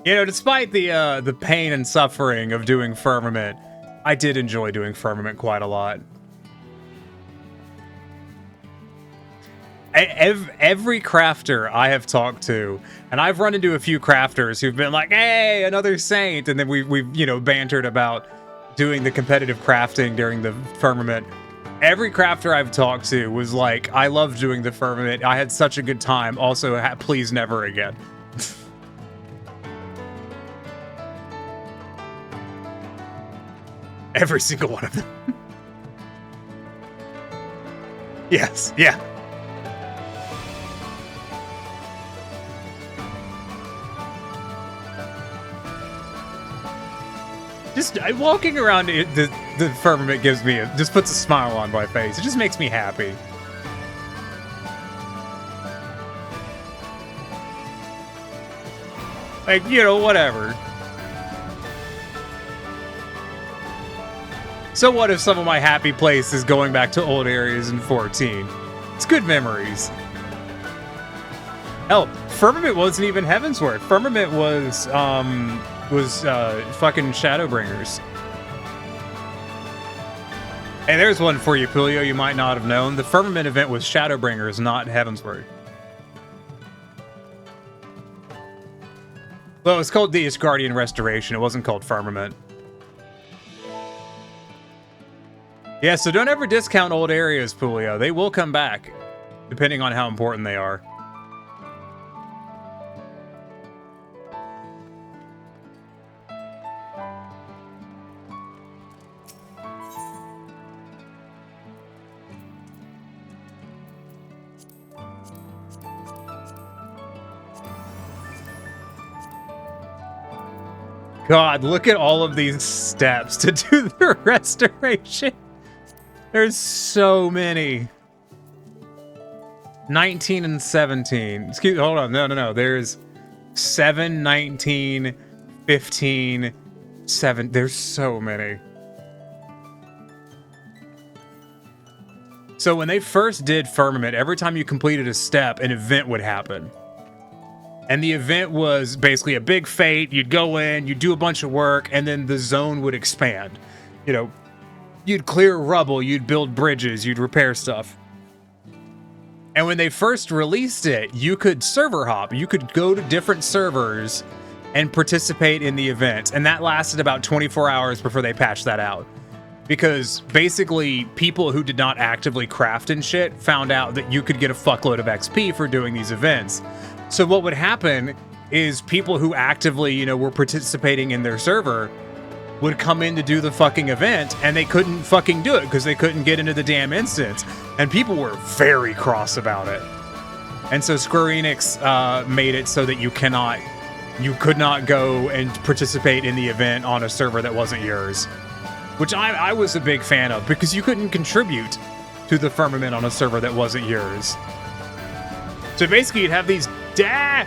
You know, despite the pain and suffering of doing Firmament, I did enjoy doing Firmament quite a lot. Every crafter I have talked to, and I've run into a few crafters who've been like, "Hey, another saint," and then we've you know bantered about doing the competitive crafting during the Firmament. Every crafter I've talked to was like, "I love doing the Firmament. I had such a good time. Also, please never again." Every single one of them. Yes, yeah. Just walking around the Firmament gives me just puts a smile on my face. It just makes me happy. Like, you know, whatever. So what if some of my happy place is going back to old areas in 14? It's good memories. Hell, Firmament wasn't even Heavensward. Firmament was fucking Shadowbringers. Hey, there's one for you, Pulio, you might not have known. The Firmament event was Shadowbringers, not Heavensward. Well, it was called the Asgardian Restoration. It wasn't called Firmament. Yeah, so don't ever discount old areas, Pulio. They will come back, depending on how important they are. God, look at all of these steps to do the restoration. There's so many. 19 and 17. Excuse me, hold on. No. There's 7, 19, 15, 7. There's so many. So when they first did Firmament, every time you completed a step, an event would happen. And the event was basically a big fate. You'd go in, you'd do a bunch of work, and then the zone would expand. You know, you'd clear rubble, you'd build bridges, you'd repair stuff. And when they first released it, you could server hop. You could go to different servers and participate in the event. And that lasted about 24 hours before they patched that out. Because basically, people who did not actively craft and shit found out that you could get a fuckload of XP for doing these events. So what would happen is people who actively, you know, were participating in their server would come in to do the fucking event, and they couldn't fucking do it because they couldn't get into the damn instance. And people were very cross about it. And so Square Enix made it so that you could not go and participate in the event on a server that wasn't yours. Which I was a big fan of, because you couldn't contribute to the Firmament on a server that wasn't yours. So basically you'd have these hey!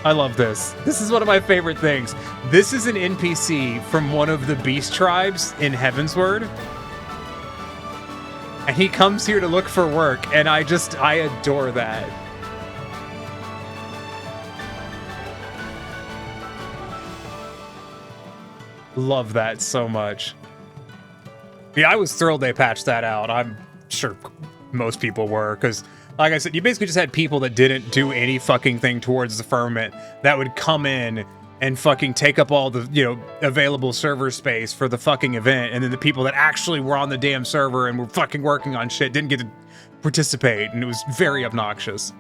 I love this. This is one of my favorite things. This is an NPC from one of the beast tribes in Heavensward. And he comes here to look for work, and I adore that. Love that so much. Yeah, I was thrilled they patched that out. I'm sure most people were, because like I said, you basically just had people that didn't do any fucking thing towards the Firmament that would come in and fucking take up all the, you know, available server space for the fucking event, and then the people that actually were on the damn server and were fucking working on shit didn't get to participate, and it was very obnoxious.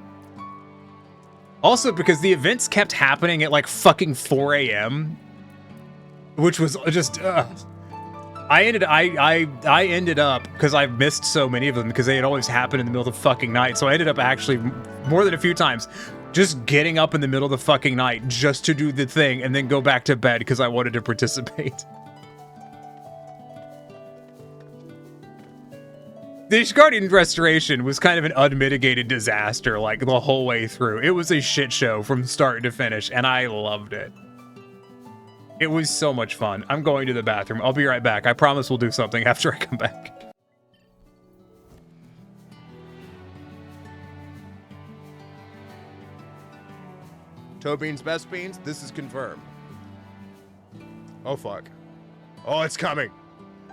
Also, because the events kept happening at like fucking 4 a.m., which was just I ended up, because I missed so many of them because they had always happened in the middle of the fucking night. So I ended up actually, more than a few times, just getting up in the middle of the fucking night just to do the thing and then go back to bed because I wanted to participate. The Asgardian Restoration was kind of an unmitigated disaster, like the whole way through. It was a shit show from start to finish, and I loved it. It was so much fun. I'm going to the bathroom. I'll be right back. I promise we'll do something after I come back. Toe beans, best beans. This is confirmed. Oh fuck. Oh, it's coming.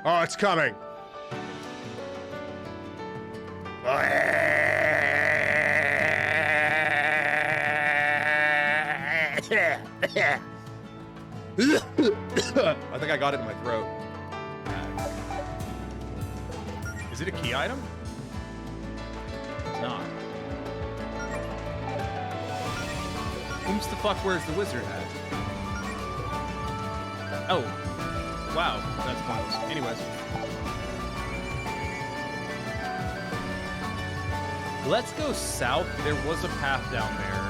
Oh, it's coming. I think I got it in my throat. Is it a key item? It's not. Who's the fuck wears the wizard hat? Oh. Wow, that's pointless. Anyways. Let's go south. There was a path down there.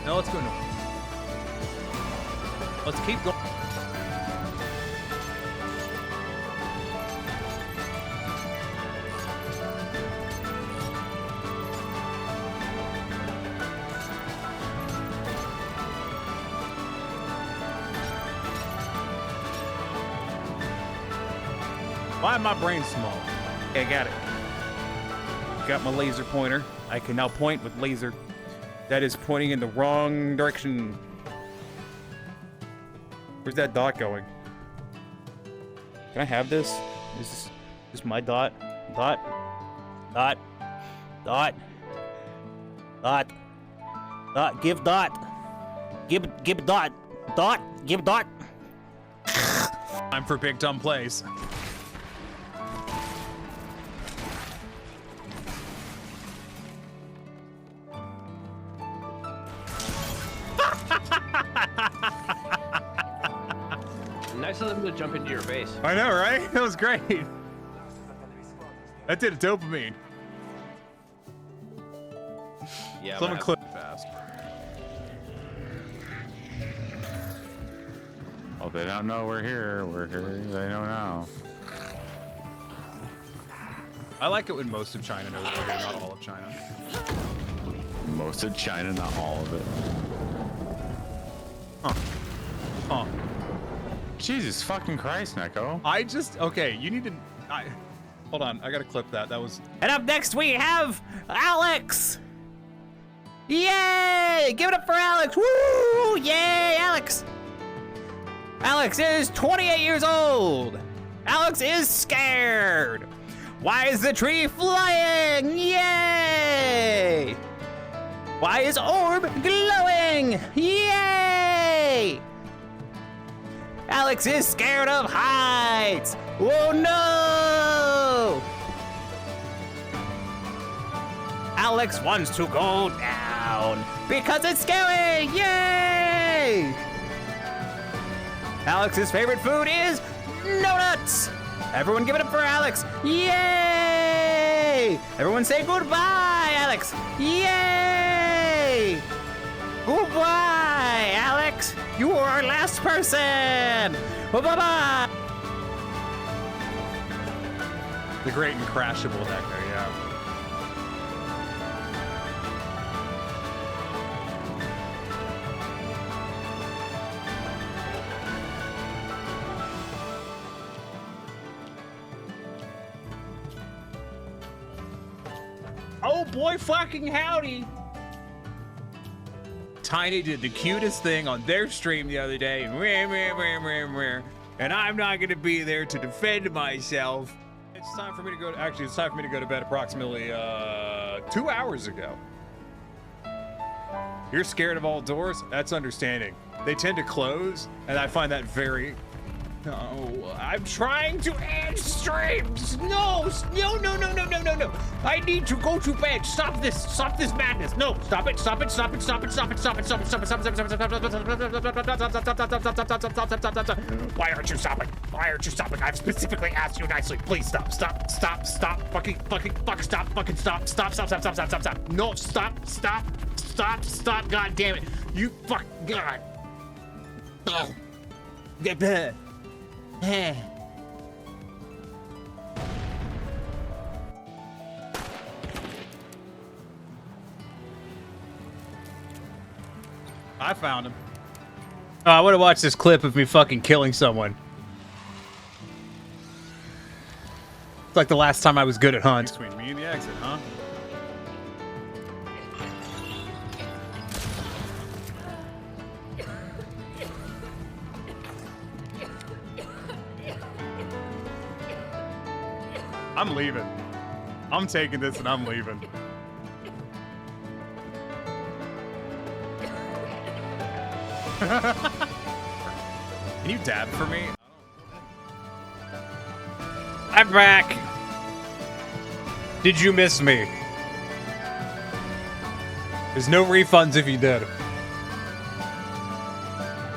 No, let's go north. Let's keep going. Why is my brain small? Okay, I got it. Got my laser pointer. I can now point with laser. That is pointing in the wrong direction. Where's that dot going? Can I have this? Is this my dot? Dot? Dot? Dot? Dot? Dot? Give dot. Give dot. Dot? Give dot. Time for big dumb plays. Nice of them to jump into your base. I know, right? That was great. That did a dopamine. Yeah, Someone clip fast. Oh, they don't know we're here. We're here. They know now. I like it when most of China knows we're here, not all of China. Most of China, not all of it. Huh. Huh. Jesus fucking Christ, Neko. Okay, you need to, hold on, I gotta clip that. That was. And up next we have Alex! Yay! Give it up for Alex! Woo! Yay, Alex! Alex is 28 years old! Alex is scared! Why is the tree flying? Yay! Why is orb glowing? Yay! Alex is scared of heights! Oh no! Alex wants to go down because it's scary! Yay! Alex's favorite food is donuts! Everyone give it up for Alex! Yay! Everyone say goodbye, Alex! Yay! Goodbye, Alex! You are our last person! Bye-bye! The great and crashable Hector, yeah. Oh boy, fucking howdy! Tiny did the cutest thing on their stream the other day, and I'm not gonna be there to defend myself. It's time for me to go. Actually, it's time for me to go to bed approximately 2 hours ago. You're scared of all doors? That's understanding. They tend to close, and I find that very. No, I'm trying to end streams. No. I need to go to bed. Stop this madness. No, stop it. Why aren't you stopping? I've specifically asked you nicely. Please stop. Stop. Fucking stop. No, stop. God damn it. You fuck. God. Oh. I found him. Oh, I want to watch this clip of me fucking killing someone. It's like the last time I was good at hunt. Between me and the exit, huh? I'm leaving. I'm taking this and I'm leaving. Can you dab for me? I'm back. Did you miss me? There's no refunds if you did.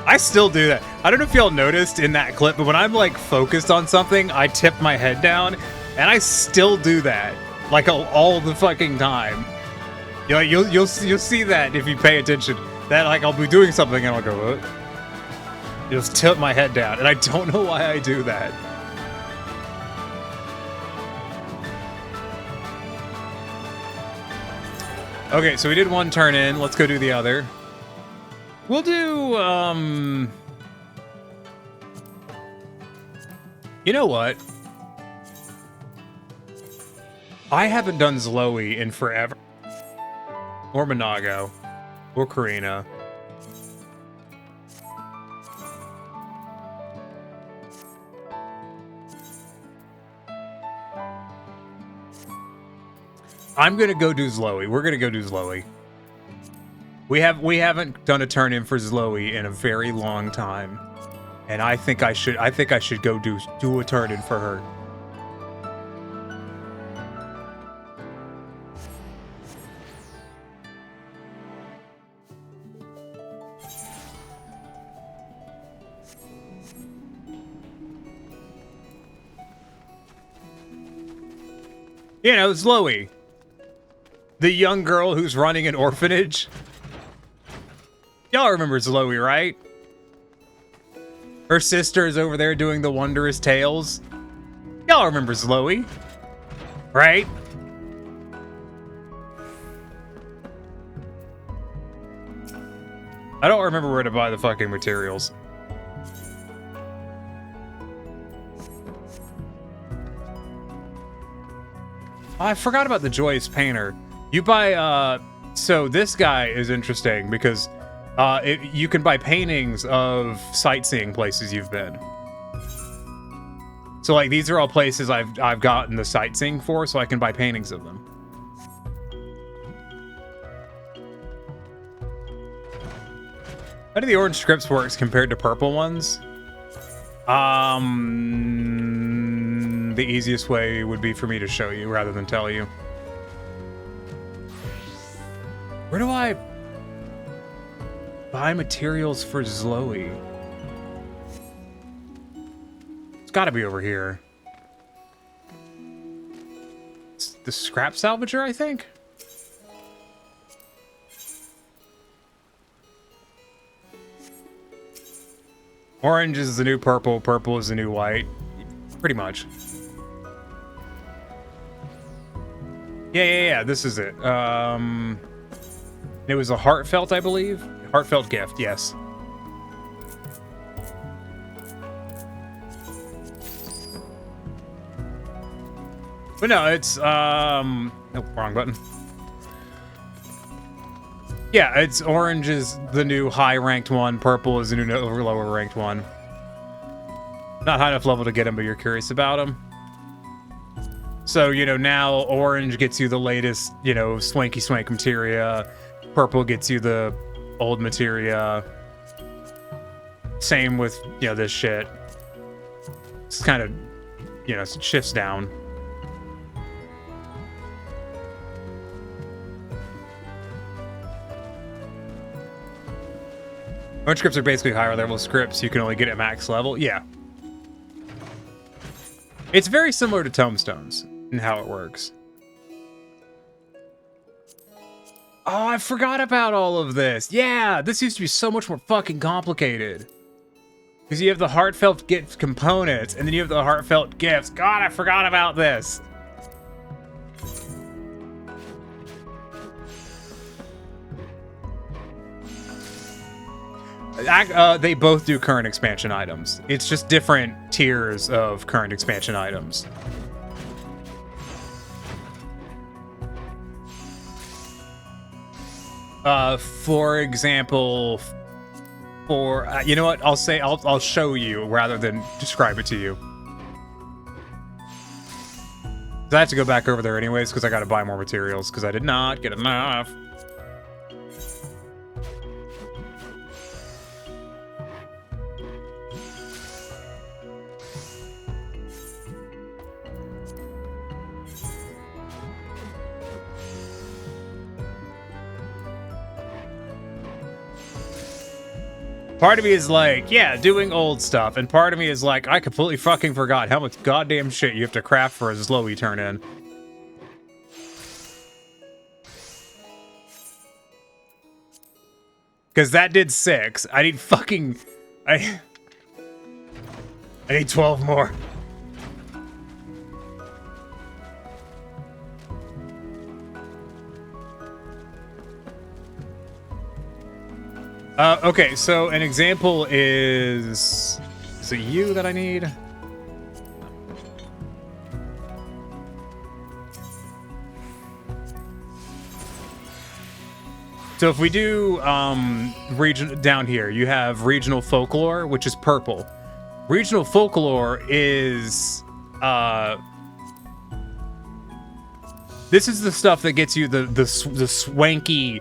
I still do that. I don't know if y'all noticed in that clip, but when I'm like focused on something, I tip my head down, and I still do that like all the fucking time. You know, you'll see that if you pay attention. That like I'll be doing something and I'll go, what? Just tip my head down, and I don't know why I do that. Okay, so we did one turn in. Let's go do the other. We'll do, you know what? I haven't done Zloe in forever. Or Monago. Or Karina. I'm gonna go do Zloe. We're gonna go do Zloe. We haven't done a turn in for Zloe in a very long time, and I think I should go do a turn in for her. You know, Zloe. The young girl who's running an orphanage. Y'all remember Zloe, right? Her sister is over there doing the wondrous tales. Y'all remember Zloe, right? I don't remember where to buy the fucking materials. Oh, I forgot about the Joyous Painter. You buy, so this guy is interesting because you can buy paintings of sightseeing places you've been. So like these are all places I've gotten the sightseeing for, so I can buy paintings of them. How do the orange scripts works compared to purple ones? The easiest way would be for me to show you rather than tell you. Where do I buy materials for Zloe? It's gotta be over here. It's the scrap salvager, I think? Orange is the new purple, purple is the new white. Pretty much. Yeah, this is it. It was a heartfelt, I believe. Heartfelt gift, yes. But no, it's, oh, wrong button. Yeah, it's orange is the new high-ranked one. Purple is the new lower-ranked one. Not high enough level to get him, but you're curious about him. So, you know, now orange gets you the latest, you know, swanky swank materia. Purple gets you the old materia. Same with, you know, this shit. It's kind of, you know, shifts down. Orange scripts are basically higher level scripts you can only get at max level. Yeah. It's very similar to tomestones in how it works. Oh, I forgot about all of this. Yeah, this used to be so much more fucking complicated. Because you have the heartfelt gift components, and then you have the heartfelt gifts. God, I forgot about this. They both do current expansion items. It's just different tiers of current expansion items. For example, for you know what? I'll show you rather than describe it to you. I have to go back over there anyways because I got to buy more materials because I did not get enough. Part of me is like, yeah, doing old stuff, and part of me is like, I completely fucking forgot how much goddamn shit you have to craft for a Zlowy turn-in. Because that did 6. I need fucking... I need 12 more. Okay, so an example is it you that I need? So if we do region down here, you have regional folklore, which is purple. Regional folklore is this is the stuff that gets you the swanky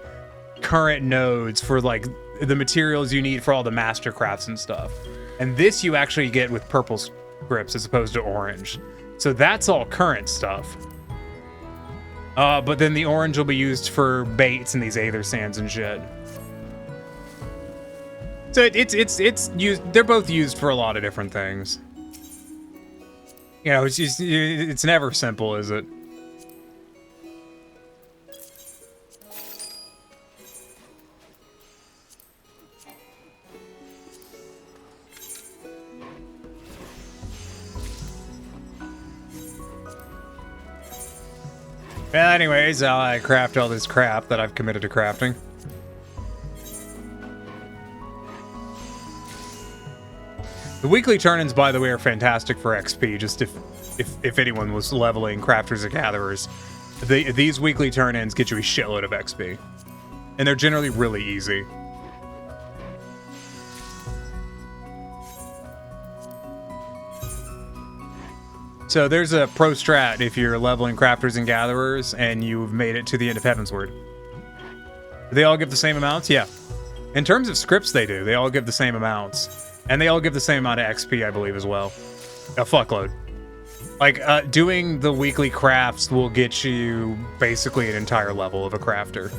current nodes for like the materials you need for all the master crafts and stuff. And this you actually get with purple scripts as opposed to orange. So that's all current stuff. But then the orange will be used for baits and these aether sands and shit. So it's used, they're both used for a lot of different things. You know, it's never simple, is it? Well, anyways, I craft all this crap that I've committed to crafting. The weekly turn-ins, by the way, are fantastic for XP, just if anyone was leveling crafters or gatherers. These weekly turn-ins get you a shitload of XP. And they're generally really easy. So there's a pro strat if you're leveling crafters and gatherers and you've made it to the end of Heavensward. They all give the same amounts? Yeah. In terms of scripts, they do. They all give the same amounts. And they all give the same amount of XP, I believe, as well. A fuckload. Like, doing the weekly crafts will get you basically an entire level of a crafter.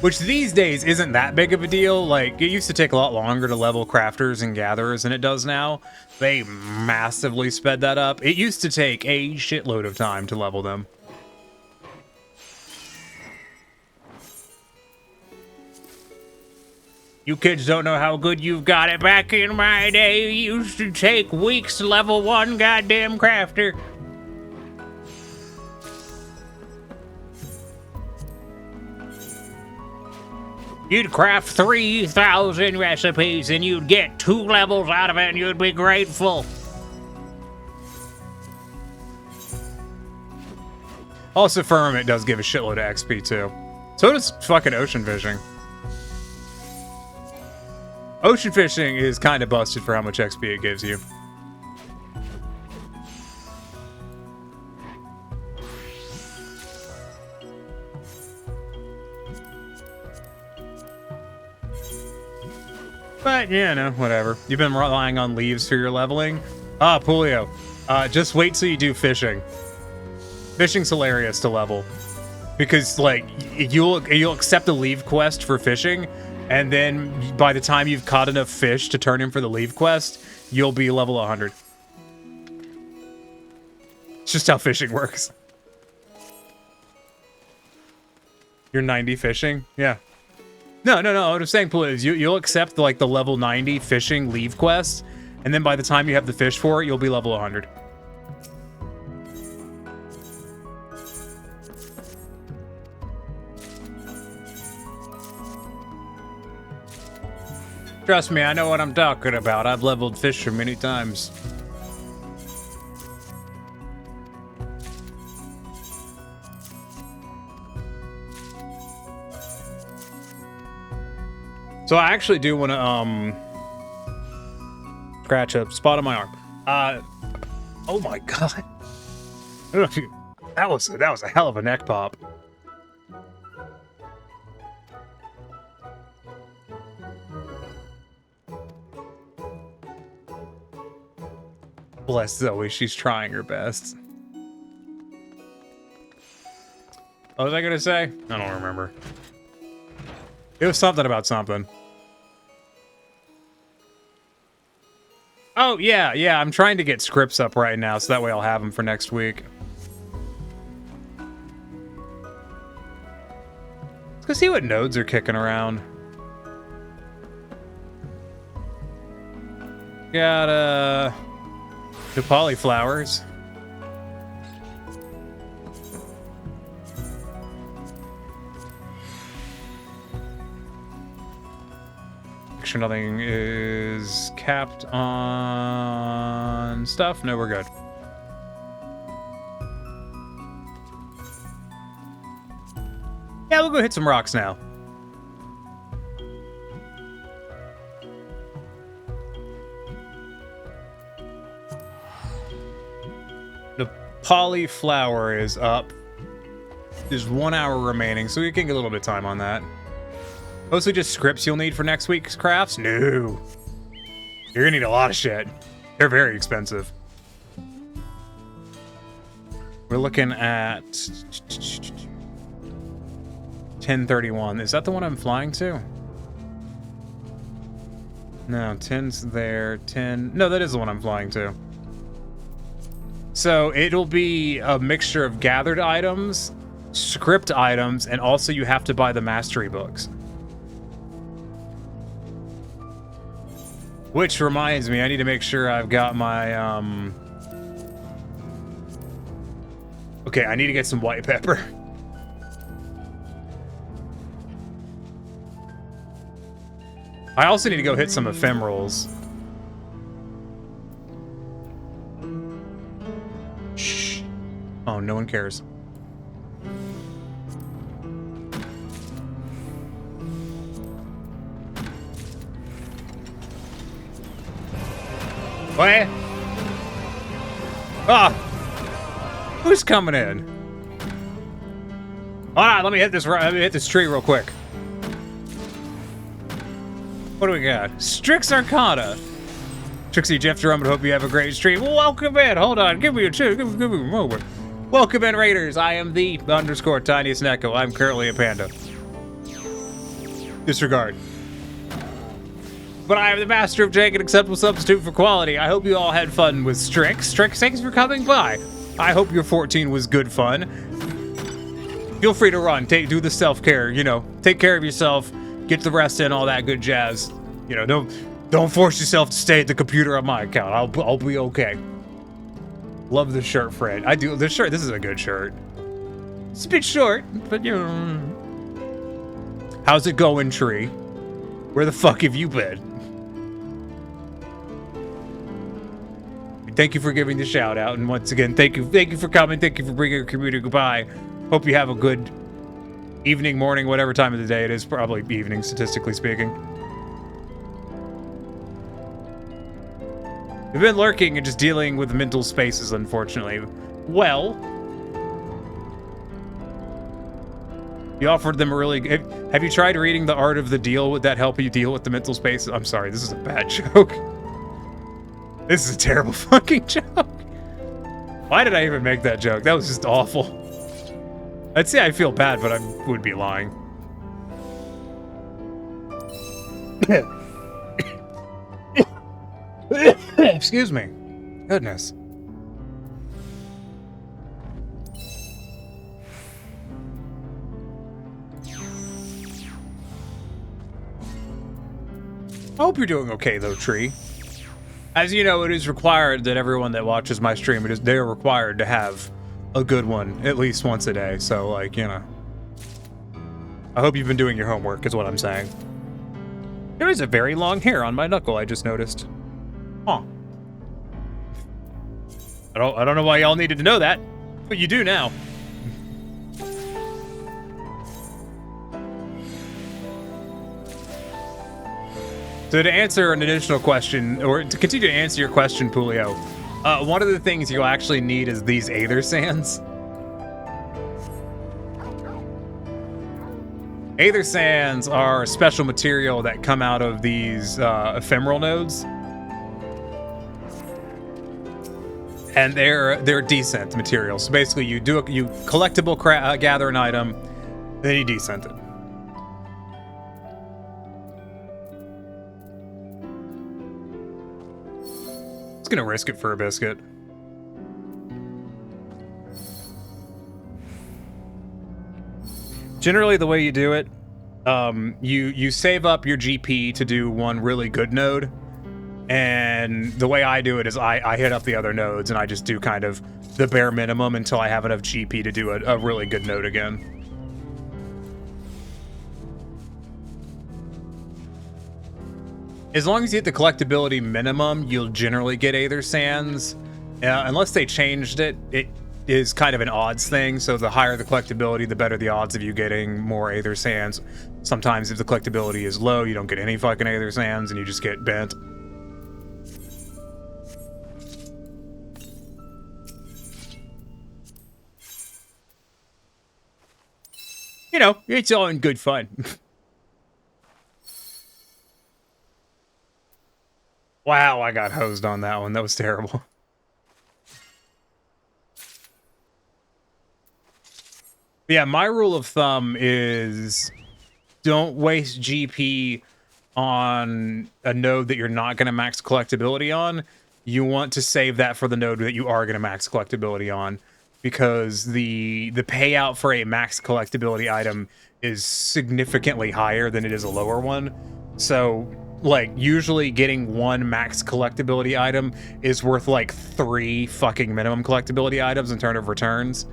Which these days isn't that big of a deal. Like, it used to take a lot longer to level crafters and gatherers than it does now. They massively sped that up. It used to take a shitload of time to level them. You kids don't know how good you've got it. Back in my day, it used to take weeks to level one goddamn crafter. You'd craft 3,000 recipes and you'd get 2 levels out of it and you'd be grateful. Also, Firmament does give a shitload of XP too. So does fucking ocean fishing. Ocean fishing is kind of busted for how much XP it gives you. But, yeah, no, whatever. You've been relying on leaves for your leveling? Ah, Pulio. Just wait till you do fishing. Fishing's hilarious to level. Because, like, you'll accept the leave quest for fishing, and then by the time you've caught enough fish to turn in for the leave quest, you'll be level 100. It's just how fishing works. You're 90 fishing? Yeah. No. What I'm saying, Pulio, is you'll accept, like, the level 90 fishing leave quest, and then by the time you have the fish for it, you'll be level 100. Trust me, I know what I'm talking about. I've leveled Fisher many times. So I actually do want to scratch a spot on my arm. Oh my god. I don't know if you, that was a hell of a neck pop. Bless Zoe, she's trying her best. What was I gonna say? I don't remember. It was something about something. Oh, yeah, I'm trying to get scripts up right now, so that way I'll have them for next week. Let's go see what nodes are kicking around. Got, the polyflowers. Make sure nothing is capped on stuff. No, we're good. Yeah, we'll go hit some rocks now. The polyflower is up. There's 1 hour remaining, so we can get a little bit of time on that. Mostly just scripts you'll need for next week's crafts? No. You're gonna need a lot of shit. They're very expensive. We're looking at 1031. Is that the one I'm flying to? No, 10's there. 10. No, that is the one I'm flying to. So it'll be a mixture of gathered items, script items, and also you have to buy the mastery books. Which reminds me, I need to make sure I've got my, Okay, I need to get some white pepper. I also need to go hit some ephemerals. Shh. Oh, no one cares. What? Ah! Who's coming in? Hold on, let me hit this tree real quick. What do we got? Strix Arcana. Trixie, Jeff Drummond, hope you have a great stream. Welcome in. Hold on, give me a chill. Give me a moment. Welcome in, Raiders. I am the _ tiniest Neko. I'm currently a panda. Disregard. But I am the master of jank and acceptable substitute for quality. I hope you all had fun with Strix. Strix, thanks for coming by. I hope your 14 was good fun. Feel free to run. Do the self-care, you know. Take care of yourself. Get the rest in, all that good jazz. You know, don't force yourself to stay at the computer on my account. I'll be okay. Love the shirt, Fred. I do. This shirt, this is a good shirt. It's a bit short, but you know. How's it going, Tree? Where the fuck have you been? Thank you for giving the shout out, and once again, thank you for coming. Thank you for bringing your community goodbye. Hope you have a good evening, morning, whatever time of the day it is. Probably evening, statistically speaking. We've been lurking and just dealing with mental spaces, unfortunately. Well, you offered them a really. Have you tried reading The Art of the Deal? Would that help you deal with the mental spaces? I'm sorry, this is a bad joke. This is a terrible fucking joke. Why did I even make that joke? That was just awful. I'd say I feel bad, but I would be lying. Excuse me. Goodness. I hope you're doing okay, though, Tree. As you know, it is required that everyone that watches my stream, they're required to have a good one at least once a day. So, like, you know. I hope you've been doing your homework, is what I'm saying. There is a very long hair on my knuckle, I just noticed. Huh. I don't know why y'all needed to know that, but you do now. So to answer an additional question, or to continue to answer your question, Pulio, One of the things you'll actually need is these Aether Sands. Aether Sands are a special material that come out of these ephemeral nodes. And they're descent materials. So basically you collectible gather an item, then you descent it. Just gonna risk it for a biscuit. Generally, the way you do it, you save up your GP to do one really good node, and the way I do it is I hit up the other nodes and I just do kind of the bare minimum until I have enough GP to do a really good node again. As long as you hit the collectability minimum, you'll generally get Aether Sands. Unless they changed it, it is kind of an odds thing. So the higher the collectability, the better the odds of you getting more Aether Sands. Sometimes if the collectability is low, you don't get any fucking Aether Sands and you just get bent. You know, it's all in good fun. Wow, I got hosed on that one. That was terrible. Yeah, my rule of thumb is don't waste GP on a node that you're not going to max collectability on. You want to save that for the node that you are going to max collectability on, because the payout for a max collectability item is significantly higher than it is a lower one. So, like, usually getting one max collectability item is worth like 3 fucking minimum collectability items in terms of returns.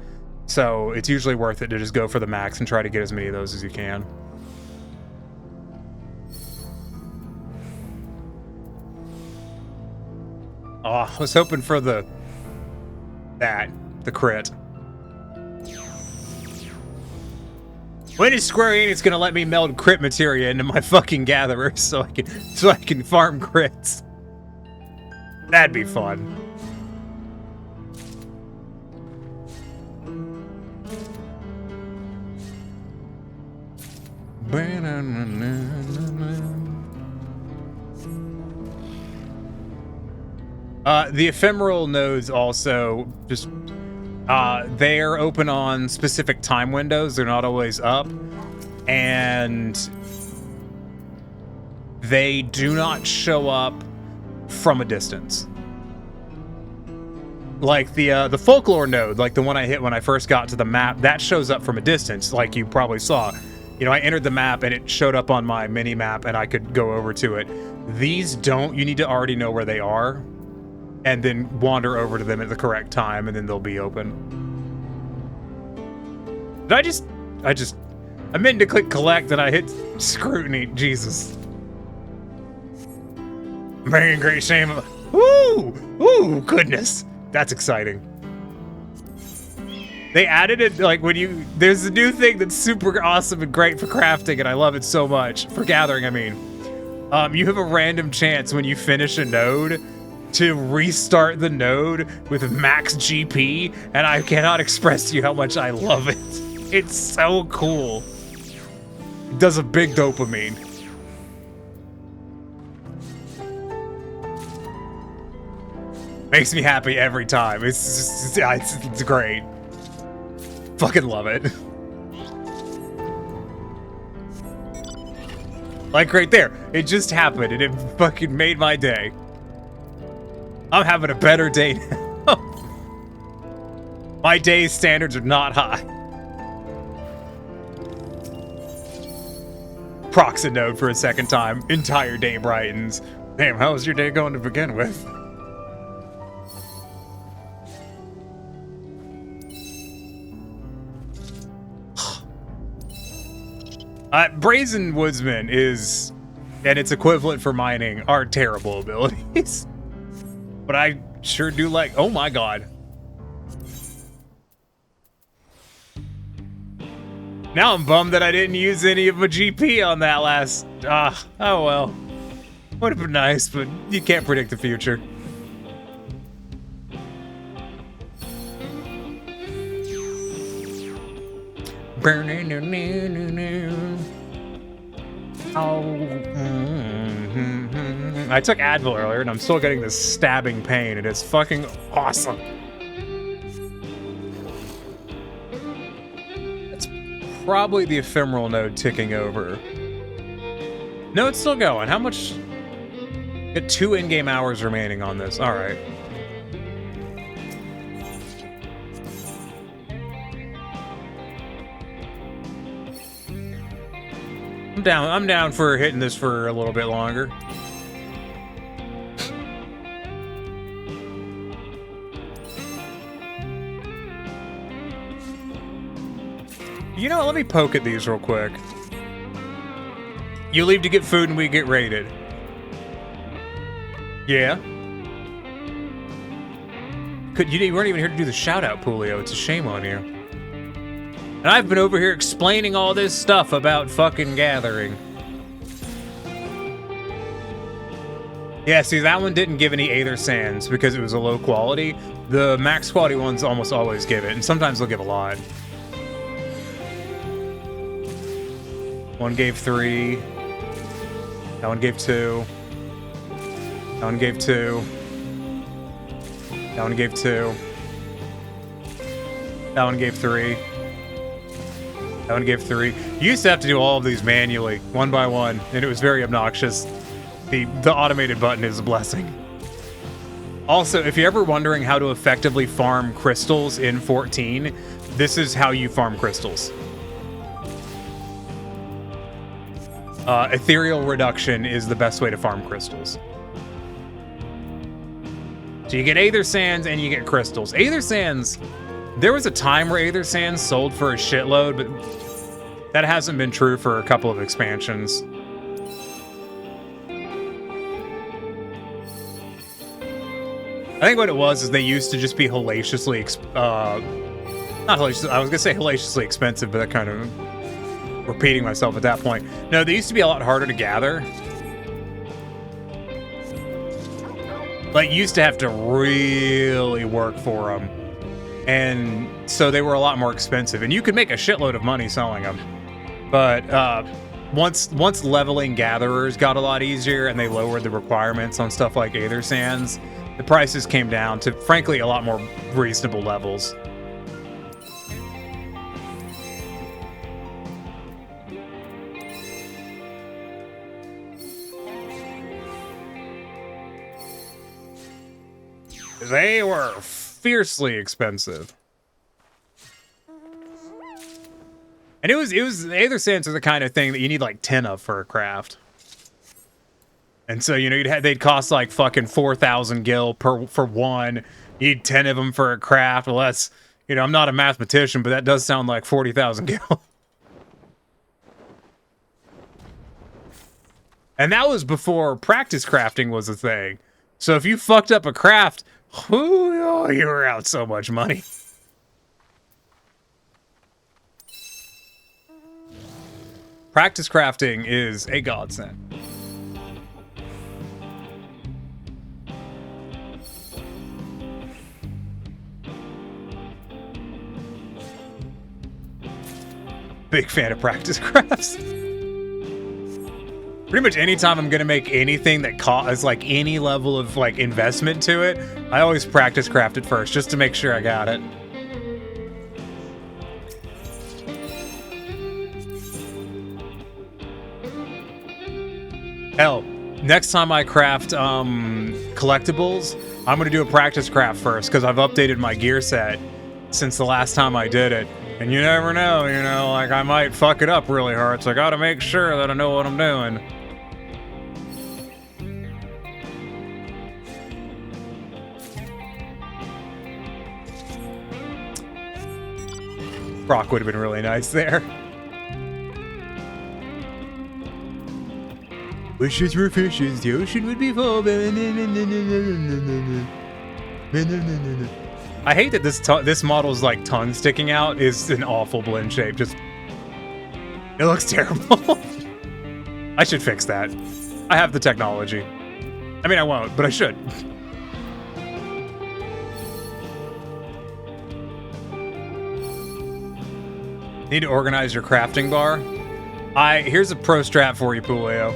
So it's usually worth it to just go for the max and try to get as many of those as you can. Oh, I was hoping for the crit. When is Square Enix gonna let me meld crit materia into my fucking gatherers so I can farm crits? That'd be fun. The ephemeral nodes also just they are open on specific time windows. They're not always up, and they do not show up from a distance. Like the folklore node, like the one I hit when I first got to the map, that shows up from a distance, like you probably saw. You know, I entered the map and it showed up on my mini map and I could go over to it. These don't. You need to already know where they are and then wander over to them at the correct time, and then they'll be open. Did I meant to click collect and I hit scrutiny. Jesus. Bringing great shame. Ooh, goodness. That's exciting. They added it, like, there's a new thing that's super awesome and great for crafting, and I love it so much. For gathering, I mean. You have a random chance when you finish a node to restart the node with max GP, and I cannot express to you how much I love it. It's so cool. It does a big dopamine. Makes me happy every time. It's great. Fucking love it. Like right there, it just happened and it fucking made my day. I'm having a better day now. My day's standards are not high. Prox a node for a second time. Entire day brightens. Damn, how was your day going to begin with? Brazen Woodsman is, and its equivalent for mining, are terrible abilities. But I sure do like, oh my god. Now I'm bummed that I didn't use any of my GP on that last, oh well. Would have been nice, but you can't predict the future. I took Advil earlier, and I'm still getting this stabbing pain. It is fucking awesome. That's probably the ephemeral node ticking over. No, it's still going. How much? Got 2 in-game hours remaining on this. All right. I'm down for hitting this for a little bit longer. You know what? Let me poke at these real quick. You leave to get food and we get raided. Yeah. You weren't even here to do the shout-out, Pulio. It's a shame on you. And I've been over here explaining all this stuff about fucking gathering. Yeah, see, that one didn't give any Aether Sands because it was a low quality. The max quality ones almost always give it, and sometimes they'll give a lot. One gave 3. That one gave 2. That one gave 2. That one gave 2. That one gave 3. That one gave 3. You used to have to do all of these manually, one by one, and it was very obnoxious. The automated button is a blessing. Also, if you're ever wondering how to effectively farm crystals in 14, this is how you farm crystals. Ethereal reduction is the best way to farm crystals. So you get Aether Sands and you get crystals. Aether Sands, there was a time where Aether Sands sold for a shitload, but that hasn't been true for a couple of expansions. I think what it was is they used to just be hellaciously, not hellaciously, I was gonna say hellaciously expensive, but that kind of repeating myself at that point. No, they used to be a lot harder to gather. Like, you used to have to really work for them. And so they were a lot more expensive. And you could make a shitload of money selling them. But once leveling gatherers got a lot easier and they lowered the requirements on stuff like Aether Sands, the prices came down to, frankly, a lot more reasonable levels. They were fiercely expensive. And it was Aether Sands are the kind of thing that you need like 10 of for a craft. And so, you know, they'd cost like fucking 4,000 gil for one. You need 10 of them for a craft. Well, that's, you know, I'm not a mathematician, but that does sound like 40,000 gil. And that was before practice crafting was a thing. So if you fucked up a craft, oh, you were out so much money. Practice crafting is a godsend. Big fan of practice crafts. Pretty much anytime I'm gonna make anything that has like any level of like investment to it, I always practice craft it first just to make sure I got it. Hell, next time I craft collectibles, I'm gonna do a practice craft first because I've updated my gear set since the last time I did it. And you never know, you know, like I might fuck it up really hard, so I gotta make sure that I know what I'm doing. Brock would have been really nice there. Wishes were fishes, the ocean would be full. I hate that this model's like tongue sticking out is an awful blend shape. Just, it looks terrible. I should fix that. I have the technology. I mean, I won't, but I should. Need to organize your crafting bar. Here's a pro strat for you, Puleo.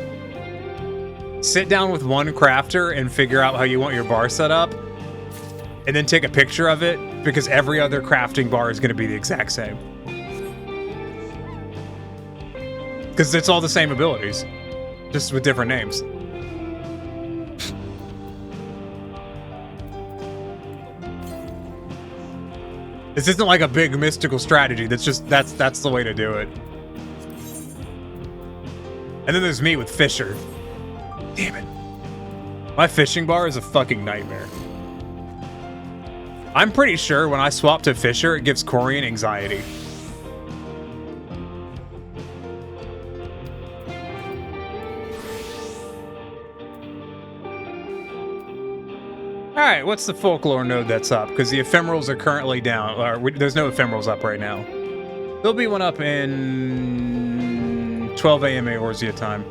Sit down with one crafter and figure out how you want your bar set up, and then take a picture of it, because every other crafting bar is going to be the exact same. Because it's all the same abilities, just with different names. This isn't like a big mystical strategy. That's the way to do it. And then there's me with Fisher. Damn it. My fishing bar is a fucking nightmare. I'm pretty sure when I swap to Fisher, it gives Corian anxiety. Alright, what's the folklore node that's up? Because the ephemerals are currently down. There's no ephemerals up right now. There'll be one up in 12 a.m. Eorzea time.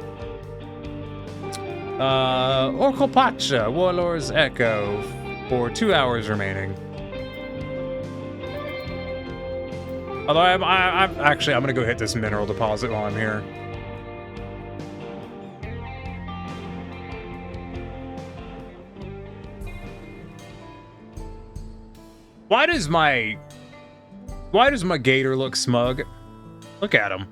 Oracle Pacha, Warlord's Echo, for 2 hours remaining. Although I'm gonna go hit this mineral deposit while I'm here. Why does my gator look smug? Look at him.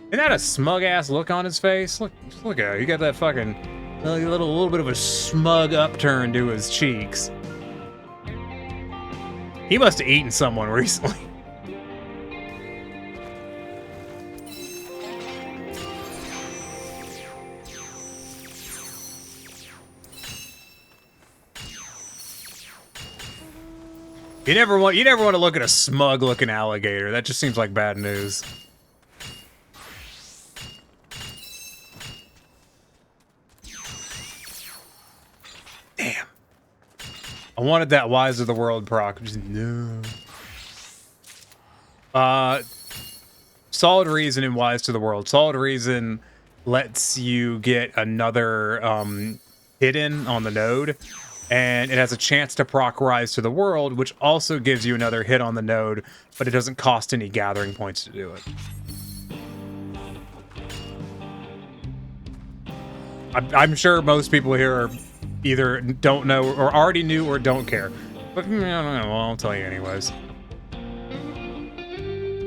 Isn't that a smug ass look on his face? Look at it. He got that fucking little bit of a smug upturn to his cheeks. He must have eaten someone recently. You never want to look at a smug looking alligator. That just seems like bad news. Damn. I wanted that Wise of the World proc. Just no. Solid Reason and Wise to the World. Solid Reason lets you get another hidden on the node. And it has a chance to proc Rise to the World, which also gives you another hit on the node, but it doesn't cost any gathering points to do it. I'm sure most people here are either don't know or already knew or don't care. But I don't know, I'll tell you anyways.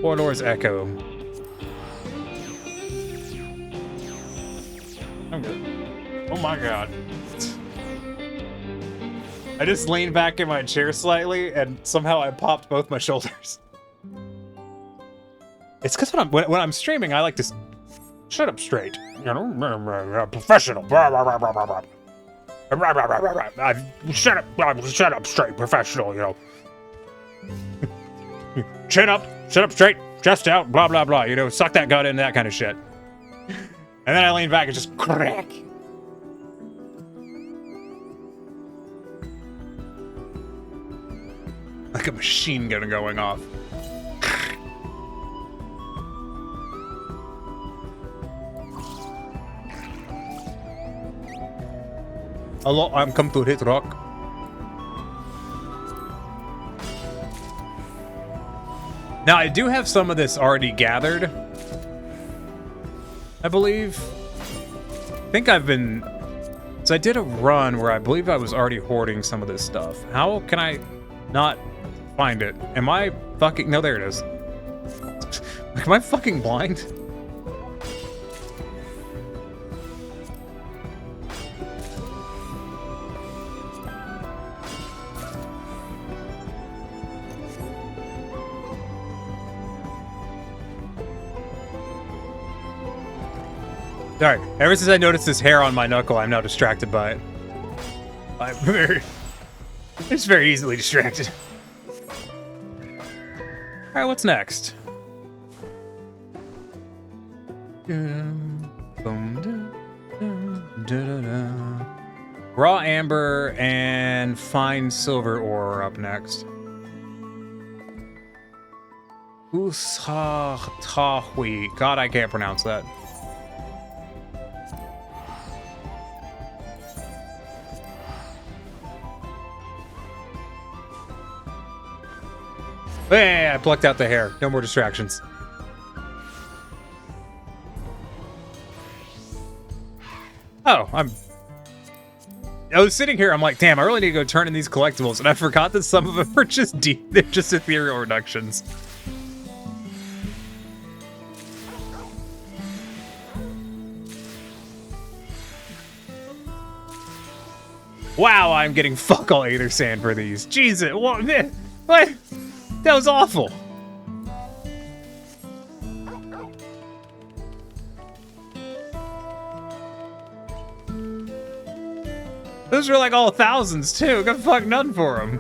Warlord's Echo. I'm good. Oh my god. I just leaned back in my chair slightly, and somehow I popped both my shoulders. It's because when I'm streaming, I like to shut up straight. You know, professional. Shut up straight, professional. You know, chin up, shut up straight, chest out, blah blah blah. You know, suck that gut in, that kind of shit. And then I lean back and just crack. Like a machine gun going off. Hello, I'm come to hit rock. Now, I do have some of this already gathered, I believe. I think I've been... So I did a run where I believe I was already hoarding some of this stuff. How can I not find it? Am I fucking... No, there it is. Am I fucking blind? Sorry, ever since I noticed this hair on my knuckle, I'm now distracted by it. I'm just very easily distracted. Alright, what's next? Raw amber and fine silver ore are up next. Usahtahui. God, I can't pronounce that. Hey, I plucked out the hair. No more distractions. Oh, I was sitting here, I'm like, damn, I really need to go turn in these collectibles, and I forgot that some of them are just they're just ethereal reductions. Wow, I'm getting fuck all Aether Sand for these. Jesus, what? What? That was awful. Those were like all thousands too. Got fuck nothing for them.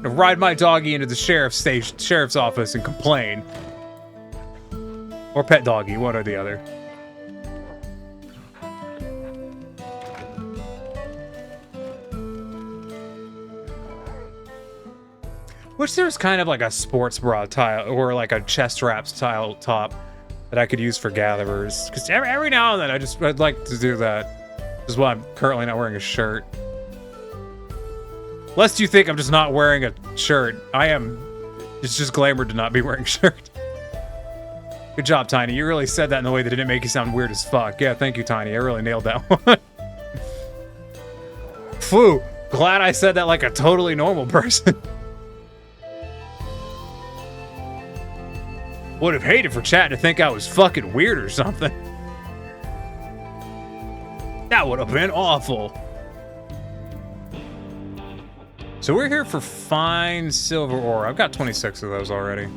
Ride my doggy into the sheriff's office and complain. Or pet doggy, one or the other. Wish there was kind of like a sports bra tile or like a chest wraps tile top that I could use for gatherers. Because every now and then I'd like to do that. This is why I'm currently not wearing a shirt. Lest you think I'm just not wearing a shirt. I am. It's just glamour to not be wearing a shirt. Good job, Tiny. You really said that in a way that didn't make you sound weird as fuck. Yeah, thank you, Tiny. I really nailed that one. Phew. Glad I said that like a totally normal person. Would have hated for chat to think I was fucking weird or something. That would have been awful. So we're here for fine silver ore. I've got 26 of those already.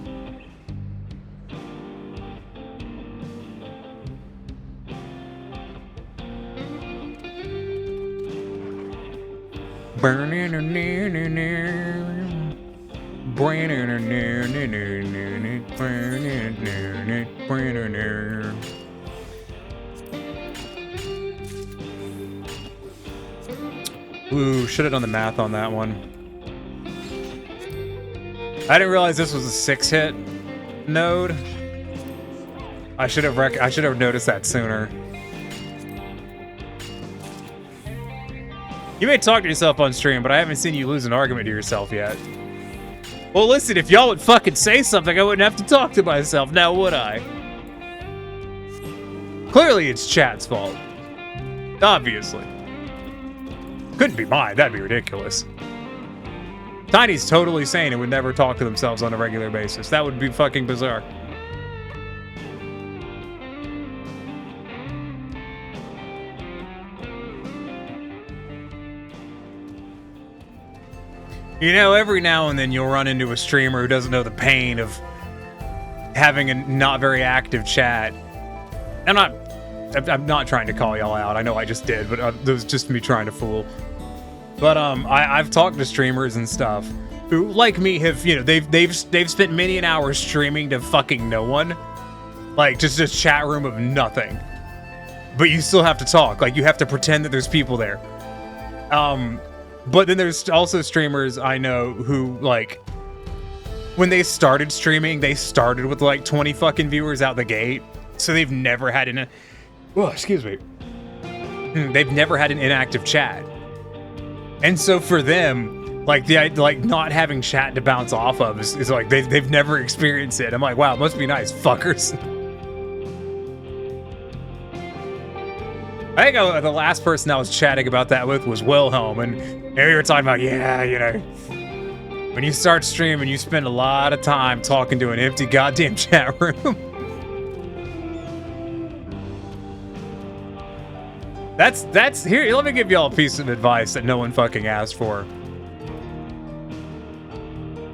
Ooh, should have done the math on that one. I didn't realize this was a 6-hit node. I should have noticed that sooner. You may talk to yourself on stream, but I haven't seen you lose an argument to yourself yet. Well, listen, if y'all would fucking say something, I wouldn't have to talk to myself, now would I? Clearly it's chat's fault. Obviously. Couldn't be mine, that'd be ridiculous. Tiny's totally sane and would never talk to themselves on a regular basis. That would be fucking bizarre. You know, every now and then you'll run into a streamer who doesn't know the pain of having a not very active chat. I'm not trying to call y'all out. I know I just did, but that was just me trying to fool. But I've talked to streamers and stuff who, like me, have, you know, they've spent many an hour streaming to fucking no one, like just a chat room of nothing. But you still have to talk. Like you have to pretend that there's people there. But then there's also streamers I know who, like, when they started streaming, they started with like 20 fucking viewers out the gate. So they've never had they've never had an inactive chat. And so for them, like not having chat to bounce off of is like they've never experienced it. I'm like, wow, it must be nice, fuckers. I think the last person I was chatting about that with was Wilhelm, and we were talking about, yeah, you know, when you start streaming, you spend a lot of time talking to an empty goddamn chat room. That's here. Let me give y'all a piece of advice that no one fucking asked for.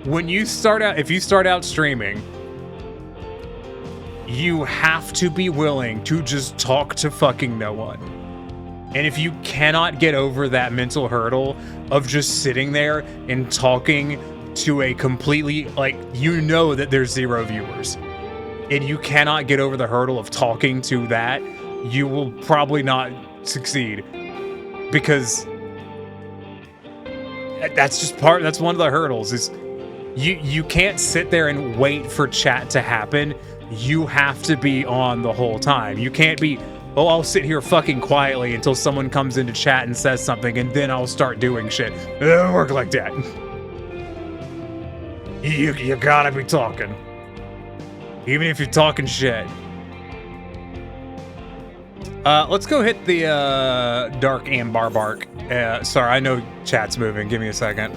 When you start out, if you start out streaming, you have to be willing to just talk to fucking no one. And if you cannot get over that mental hurdle of just sitting there and talking to a completely, like, you know that there's 0 viewers, and you cannot get over the hurdle of talking to that, you will probably not succeed. Because that's one of the hurdles, is you can't sit there and wait for chat to happen. You have to be on the whole time. You can't be, oh, I'll sit here fucking quietly until someone comes into chat and says something, and then I'll start doing shit. It doesn't work like that. You gotta be talking. Even if you're talking shit. Let's go hit the dark ambar bark. Sorry, I know chat's moving. Give me a second.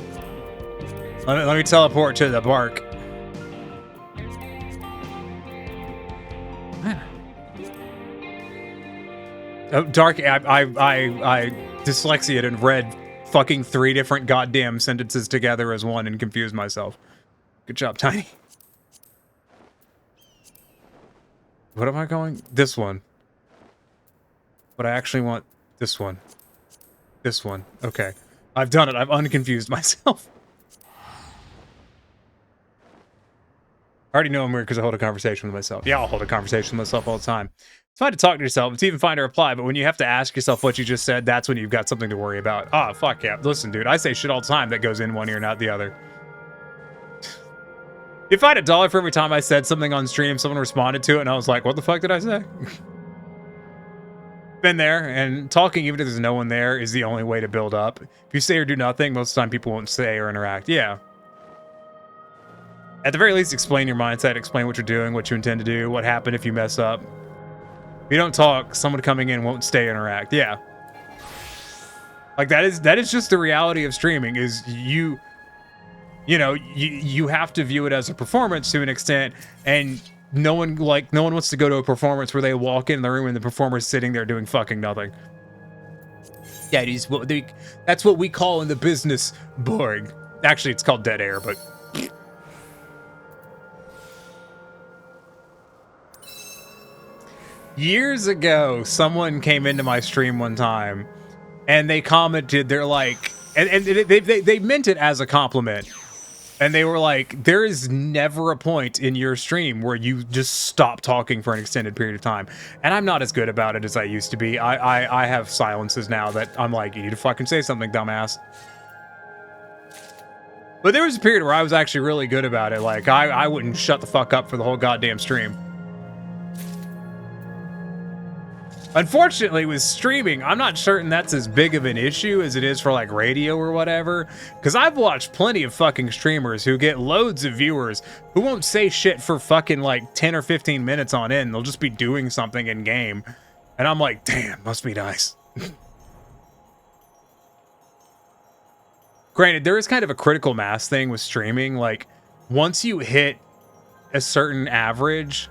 Let me teleport to the bark. Oh, dark. I dyslexia and read fucking 3 different goddamn sentences together as one and confused myself. Good job, Tiny. What am I going? This one. But I actually want this one. This one. Okay. I've done it. I've unconfused myself. I already know I'm weird because I hold a conversation with myself. Yeah, I'll hold a conversation with myself all the time. It's fine to talk to yourself. It's even fine to reply, but when you have to ask yourself what you just said, that's when you've got something to worry about. Ah, fuck yeah. Listen, dude, I say shit all the time that goes in one ear, not the other. If I had $1 for every time I said something on stream, someone responded to it, and I was like, what the fuck did I say? Been there, and talking even if there's no one there is the only way to build up. If you say or do nothing, most of the time people won't say or interact. Yeah. At the very least, explain your mindset, explain what you're doing, what you intend to do, what happened if you mess up. If you don't talk, someone coming in won't stay interact. Yeah. Like that is just the reality of streaming is you know, you have to view it as a performance to an extent, and no one wants to go to a performance where they walk in the room and the performer's sitting there doing fucking nothing. That's what we call in the business boring. Actually, it's called dead air, but years ago, someone came into my stream one time and they commented, they're like, and they meant it as a compliment. And they were like, there is never a point in your stream where you just stop talking for an extended period of time. And I'm not as good about it as I used to be. I have silences now that I'm like, you need to fucking say something, dumbass. But there was a period where I was actually really good about it. Like, I wouldn't shut the fuck up for the whole goddamn stream. Unfortunately, with streaming, I'm not certain that's as big of an issue as it is for like radio or whatever. Because I've watched plenty of fucking streamers who get loads of viewers who won't say shit for fucking like 10 or 15 minutes on end. They'll just be doing something in game. And I'm like, damn, must be nice. Granted, there is kind of a critical mass thing with streaming. Like, once you hit a certain average,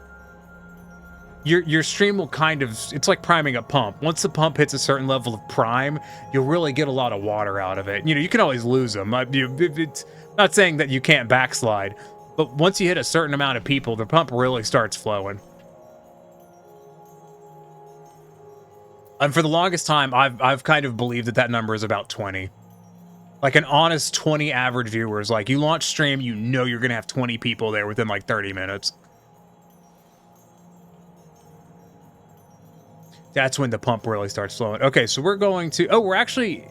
your stream will kind of, it's like priming a pump. Once the pump hits a certain level of prime, you'll really get a lot of water out of it. You know, you can always lose them. It's not saying that you can't backslide, but once you hit a certain amount of people, the pump really starts flowing. And for the longest time, I've kind of believed that number is about 20. Like an honest 20 average viewers. Like, you launch stream, you know you're going to have 20 people there within like 30 minutes. That's when the pump really starts flowing. Okay, so we're going to... Oh, we're actually...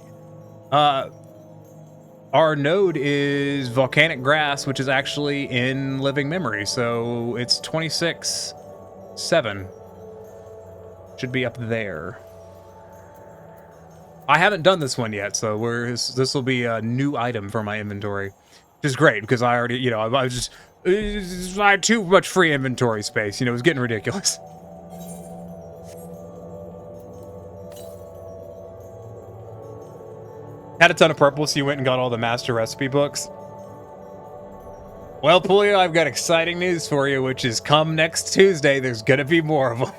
our node is Volcanic Grass, which is actually in Living Memory. So it's 26-7. Should be up there. I haven't done this one yet, so this will be a new item for my inventory. Which is great, because I already... You know, I had too much free inventory space. You know, it was getting ridiculous. Had a ton of purple, so you went and got all the master recipe books. Well, Pulio, I've got exciting news for you, which is come next Tuesday, there's gonna be more of them.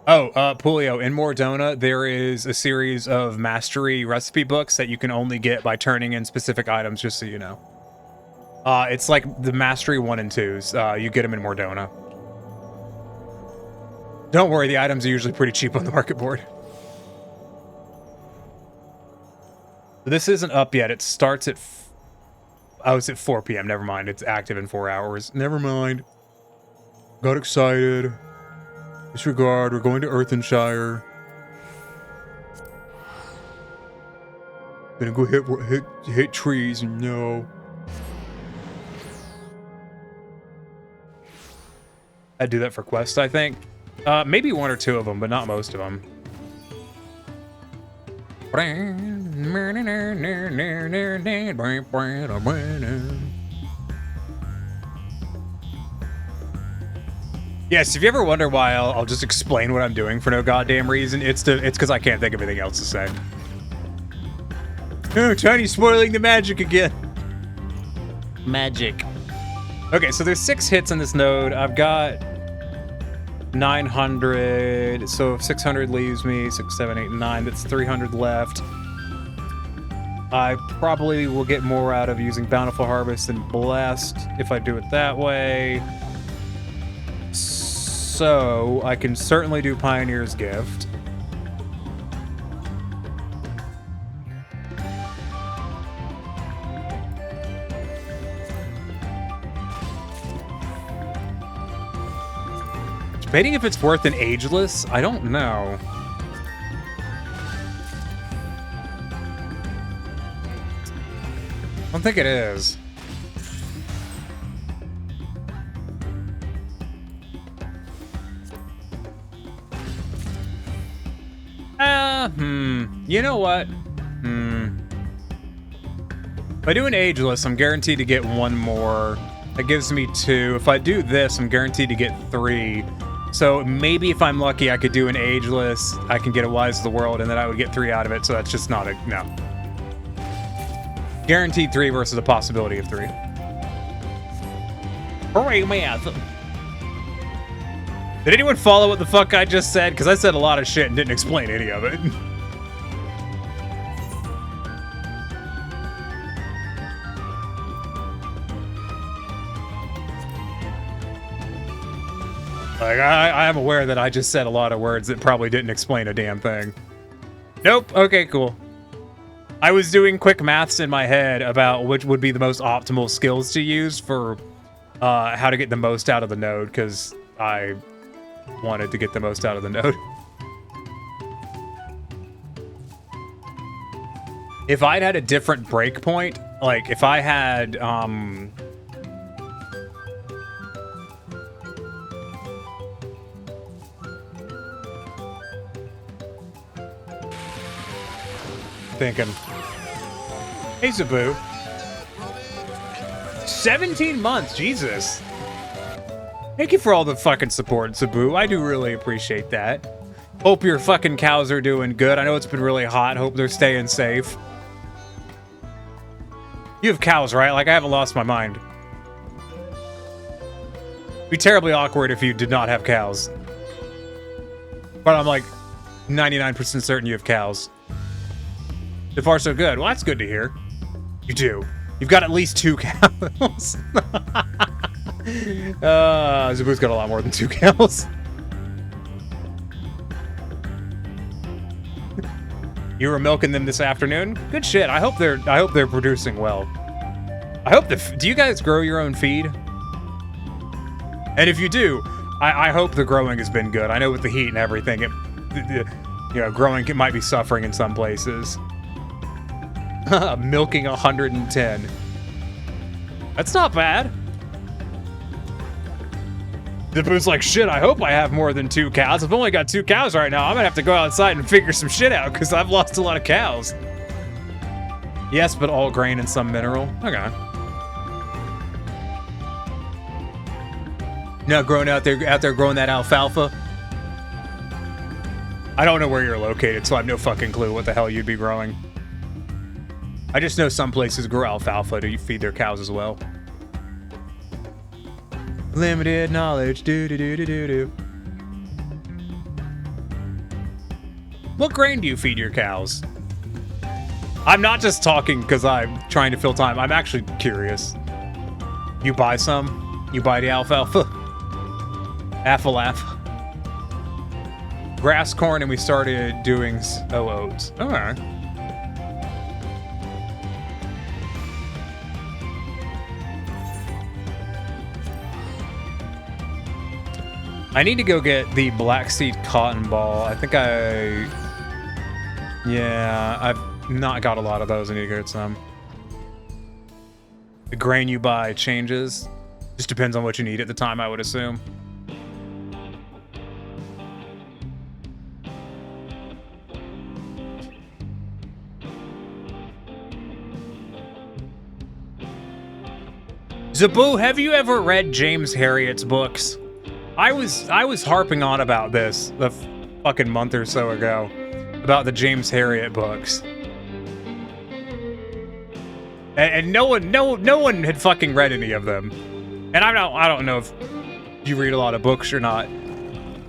Oh, Pulio, in Mordona, there is a series of mastery recipe books that you can only get by turning in specific items, just so you know. It's like the mastery 1 and 2s. You get them in Mordona. Don't worry, the items are usually pretty cheap on the market board. This isn't up yet. It starts at... Oh, it's at 4 p.m. Never mind. It's active in 4 hours. Never mind. Got excited. Disregard. We're going to Earthenshire. Gonna go hit trees and no. I'd do that for quests, I think. Maybe 1 or 2 of them, but not most of them. Yes, if you ever wonder why I'll just explain what I'm doing for no goddamn reason, it's because I can't think of anything else to say. Oh, Tiny's spoiling the magic again. Magic. Okay, so there's 6 hits on this node. I've got 900, so if 600 leaves me 6, 7, 8, 9, that's 300 left. I probably will get more out of using Bountiful Harvest than Blessed if I do it that way. So I can certainly do Pioneer's Gift. Debating if it's worth an Ageless? I don't know. I don't think it is. You know what? If I do an Ageless, I'm guaranteed to get 1 more. That gives me 2. If I do this, I'm guaranteed to get 3. So maybe if I'm lucky, I could do an Ageless, I can get a Wise of the World, and then I would get 3 out of it, so that's just not a... no. Guaranteed 3 versus a possibility of 3. Hooray, math. Did anyone follow what the fuck I just said? Because I said a lot of shit and didn't explain any of it. Like, I am aware that I just said a lot of words that probably didn't explain a damn thing. Nope. Okay, cool. I was doing quick maths in my head about which would be the most optimal skills to use for how to get the most out of the node, because I wanted to get the most out of the node. If I'd had a different breakpoint, like if I had thinking. Hey, Zabu. 17 months, Jesus. Thank you for all the fucking support, Zabu. I do really appreciate that. Hope your fucking cows are doing good. I know it's been really hot. Hope they're staying safe. You have cows, right? Like, I haven't lost my mind. It'd be terribly awkward if you did not have cows. But I'm like 99% certain you have cows. So far, so good. Well, that's good to hear. You do. You've got at least 2 cows. Zabu's got a lot more than 2 cows. You were milking them this afternoon? Good shit. I hope they're producing well. I hope do you guys grow your own feed? And if you do, I hope the growing has been good. I know with the heat and everything, growing might be suffering in some places. Milking 110. That's not bad. Zabu's like, shit, I hope I have more than 2 cows. I've only got 2 cows right now. I'm gonna have to go outside and figure some shit out because I've lost a lot of cows. Yes, but all grain and some mineral. Okay. Now growing out there growing that alfalfa. I don't know where you're located, so I have no fucking clue what the hell you'd be growing. I just know some places grow alfalfa to feed their cows as well. Limited knowledge, do. What grain do you feed your cows? I'm not just talking because I'm trying to fill time. I'm actually curious. You buy some? You buy the alfalfa? Alfalfa. Grass, corn, and we started doing oats. Alright. I need to go get the black seed cotton ball. I think yeah, I've not got a lot of those. I need to get some. The grain you buy changes. Just depends on what you need at the time, I would assume. Zabu, have you ever read James Herriot's books? I was harping on about this a fucking month or so ago about the James Herriot books. And no one had fucking read any of them. And I don't know if you read a lot of books or not.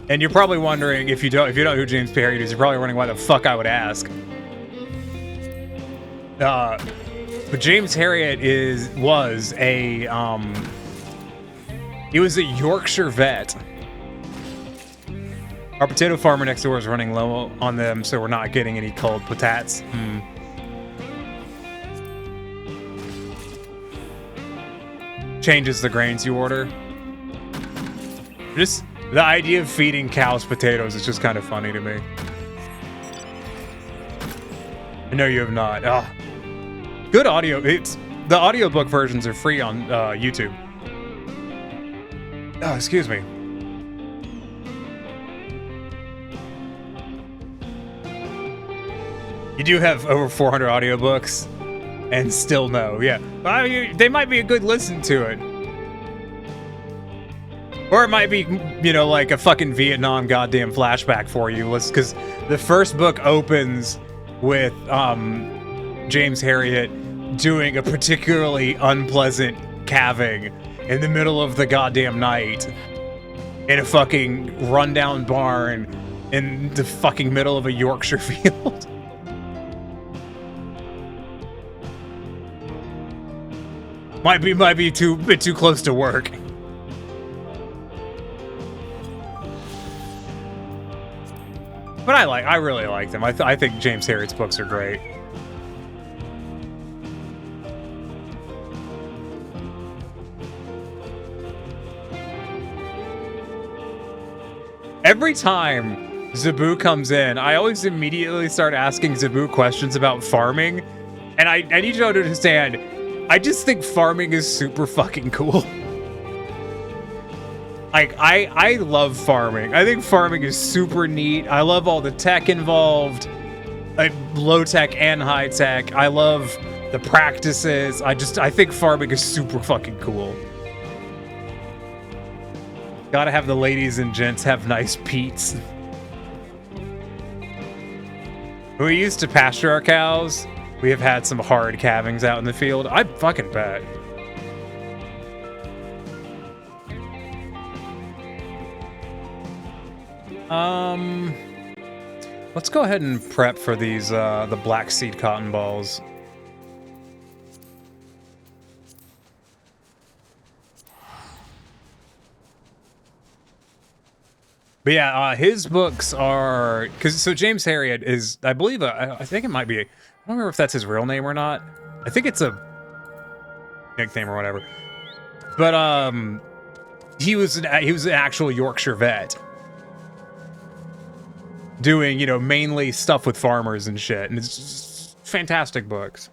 And you're probably wondering, if you don't know who James Herriot is, you're probably wondering why the fuck I would ask. But James Herriot was a Yorkshire vet. Our potato farmer next door is running low on them, so we're not getting any cold potats. Changes the grains you order. Just the idea of feeding cows potatoes is just kind of funny to me. I know you have not. Good audio. The audiobook versions are free on YouTube. Oh, excuse me. You do have over 400 audiobooks, and still no. Yeah, they might be a good listen to it. Or it might be, you know, like a fucking Vietnam goddamn flashback for you. Because the first book opens with James Herriot doing a particularly unpleasant calving in the middle of the goddamn night in a fucking rundown barn in the fucking middle of a Yorkshire field. might be a bit too close to work. But I really like them. I think James Herriot's books are great. Every time Zabu comes in, I always immediately start asking Zabu questions about farming. And I need you to understand, I just think farming is super fucking cool. Like, I love farming. I think farming is super neat. I love all the tech involved, like low tech and high tech. I love the practices. I think farming is super fucking cool. Gotta have the ladies and gents have nice peats. When we used to pasture our cows, we have had some hard calvings out in the field. I fucking bet. Let's go ahead and prep for these, the black seed cotton balls. But yeah, his books are, so James Herriot is, I believe, I think it might be, I don't remember if that's his real name or not. I think it's a nickname or whatever. But he was an actual Yorkshire vet, doing, you know, mainly stuff with farmers and shit, and it's just fantastic books.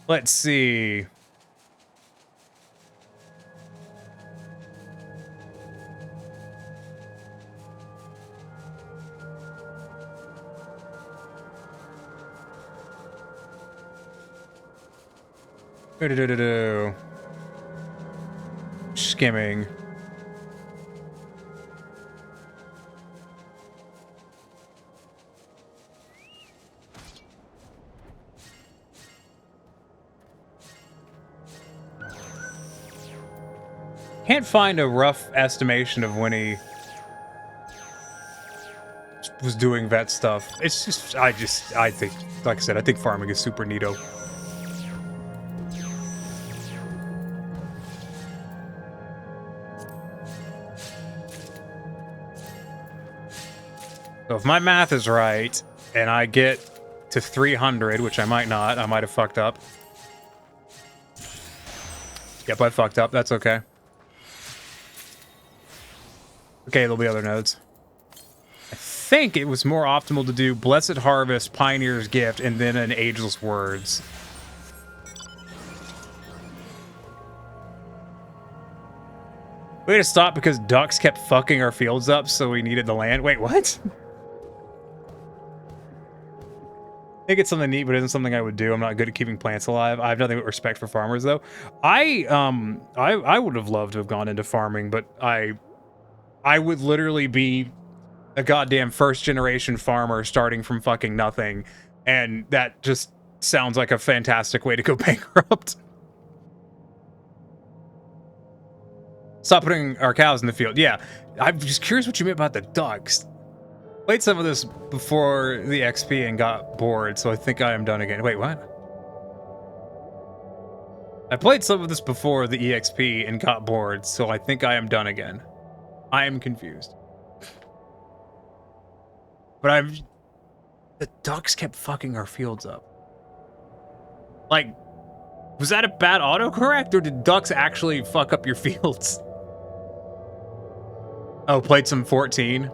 Let's see. Skimming. Can't find a rough estimation of when he was doing vet stuff. It's just, I think, like I said, I think farming is super neato. So if my math is right, and I get to 300, which I might not, I might have fucked up. Yep, I fucked up, that's okay. Okay, there'll be other nodes. I think it was more optimal to do Blessed Harvest, Pioneer's Gift, and then an Ageless Words. We had to stop because ducks kept fucking our fields up, so we needed the land. Wait, what? I think it's something neat, but it isn't something I would do. I'm not good at keeping plants alive. I have nothing but respect for farmers, though. I would have loved to have gone into farming, but I would literally be a goddamn first-generation farmer starting from fucking nothing, and that just sounds like a fantastic way to go bankrupt. Stop putting our cows in the field. Yeah, I'm just curious what you meant about the ducks. Played some of this before the XP and got bored, so I think I am done again. Wait, what? I played some of this before the EXP and got bored, so I think I am done again. I am confused. But the ducks kept fucking our fields up. Like, was that a bad autocorrect, or did ducks actually fuck up your fields? Oh, played some 14.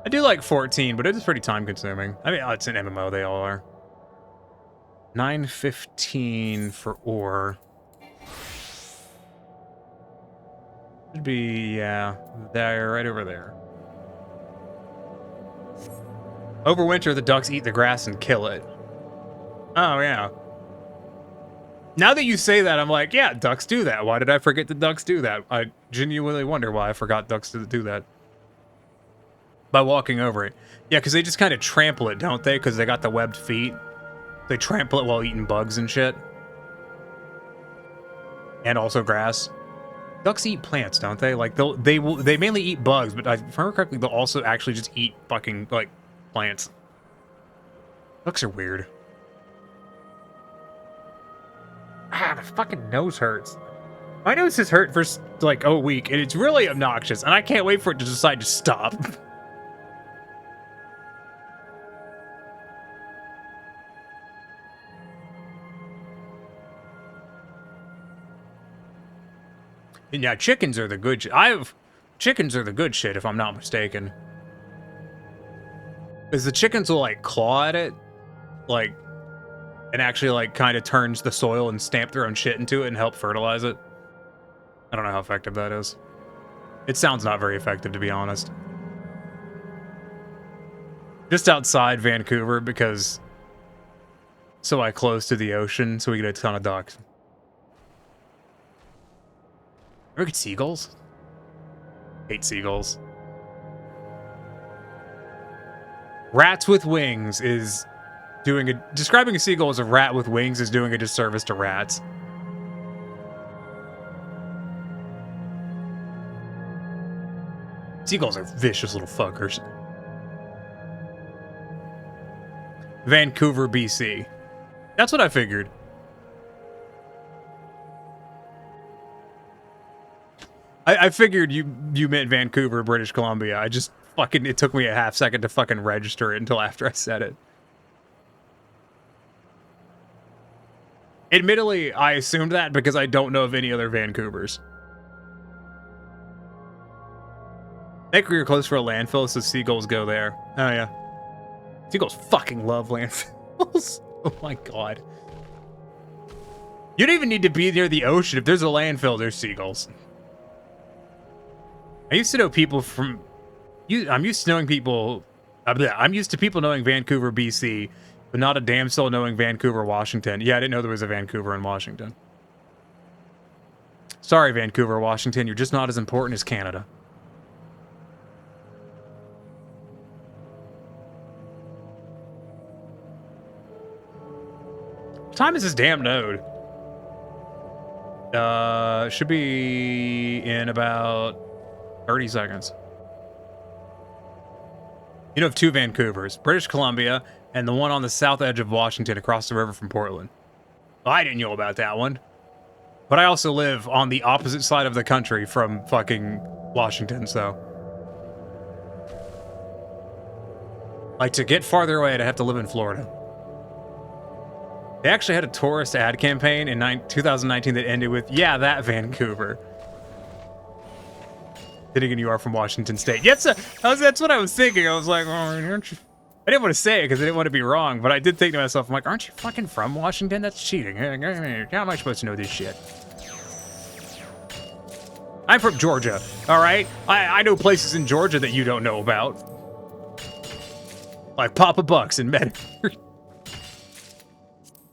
I do like 14, but it is pretty time consuming. I mean, it's an MMO, they all are. 9:15 for ore. Should be, yeah, there, right over there. Overwinter, the ducks eat the grass and kill it. Oh, yeah. Now that you say that, I'm like, yeah, ducks do that. Why did I forget that ducks do that? I genuinely wonder why I forgot ducks to do that. By walking over it. Yeah, because they just kind of trample it, don't they? Because they got the webbed feet. They trample it while eating bugs and shit. And also grass. Ducks eat plants, don't they? Like, they mainly eat bugs, but if I remember correctly, they'll also actually just eat fucking, like, plants. Ducks are weird. Ah, the fucking nose hurts. My nose has hurt for, like, a week, and it's really obnoxious, and I can't wait for it to decide to stop. And yeah, chickens are the good chickens are the good shit, if I'm not mistaken. Because the chickens will, like, claw at it, like, and actually, like, kind of turns the soil and stamp their own shit into it and help fertilize it. I don't know how effective that is. It sounds not very effective, to be honest. Just outside Vancouver, because so I close to the ocean, so we get a ton of ducks. Ever get seagulls? Hate seagulls. Rats with wings is doing a... Describing a seagull as a rat with wings is doing a disservice to rats. Seagulls are vicious little fuckers. Vancouver, BC. That's what I figured. I figured you meant Vancouver, British Columbia. I just fucking... It took me a half second to fucking register it until after I said it. Admittedly, I assumed that because I don't know of any other Vancouvers. Think you're close for a landfill, so seagulls go there. Oh, yeah. Seagulls fucking love landfills. Oh, my God. You don't even need to be near the ocean. If there's a landfill, there's seagulls. I used to know people from... I'm used to knowing people... I'm used to people knowing Vancouver, BC, but not a damn soul knowing Vancouver, Washington. Yeah, I didn't know there was a Vancouver in Washington. Sorry, Vancouver, Washington. You're just not as important as Canada. What time is this damn node? Should be in about 30 seconds. You know of two Vancouvers, British Columbia, and the one on the south edge of Washington across the river from Portland. Well, I didn't know about that one. But I also live on the opposite side of the country from fucking Washington, so... Like, to get farther away, I'd have to live in Florida. They actually had a tourist ad campaign in 2019 that ended with, yeah, that Vancouver. Then again, you are from Washington State. Yes, that's what I was thinking. I was like, oh, aren't you? I didn't want to say it because I didn't want to be wrong, but I did think to myself, I'm like, aren't you fucking from Washington? That's cheating. How am I supposed to know this shit? I'm from Georgia, all right? I know places in Georgia that you don't know about. Like Papa Bucks and Metter.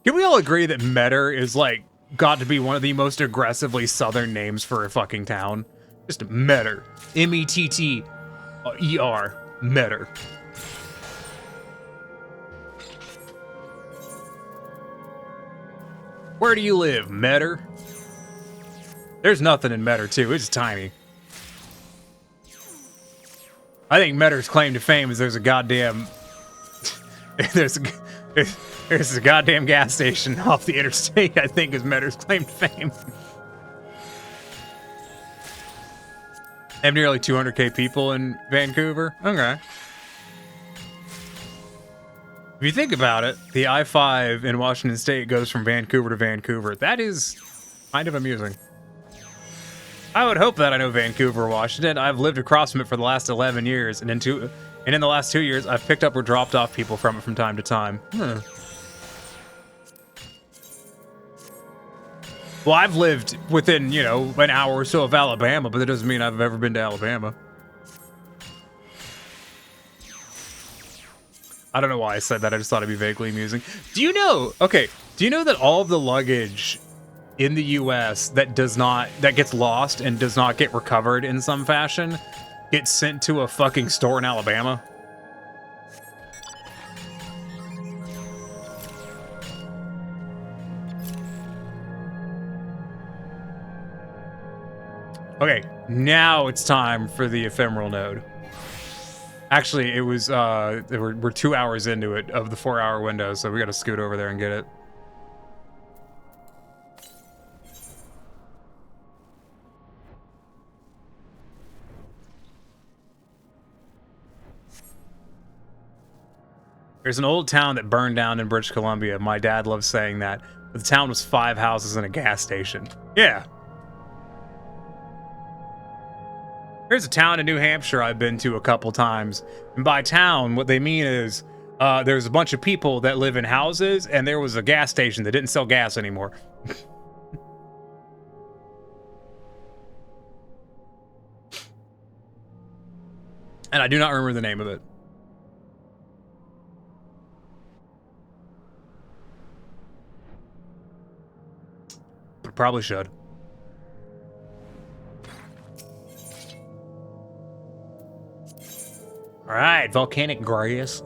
Can we all agree that Metter is, like, got to be one of the most aggressively southern names for a fucking town? Just Metter. M-E-T-T-E-R. Metter. Where do you live, Metter? There's nothing in Metter, too. It's tiny. I think Metter's claim to fame is there's a goddamn... there's a goddamn gas station off the interstate, I think, is Metter's claim to fame. I have nearly 200k people in Vancouver. Okay. If you think about it, the I-5 in Washington State goes from Vancouver to Vancouver. That is kind of amusing. I would hope that I know Vancouver, Washington. I've lived across from it for the last 11 years, and in the last 2 years, I've picked up or dropped off people from it from time to time. Well, I've lived within, you know, an hour or so of Alabama, but that doesn't mean I've ever been to Alabama. I don't know why I said that. I just thought it'd be vaguely amusing. Do you know that all of the luggage in the US that gets lost and does not get recovered in some fashion gets sent to a fucking store in Alabama? Okay, now it's time for the ephemeral node. Actually, it was, we're 2 hours into it of the 4-hour window, so we gotta scoot over there and get it. There's an old town that burned down in British Columbia. My dad loves saying that. The town was 5 houses and a gas station. Yeah. There's a town in New Hampshire I've been to a couple times. And by town, what they mean is there's a bunch of people that live in houses, and there was a gas station that didn't sell gas anymore. And I do not remember the name of it. But probably should. All right, volcanic grass.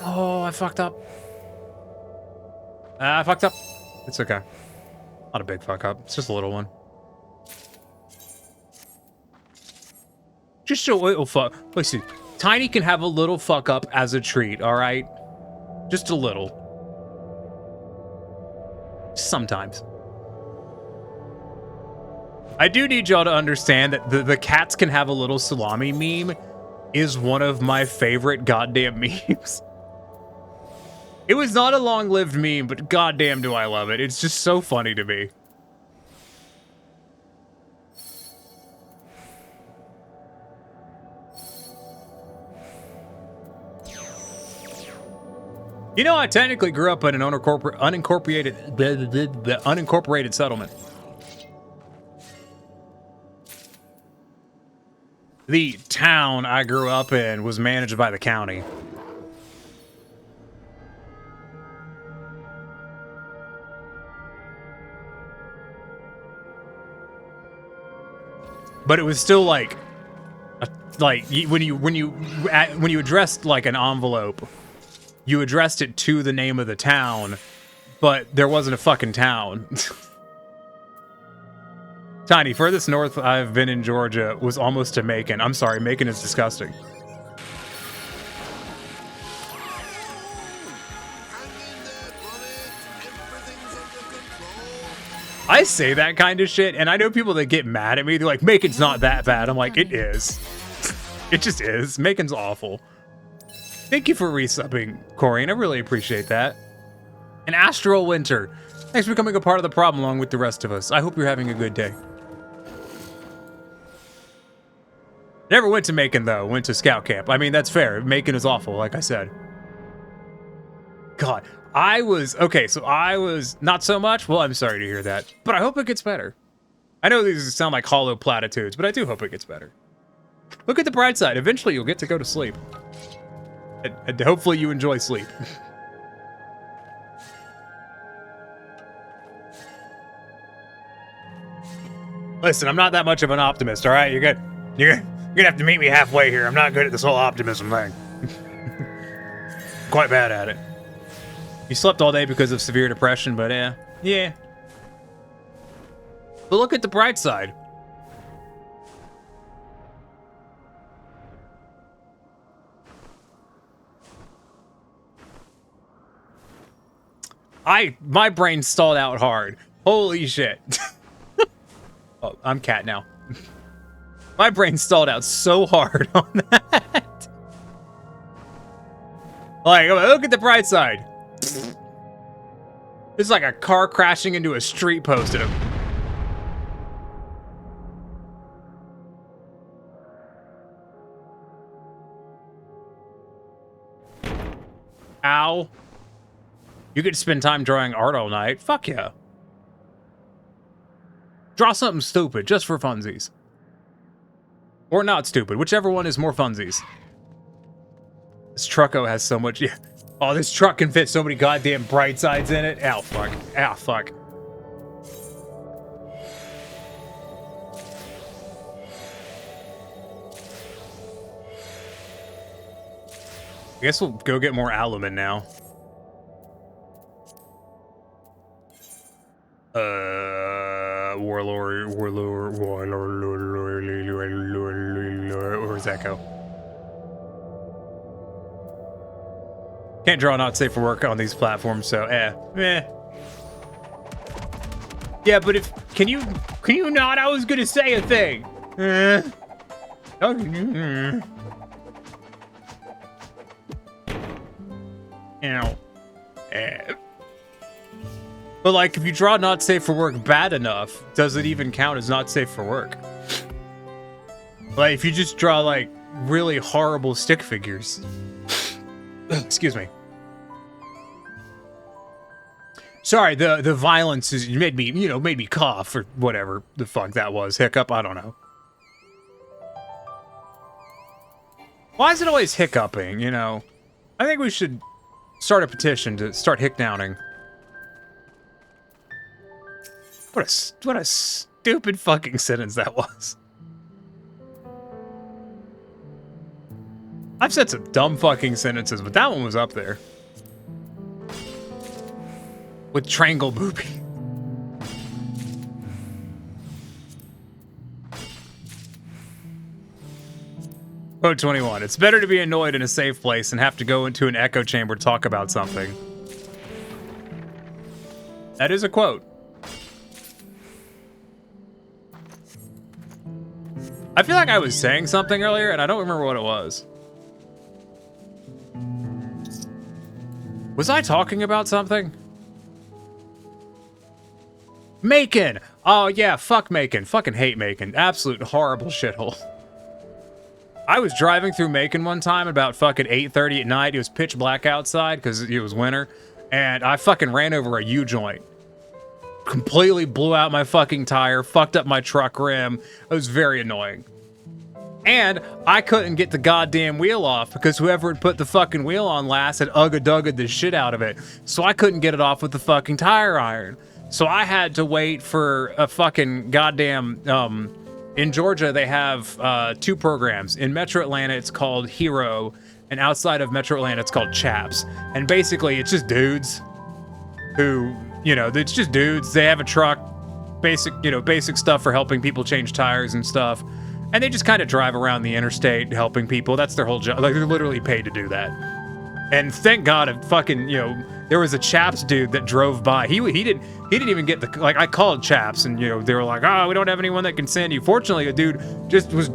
Oh, I fucked up. I fucked up. It's okay. Not a big fuck up. It's just a little one. Just a little fuck. Let's see. Tiny can have a little fuck up as a treat, all right? Just a little. Sometimes. I do need y'all to understand that the cats can have a little salami meme is one of my favorite goddamn memes. It was not a long-lived meme, but goddamn do I love it. It's just so funny to me. You know, I technically grew up in an unincorporated settlement. The town I grew up in was managed by the county. But it was still like when you addressed like an envelope, you addressed it to the name of the town, but there wasn't a fucking town. Tiny, furthest north I've been in Georgia was almost to Macon. I'm sorry, Macon is disgusting. I say that kind of shit, and I know people that get mad at me. They're like, Macon's not that bad. I'm like, it is. It just is. Macon's awful. Thank you for resubbing, Corian. I really appreciate that. And Astral Winter, thanks for becoming a part of the problem along with the rest of us. I hope you're having a good day. Never went to Macon, though. Went to Scout Camp. I mean, that's fair. Macon is awful, like I said. God, I was not so much. Well, I'm sorry to hear that, but I hope it gets better. I know these sound like hollow platitudes, but I do hope it gets better. Look at the bright side. Eventually, you'll get to go to sleep. And hopefully you enjoy sleep. Listen, I'm not that much of an optimist, all right? You're gonna have to meet me halfway here. I'm not good at this whole optimism thing. Quite bad at it. You slept all day because of severe depression, but yeah. But look at the bright side. My brain stalled out hard. Holy shit. Oh, I'm cat now. My brain stalled out so hard on that. Like, look at the bright side. It's like a car crashing into a street post at a... Ow. You get to spend time drawing art all night. Fuck yeah. Draw something stupid, just for funsies. Or not stupid, whichever one is more funsies. This trucko has so much... Yeah. Oh, this truck can fit so many goddamn bright sides in it. Ow, fuck. Ow, fuck. I guess we'll go get more alumin now. Warlord, where's Echo? Can't draw not safe for work on these platforms, so Yeah, but can you not? I was gonna say a thing. But like, if you draw not safe for work bad enough, does it even count as not safe for work? Like, if you just draw like really horrible stick figures. Excuse me. Sorry, the violence made me cough or whatever the fuck that was. Hiccup, I don't know. Why is it always hiccuping, you know? I think we should start a petition to start hick-downing. What a stupid fucking sentence that was. I've said some dumb fucking sentences, but that one was up there. With Triangle Booby. Quote 21. It's better to be annoyed in a safe place than have to go into an echo chamber to talk about something. That is a quote. I feel like I was saying something earlier, and I don't remember what it was. Was I talking about something? Macon! Oh yeah, fuck Macon. Fucking hate Macon. Absolute horrible shithole. I was driving through Macon one time about fucking 8:30 at night. It was pitch black outside because it was winter. And I fucking ran over a U-joint. Completely blew out my fucking tire, fucked up my truck rim. It was very annoying. And I couldn't get the goddamn wheel off because whoever had put the fucking wheel on last had ugga-dugga the shit out of it. So I couldn't get it off with the fucking tire iron. So I had to wait for a fucking goddamn, in Georgia, they have 2 programs. In Metro Atlanta, it's called Hero, and outside of Metro Atlanta, it's called Chaps. And basically, it's just dudes who, it's just dudes. They have a truck, basic stuff for helping people change tires and stuff. And they just kind of drive around the interstate helping people. That's their whole job. Like, they're literally paid to do that. And thank God, there was a Chaps dude that drove by. He didn't even get I called Chaps and, they were like, oh, we don't have anyone that can send you. Fortunately, the dude just was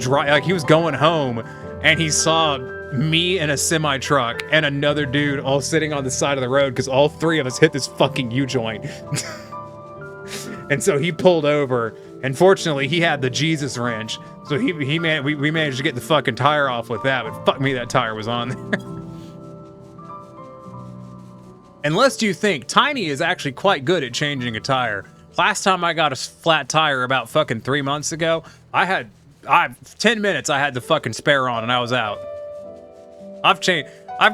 he was going home and he saw, me and a semi truck and another dude all sitting on the side of the road because all three of us hit this fucking U-joint. And so he pulled over, and fortunately he had the Jesus wrench, so we managed to get the fucking tire off with that, but fuck me, that tire was on there. And lest you think, Tiny is actually quite good at changing a tire. Last time I got a flat tire about fucking 3 months ago, I had 10 minutes I had the fucking spare on and I was out. I've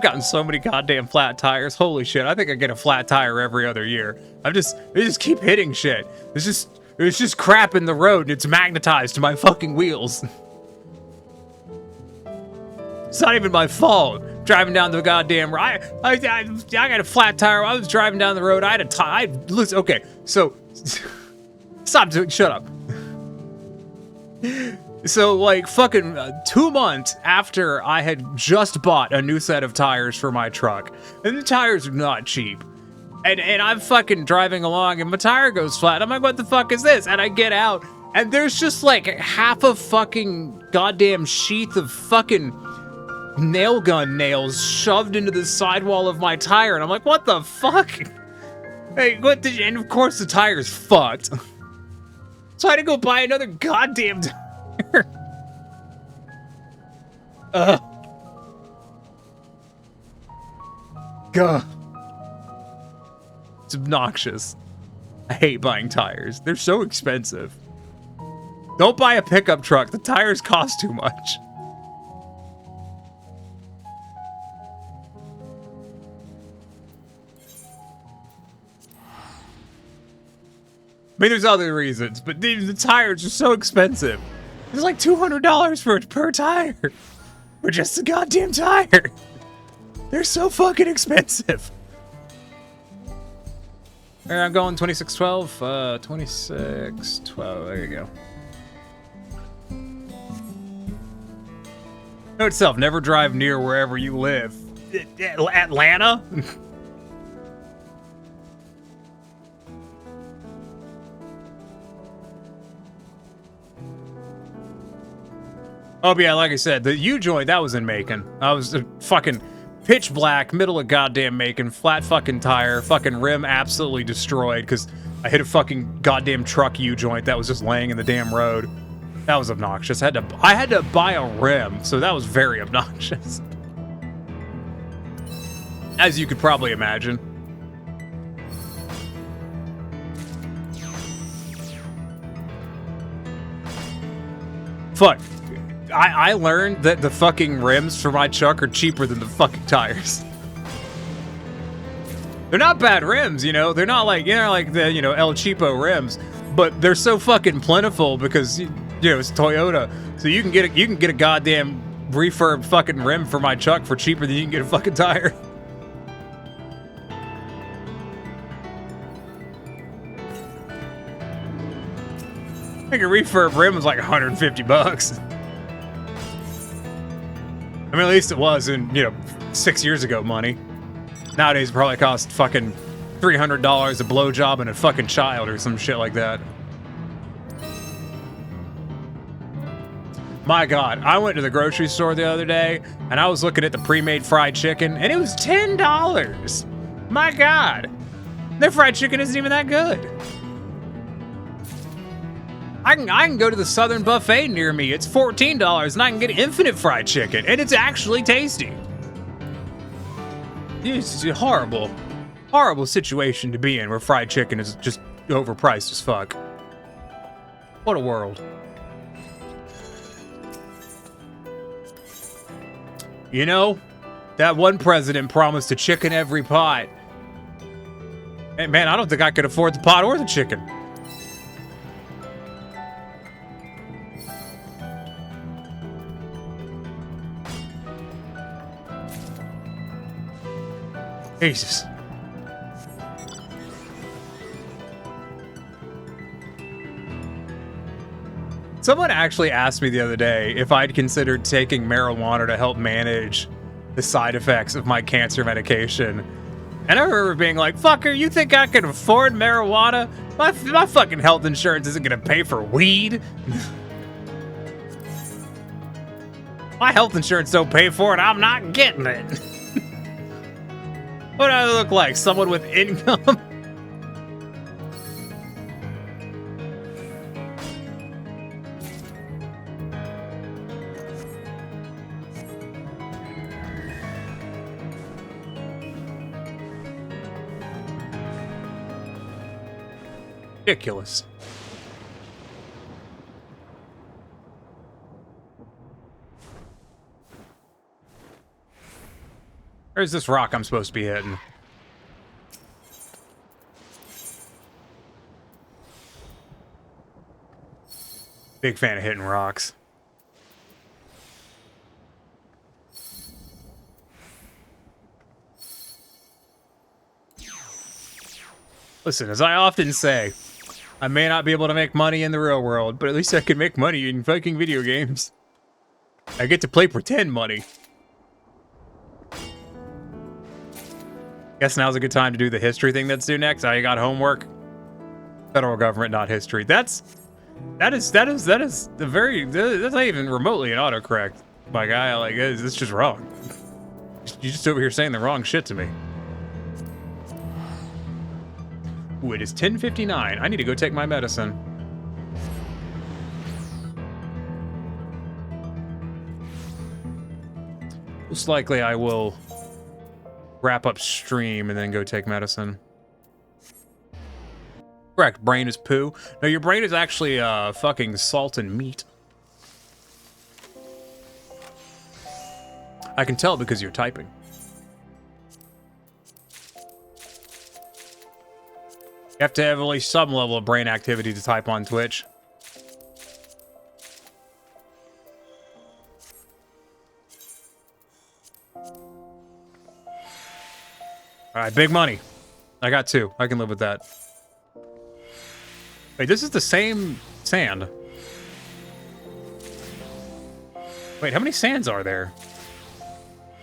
gotten so many goddamn flat tires. Holy shit, I think I get a flat tire every other year. They just keep hitting shit. It's just crap in the road and it's magnetized to my fucking wheels. It's not even my fault. Driving down the goddamn road. I got a flat tire. I was driving down the road. I had a tire. Listen, okay, so shut up. So like fucking 2 months after I had just bought a new set of tires for my truck, and the tires are not cheap. And I'm fucking driving along and my tire goes flat. I'm like, what the fuck is this? And I get out and there's just like half a fucking goddamn sheath of fucking nail gun nails shoved into the sidewall of my tire. And I'm like, what the fuck? Hey, what did you? And of course the tire's fucked. So I had to go buy another goddamn tire. God. It's obnoxious. I hate buying tires. They're so expensive. Don't buy a pickup truck. The tires cost too much. I mean, there's other reasons, but the tires are so expensive. It's like $200 per tire. For just a goddamn tire. They're so fucking expensive. All right, I'm going 2612. 2612. There you go. Note itself, never drive near wherever you live. Atlanta? Oh, yeah, like I said, the U-joint, that was in Macon. I was fucking pitch black, middle of goddamn Macon, flat fucking tire, fucking rim absolutely destroyed because I hit a fucking goddamn truck U-joint that was just laying in the damn road. That was obnoxious. I had to buy a rim, so that was very obnoxious. As you could probably imagine. Fuck. I learned that the fucking rims for my truck are cheaper than the fucking tires. They're not bad rims, you know. They're not like, like the, El Cheapo rims, but they're so fucking plentiful because, it's Toyota. So you can get a goddamn refurb fucking rim for my truck for cheaper than you can get a fucking tire. I think a refurb rim was like $150. I mean, at least it was in, 6 years ago money. Nowadays, it probably costs fucking $300 a blowjob and a fucking child or some shit like that. My God, I went to the grocery store the other day, and I was looking at the pre-made fried chicken, and it was $10. My God. Their fried chicken isn't even that good. I can go to the Southern Buffet near me. It's $14 and I can get infinite fried chicken and it's actually tasty. It's a horrible, horrible situation to be in where fried chicken is just overpriced as fuck. What a world. That one president promised a chicken every pot. Hey, man, I don't think I could afford the pot or the chicken. Jesus. Someone actually asked me the other day if I'd considered taking marijuana to help manage the side effects of my cancer medication. And I remember being like, fucker, you think I can afford marijuana? My fucking health insurance isn't gonna pay for weed. My health insurance don't pay for it. I'm not getting it. What do I look like? Someone with income? Ridiculous. Where's this rock I'm supposed to be hitting? Big fan of hitting rocks. Listen, as I often say, I may not be able to make money in the real world, but at least I can make money in fucking video games. I get to play pretend money. Guess now's a good time to do the history thing that's due next. I got homework. Federal government, not history. That is the very, that's not even remotely an autocorrect, my guy. Like, it's just wrong. You're just over here saying the wrong shit to me. Ooh, it is 10:59. I need to go take my medicine. Most likely I will wrap up stream and then go take medicine. Correct, brain is poo. No, your brain is actually fucking salt and meat. I can tell because you're typing. You have to have at least some level of brain activity to type on Twitch. Alright, big money. I got 2. I can live with that. Wait, this is the same sand. Wait, how many sands are there?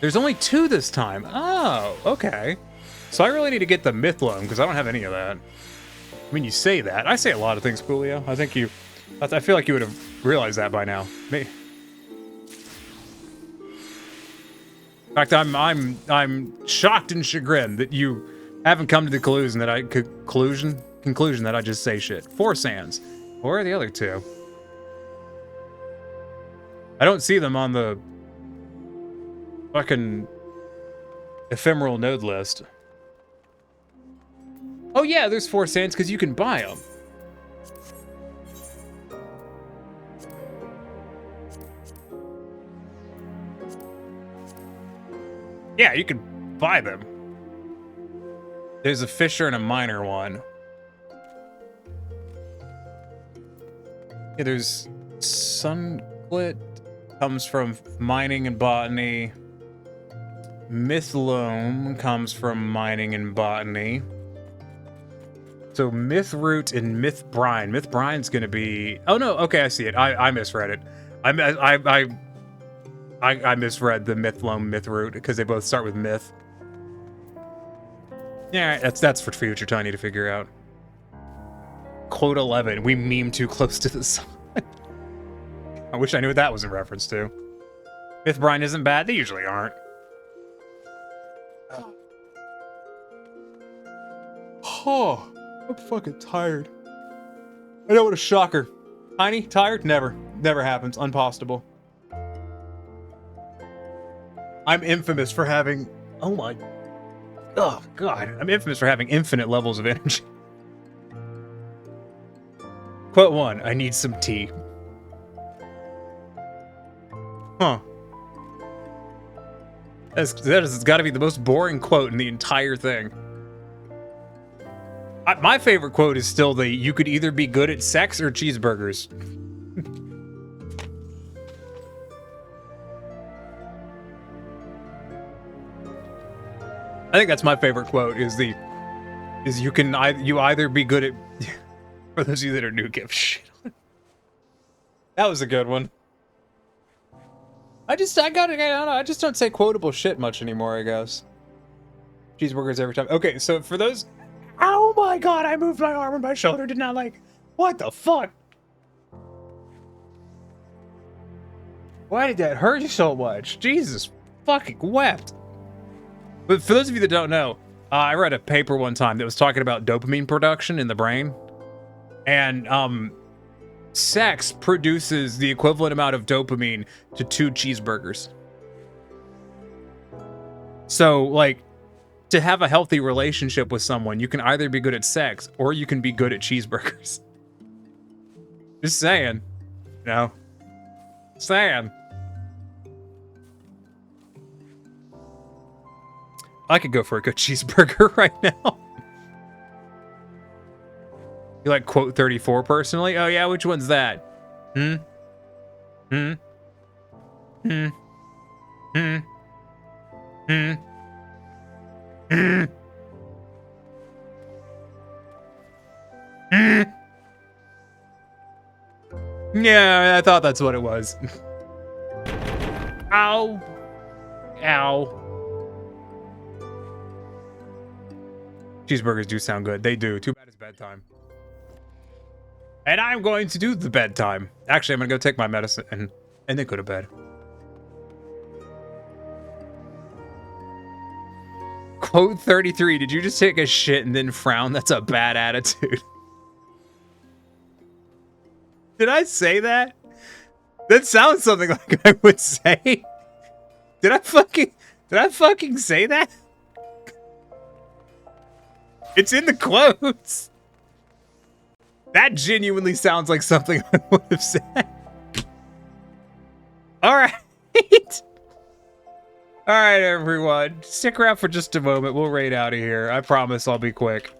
There's only 2 this time. Oh, okay. So I really need to get the myth loam because I don't have any of that. I mean, you say that. I say a lot of things, Coolio. I feel like you would have realized that by now. Me. In fact, I'm shocked and chagrined that you haven't come to the conclusion that I just say shit. 4 sands. Where are the other 2? I don't see them on the fucking ephemeral node list. Oh yeah, there's 4 sands because you can buy them. Yeah, you can buy them. There's a fisher and a miner one. Yeah, there's Sunglit, comes from mining and botany. Mythloam comes from mining and botany. So Mythroot and Mythbrine. Mythbrine's gonna be... Oh no, okay, I see it. I misread it. I misread the Mythloam Mythroot because they both start with myth. Yeah, that's for future Tiny to figure out. Quote 11. We meme too close to the sun. I wish I knew what that was in reference to. Mythbrine isn't bad. They usually aren't. Oh, I'm fucking tired. I know, what a shocker. Tiny, tired? Never. Never happens. Impossible. I'm infamous for having... Oh my... Oh, God. I'm infamous for having infinite levels of energy. Quote 1. I need some tea. Huh. That has got to be the most boring quote in the entire thing. My favorite quote is still the, you could either be good at sex or cheeseburgers. I think that's my favorite quote is you either be good at, for those of you that are new, give shit on. That was a good one. I just don't say quotable shit much anymore, I guess. Cheeseburgers every time. Okay, so for those... Oh my god, I moved my arm and my shoulder, did not like... What the fuck? Why did that hurt you so much? Jesus fucking wept. But for those of you that don't know, I read a paper one time that was talking about dopamine production in the brain. And sex produces the equivalent amount of dopamine to 2 cheeseburgers. So, like, to have a healthy relationship with someone, you can either be good at sex or you can be good at cheeseburgers. Just saying. No. Saying. I could go for a good cheeseburger right now. You like quote 34 personally? Oh yeah, which one's that? Hmm? Hmm? Hmm? Hmm? Hmm? Hmm? Hmm? Yeah, I thought that's what it was. Ow. Ow. Cheeseburgers do sound good. They do. Too bad it's bedtime. And I'm going to do the bedtime. Actually, I'm going to go take my medicine and then go to bed. Quote 33. Did you just take a shit and then frown? That's a bad attitude. Did I say that? That sounds something like I would say. Did I fucking say that? It's in the quotes. That genuinely sounds like something I would have said. All right. All right, everyone. Stick around for just a moment. We'll raid out of here. I promise I'll be quick.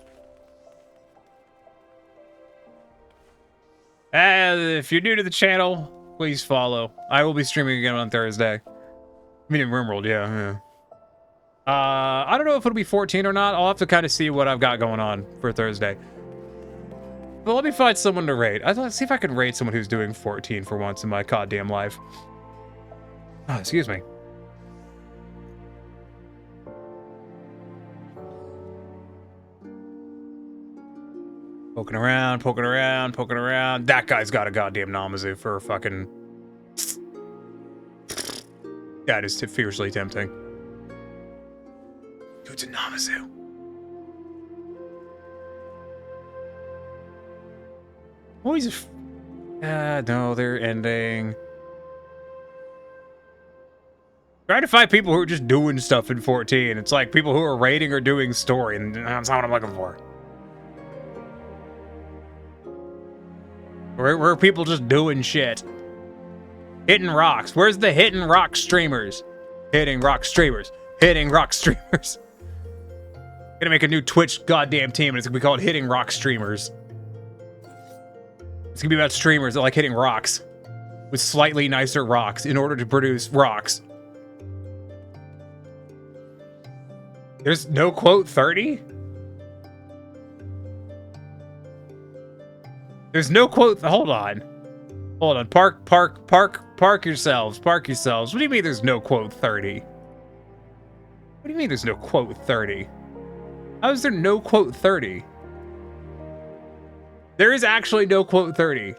If you're new to the channel, please follow. I will be streaming again on Thursday. I mean, in RimWorld, yeah. I don't know if it'll be 14 or not. I'll have to kind of see what I've got going on for Thursday. But let me find someone to raid. Let's see if I can raid someone who's doing 14 for once in my goddamn life. Oh, excuse me. Poking around, poking around, poking around. That guy's got a goddamn Namazu for fucking... That is fiercely tempting. Dude's a Namazu. Oh, he's a... no, they're ending. Trying to find people who are just doing stuff in 14. It's like people who are raiding or doing story, and that's not what I'm looking for. Where are people just doing shit? Hitting rocks. Where's the hitting rock streamers? Hitting rock streamers. Hitting rock streamers. Gonna make a new Twitch goddamn team, and it's gonna be called Hitting Rock Streamers. It's gonna be about streamers that like hitting rocks with slightly nicer rocks in order to produce rocks. There's no quote 30? There's no quote. Hold on. Hold on. Park yourselves. Park yourselves. What do you mean there's no quote 30? What do you mean there's no quote 30? How is there no quote 30? There is actually no quote 30.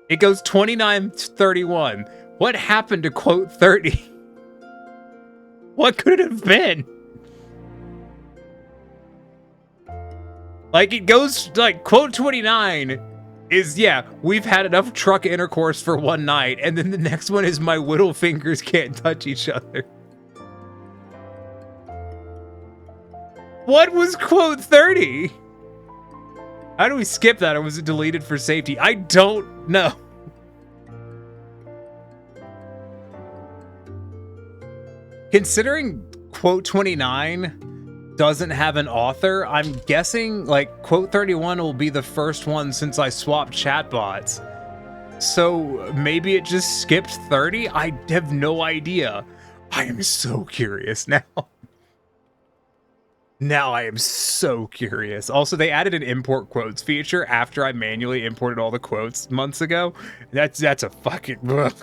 It goes 29-31. What happened to quote 30? What could it have been? Like, it goes, like, quote 29 is, yeah, we've had enough truck intercourse for one night, and then the next one is my whittle fingers can't touch each other. What was quote 30? How do we skip that, or was it deleted for safety? I don't know. Considering quote 29 doesn't have an author, I'm guessing like quote 31 will be the first one since I swapped chatbots. So maybe it just skipped 30? I have no idea. I am so curious now. Now I am so curious. Also, they added an import quotes feature after I manually imported all the quotes months ago. That's a fucking... Ugh.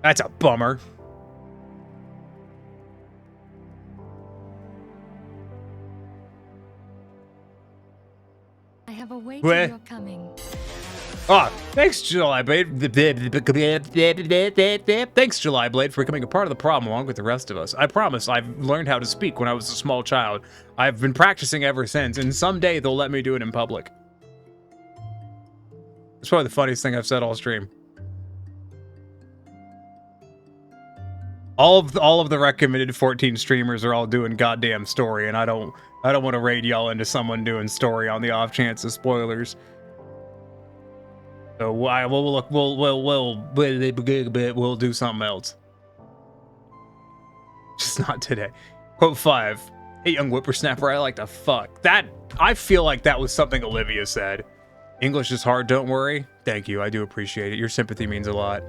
That's a bummer. have awaited Where? your coming. Oh, thanks, July Blade. Thanks, July Blade, for becoming a part of the problem along with the rest of us. I promise I've learned how to speak when I was a small child. I've been practicing ever since, and someday they'll let me do it in public. It's probably the funniest thing I've said all stream. All of the recommended 14 streamers are all doing goddamn story, and I don't want to raid y'all into someone doing story on the off chance of spoilers. So we'll do something else. Just not today. Quote 5. Hey, young whippersnapper, I like to fuck. That, I feel like that was something Olivia said. English is hard, don't worry. Thank you, I do appreciate it. Your sympathy means a lot.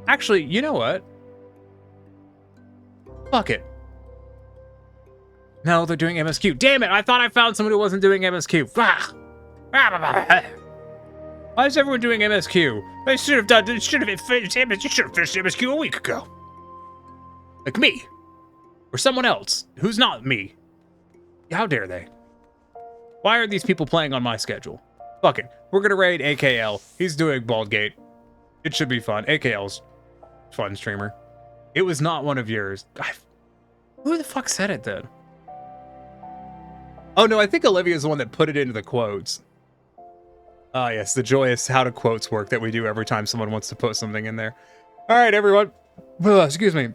Actually, you know what? Fuck it. No, they're doing MSQ. Damn it, I thought I found someone who wasn't doing MSQ. Why is everyone doing MSQ? They should have finished MSQ a week ago. Like me. Or someone else, who's not me. How dare they? Why are these people playing on my schedule? Fuck it. We're gonna raid AKL. He's doing Baldgate. It should be fun. AKL's fun streamer. It was not one of yours. Who the fuck said it then? Oh no, I think Olivia's the one that put it into the quotes. Ah yes, the joyous how to quotes work that we do every time someone wants to put something in there. All right, everyone. Excuse me.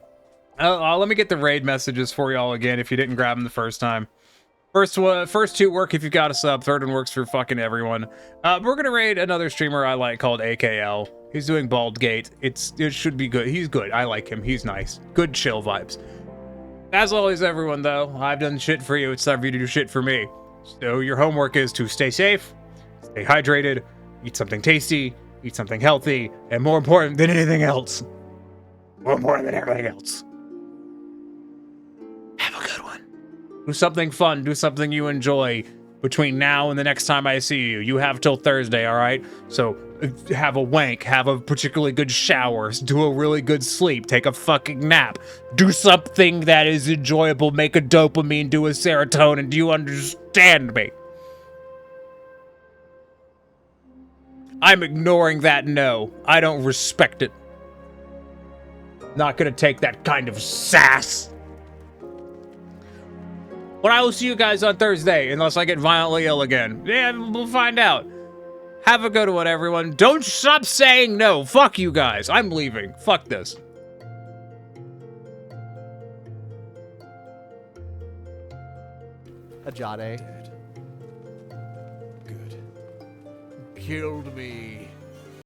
Let me get the raid messages for y'all again if you didn't grab them the first time. First two work if you got a sub. Third one works for fucking everyone. We're gonna raid another streamer I like called AKL. He's doing Baldgate. It should be good. He's good. I like him. He's nice. Good chill vibes. As always, everyone, though, I've done shit for you. It's time for you to do shit for me. So your homework is to stay safe, stay hydrated, eat something tasty, eat something healthy, and more important than anything else, more important than everything else, have a good one. Do something fun. Do something you enjoy between now and the next time I see you. You have till Thursday, all right? So have a wank, have a particularly good shower, do a really good sleep, take a fucking nap, do something that is enjoyable, make a dopamine, do a serotonin. Do you understand me? I'm ignoring that no. I don't respect it. Not gonna take that kind of sass. But I will see you guys on Thursday, unless I get violently ill again. Yeah, we'll find out. Have a good one, everyone. Don't stop saying no. Fuck you guys. I'm leaving. Fuck this. Ajade. Good. Killed me.